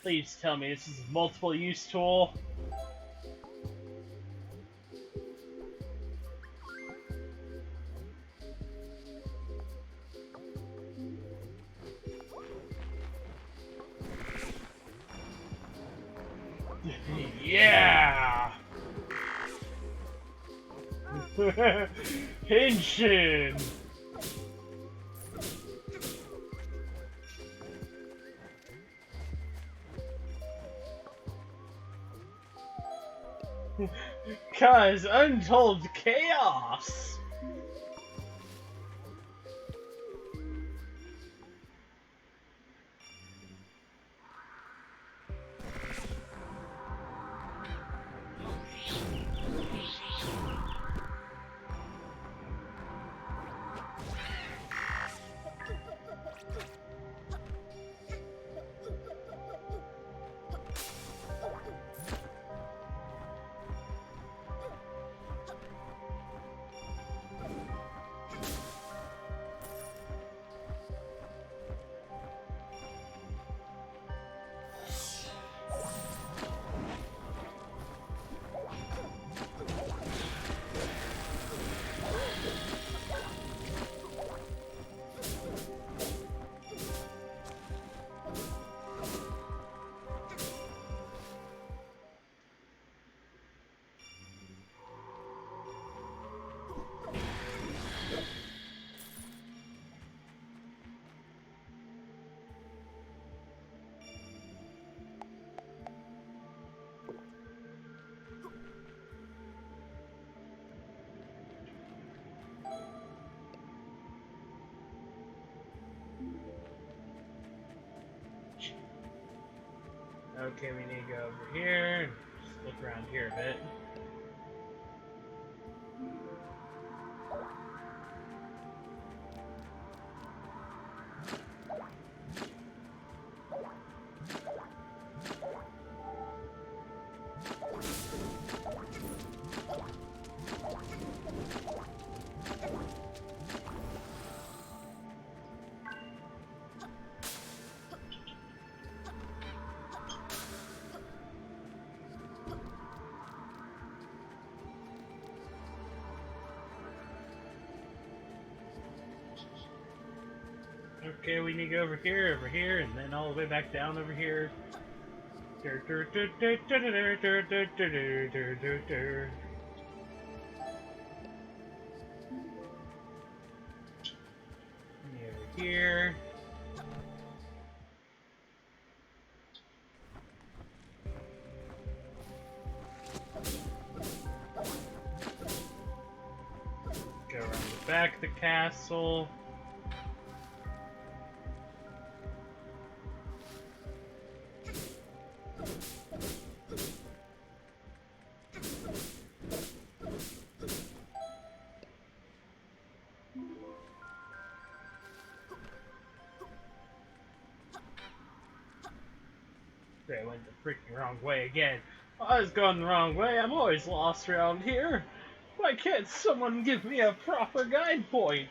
Please tell me this is a multiple use tool. Yeah! Henshin! Cause untold chaos! Okay, we need to go over here and just look around here a bit. Okay, we need to go over here, and then all the way back down over here. Over here. Go around the back of the castle. I went the freaking wrong way again. I was going the wrong way. I'm always lost around here. Why can't someone give me a proper guide point?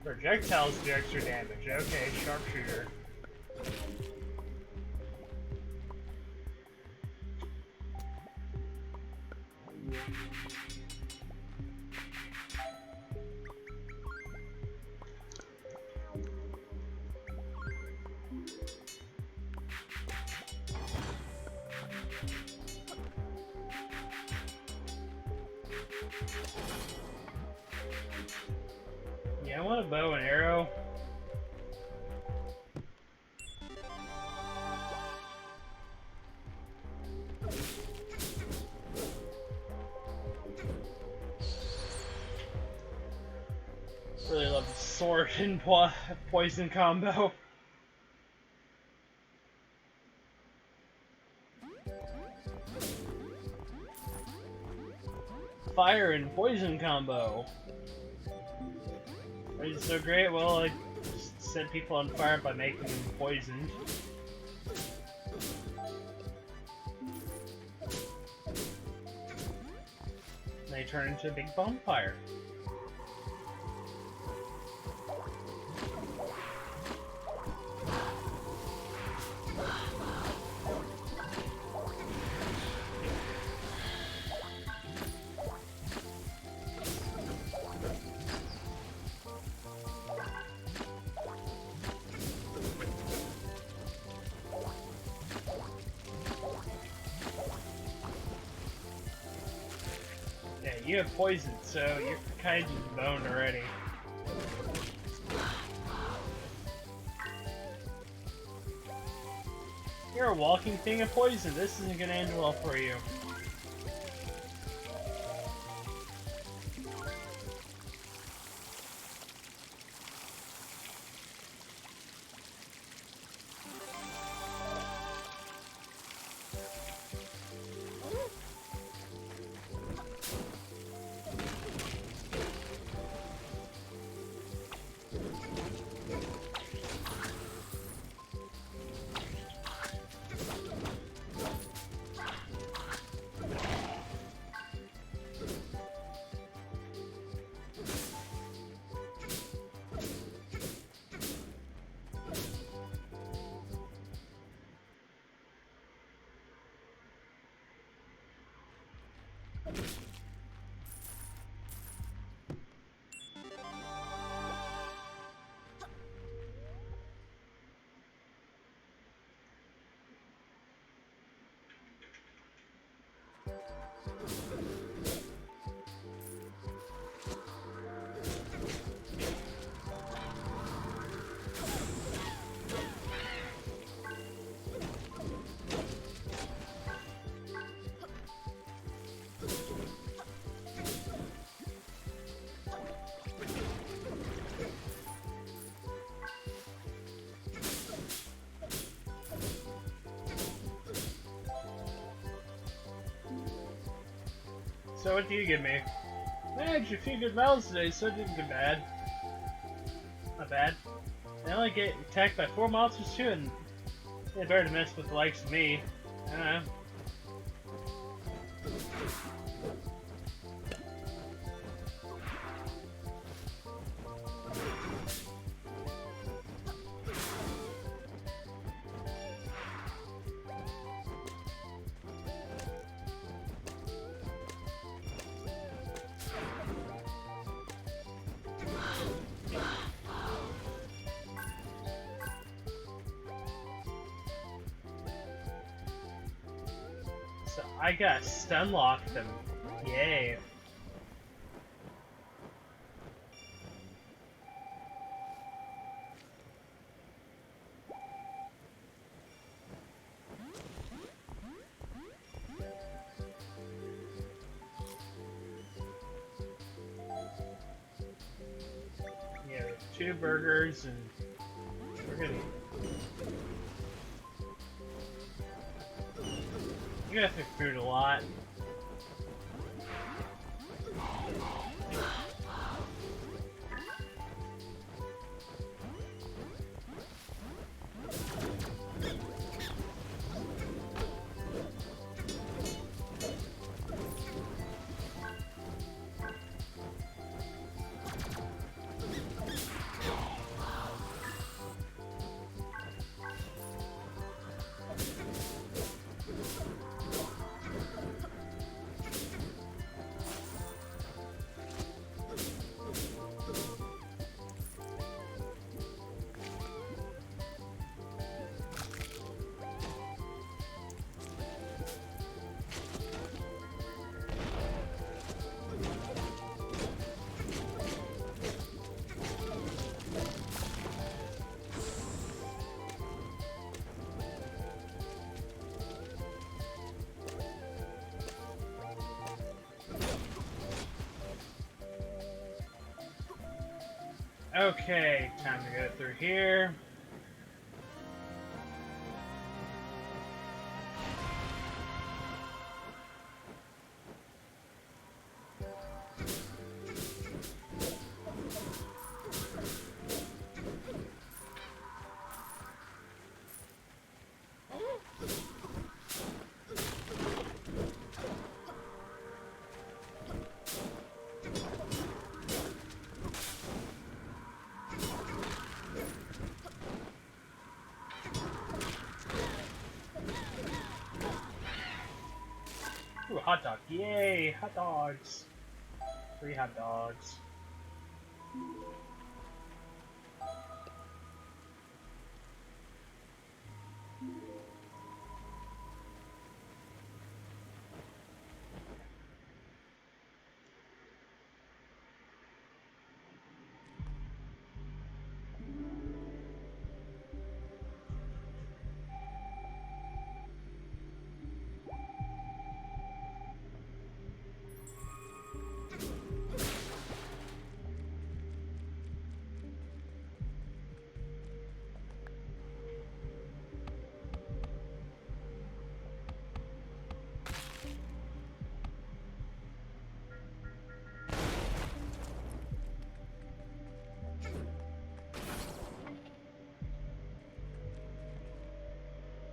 Projectiles do extra damage. Okay, sharpshooter. Yeah, I want a bow and arrow. Really love the sword and poison combo. Fire and poison combo. Why is it so great? Well, I just set people on fire by making them poisoned. They turn into a big bonfire. Yeah, you have poison, so you're kind of boned already. You're a walking thing of poison. This isn't gonna end well for you. So what do you give me? Managed a few good battles today, so it didn't get bad. Not bad. I only get attacked by 4 monsters too, and they better to mess with the likes of me. I don't know. So I got stun locked them. Yay. Yeah, 2 burgers and we're gonna. You gotta think food a lot. Okay, time to go through here. Ooh, hot dog. Yay, hot dogs. 3 hot dogs.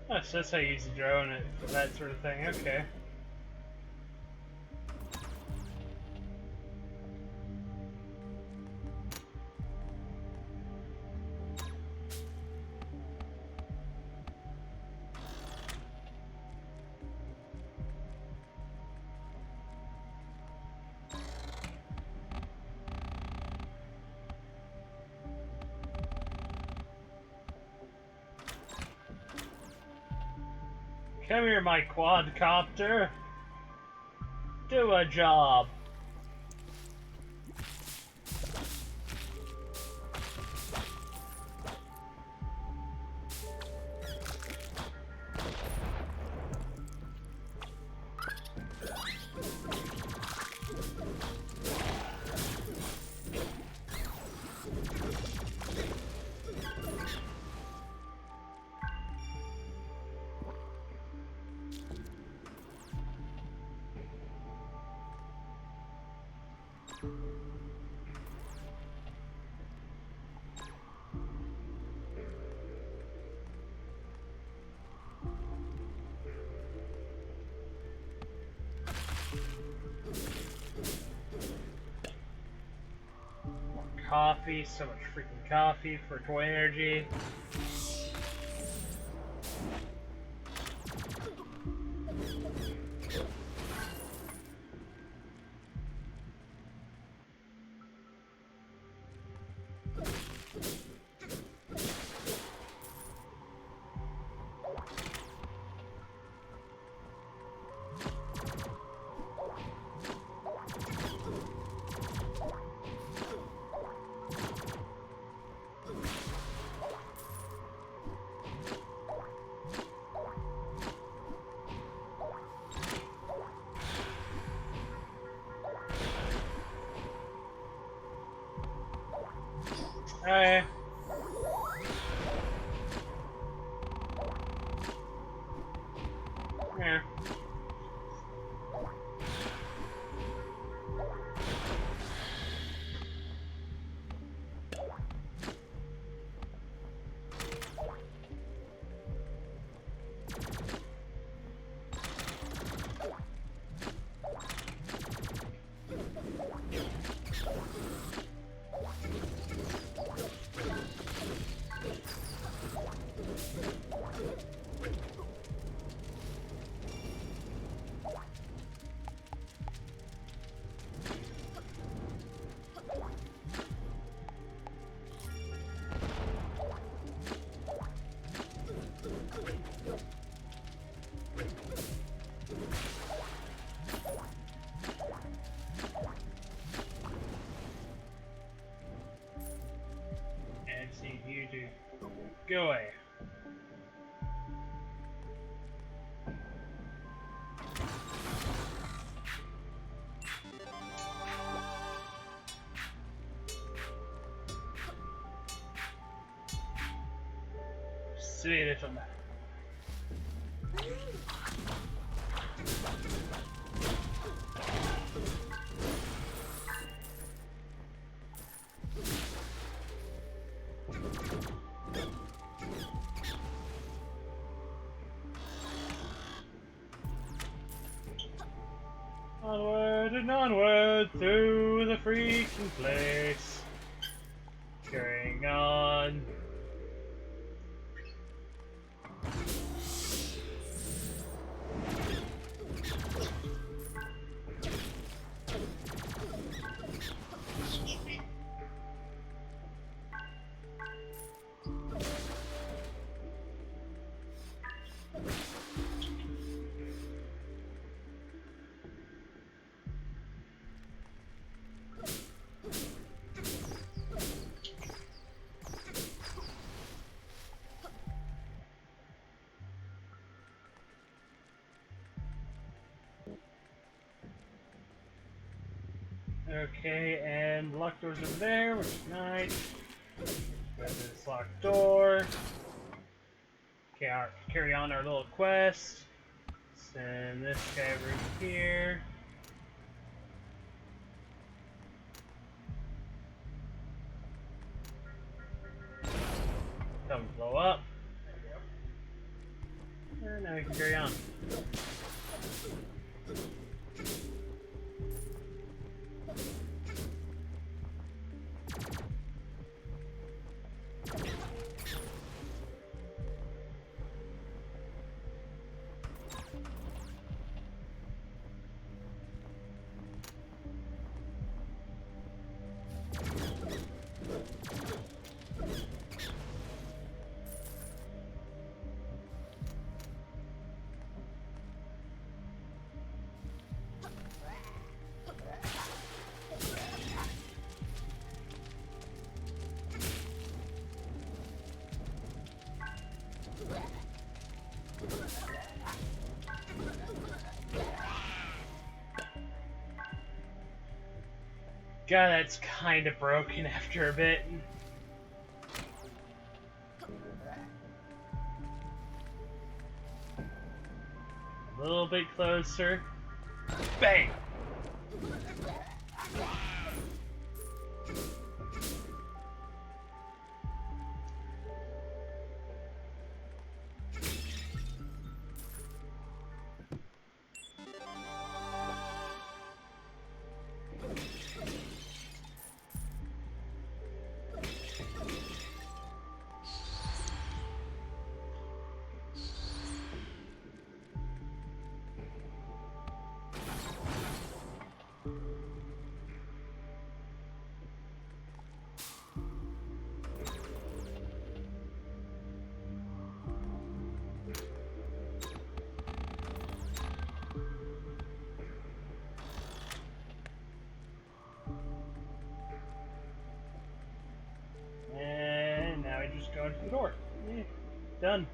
Oh, so that's how you use the drone for that sort of thing. Okay. Come here, my quadcopter. Do a job. Coffee, so much freaking coffee for toy energy. Alright. Yeah. And see you do. Go away. See little man. Onward and onward through the freaking place. Carrying on. Okay, and the locked door's over there, which is nice. Got this locked door. Okay, carry on our little quest. Send this guy over here. Tell him to blow up. There we go. And now we can carry on. God, that's kind of broken after a bit. A little bit closer. Bang! I just go into the door. Yeah, done.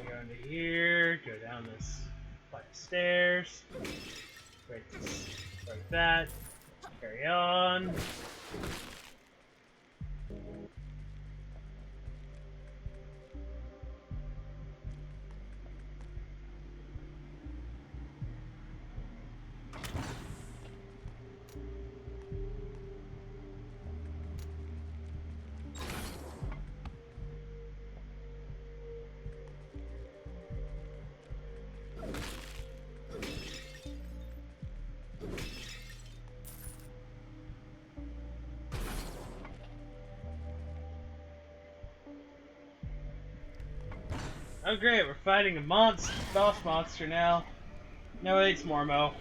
Go into here, go down this flight of stairs, break this, break that, carry on. Oh great, we're fighting a boss monster now. No, it's Mormo.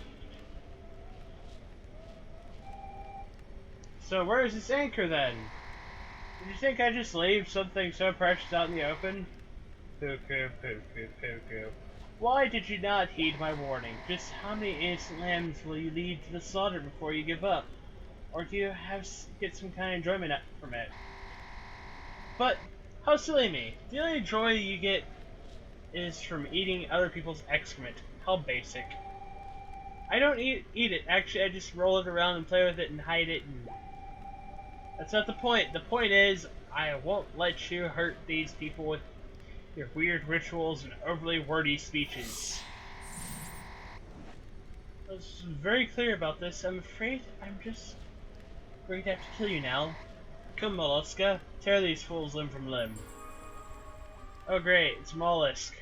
So where is this anchor then? Did you think I just leave something so precious out in the open? Poo-poo, poo-poo, poo-poo. Why did you not heed my warning? Just how many innocent lambs will you lead to the slaughter before you give up? Or do you get some kind of enjoyment from it? But, how silly me. The only joy you get is from eating other people's excrement. How basic. I don't eat it. Actually, I just roll it around and play with it and hide it. And that's not the point. The point is, I won't let you hurt these people with your weird rituals and overly wordy speeches. I was very clear about this. I'm afraid I'm just going to have to kill you now. Come, Molluska. Tear these fools limb from limb. Oh great, it's Mollusk.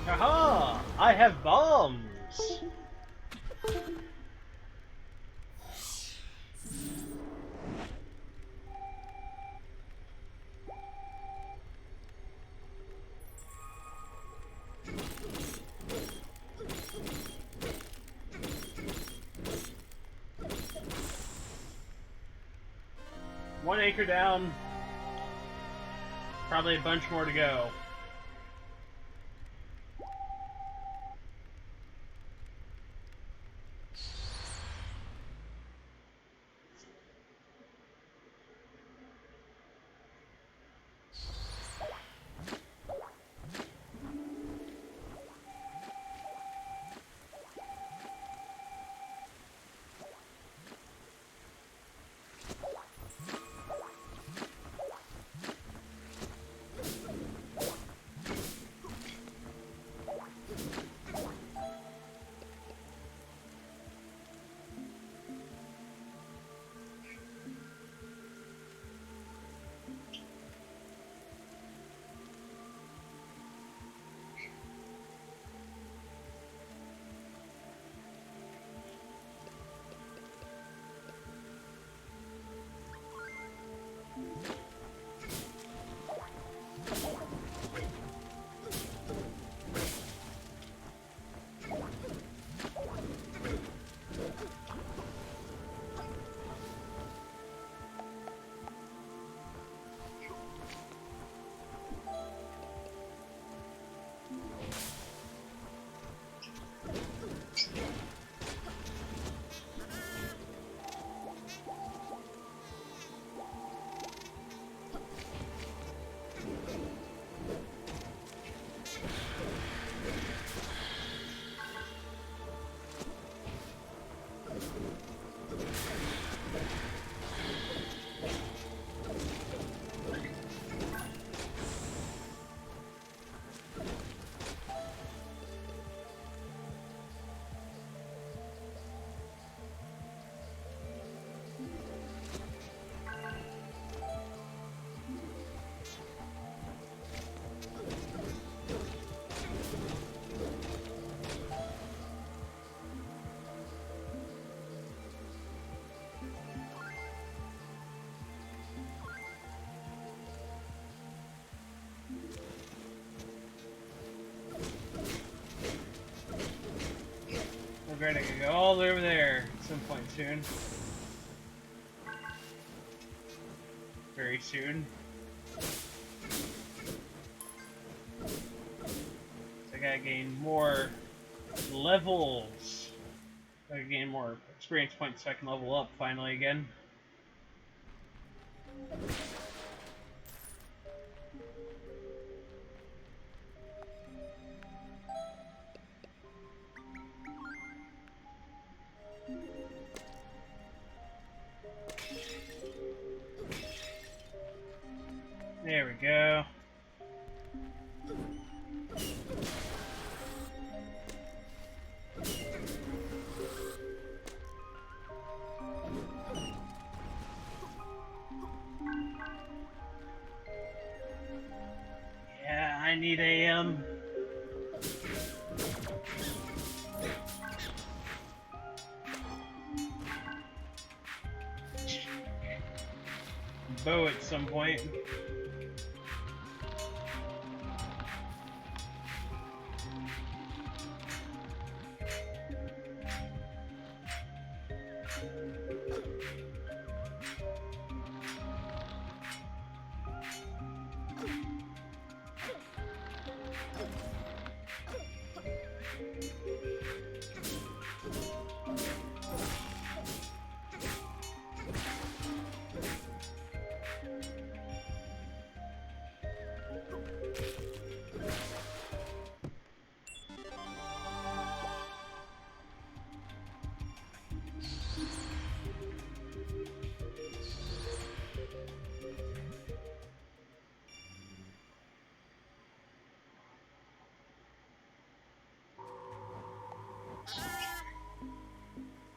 Aha! I have bombs! One anchor down. Probably a bunch more to go. We're gonna go all over there at some point soon. Very soon. So I gotta gain more levels. I gotta gain more experience points so I can level up finally again. There we go. Yeah, I need a bow at some point.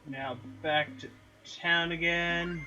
Now back to town again.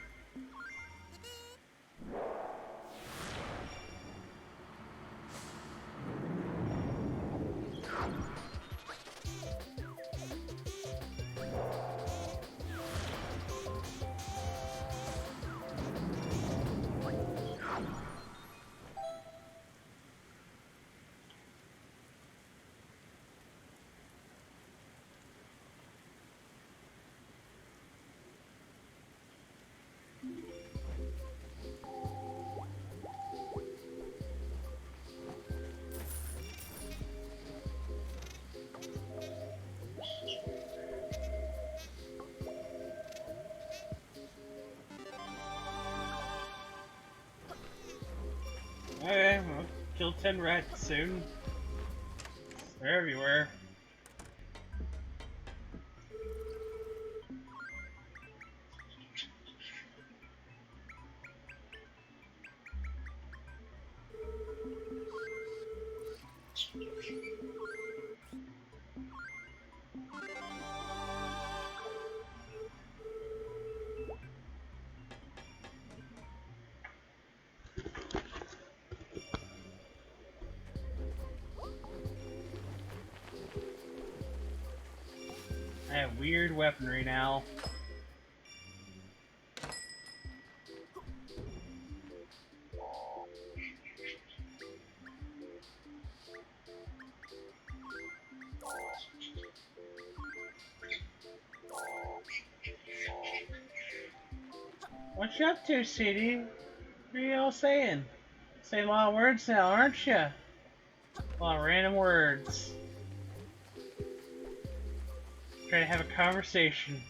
Okay, we'll kill 10 rats soon. They're everywhere. I have weird weaponry now. What you up to, CD? What are you all saying? Saying a lot of words now, aren't you? A lot of random words. Trying to have a conversation.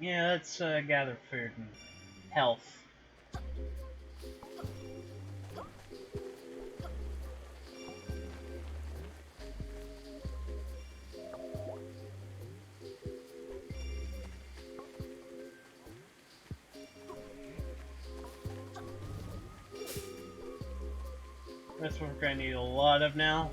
Yeah, let's gather food and health. That's what we're gonna need a lot of now.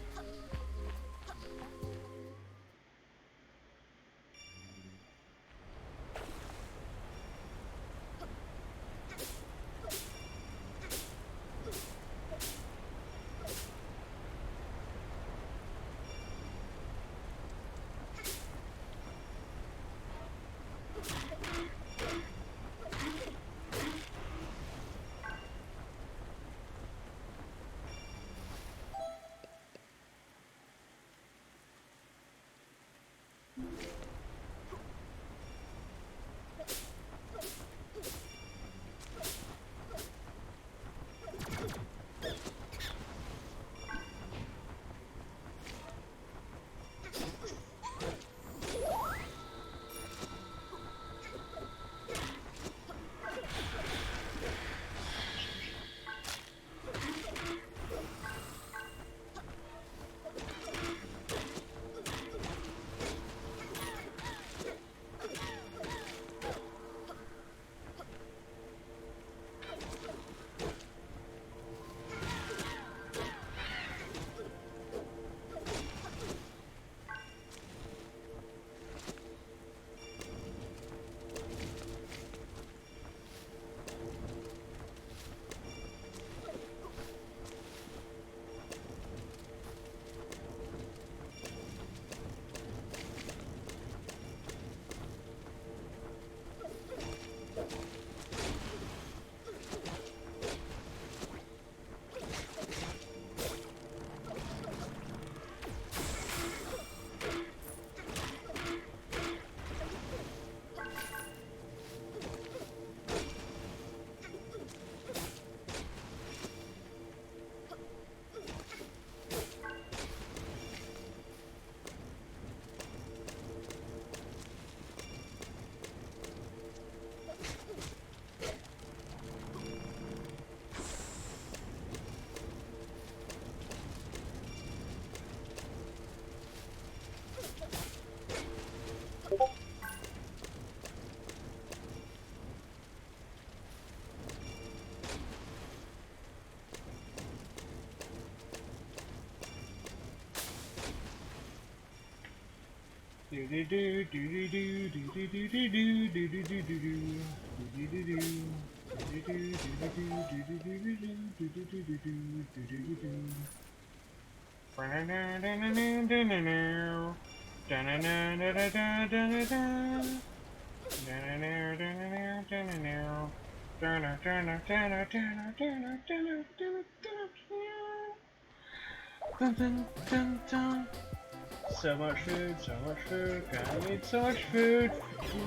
So much food, so much food, gonna need so much food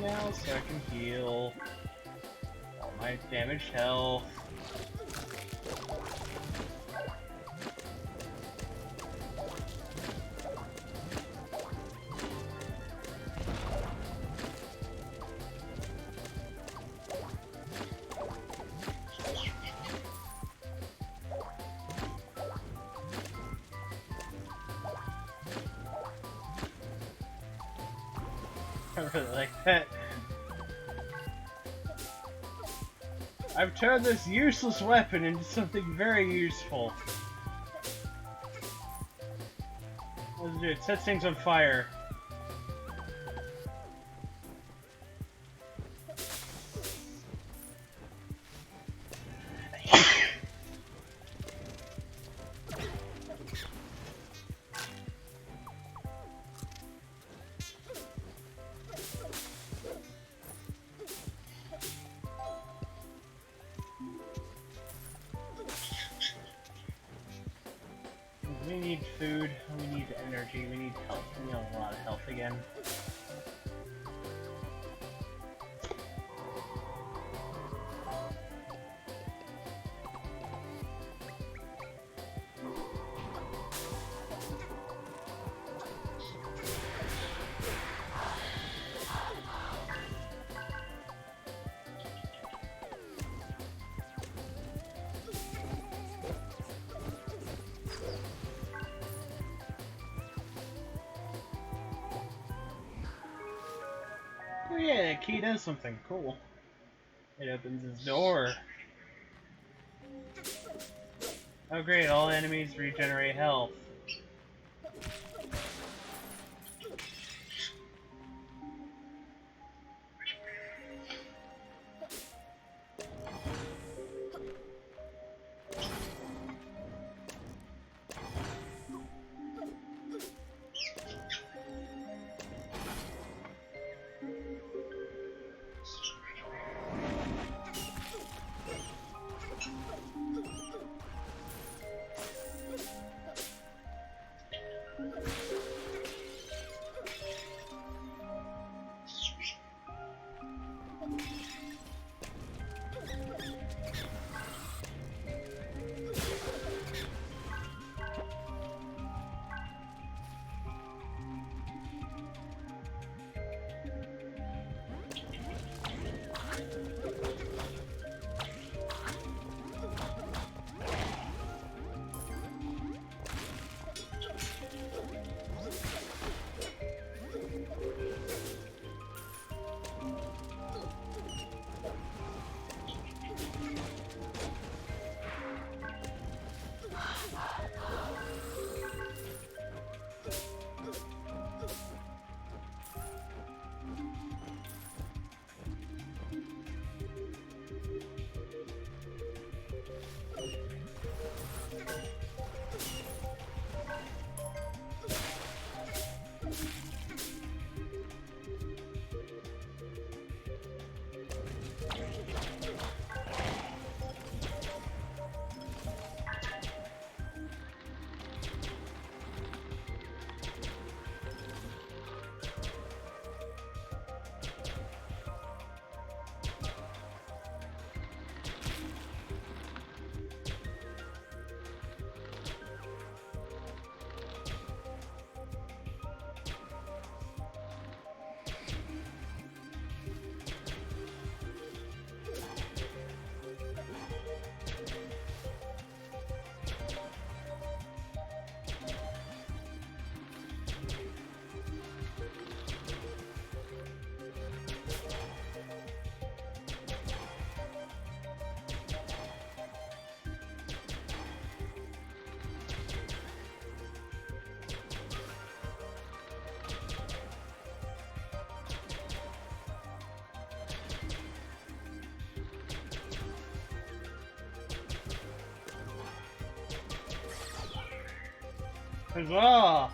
now so I can heal all my damaged health. I really like that. I've turned this useless weapon into something very useful. What does it do? It sets things on fire. We need food, we need energy, we need health. We need a lot of health again. Oh yeah, that key does something cool. It opens his door. Oh great, all enemies regenerate health. Huzzah!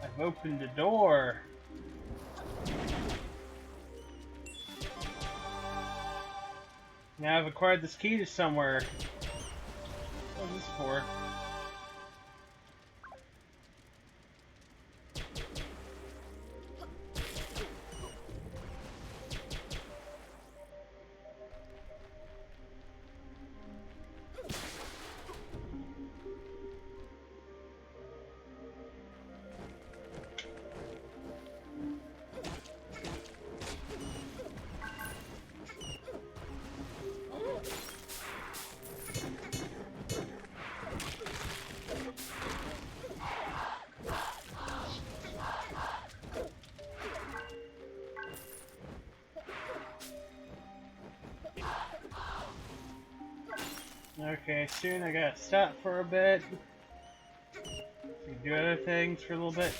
I've opened the door. Now I've acquired this key to somewhere. What is this for? Okay, soon I gotta stop for a bit. Do other things for a little bit.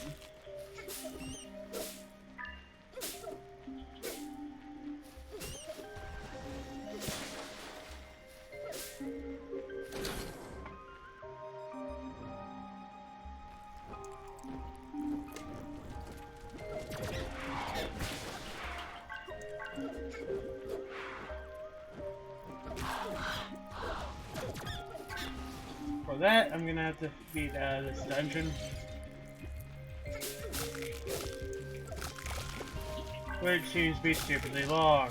For that, I'm gonna have to beat this dungeon. Which seems to be stupidly long.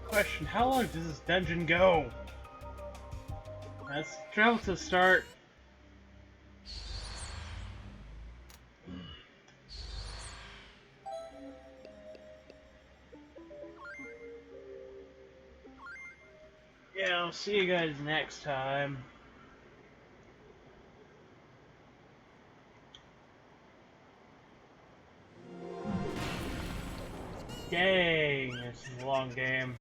Question, how long does this dungeon go? Let's travel to the start. Yeah, I'll see you guys next time. Dang, this is a long game.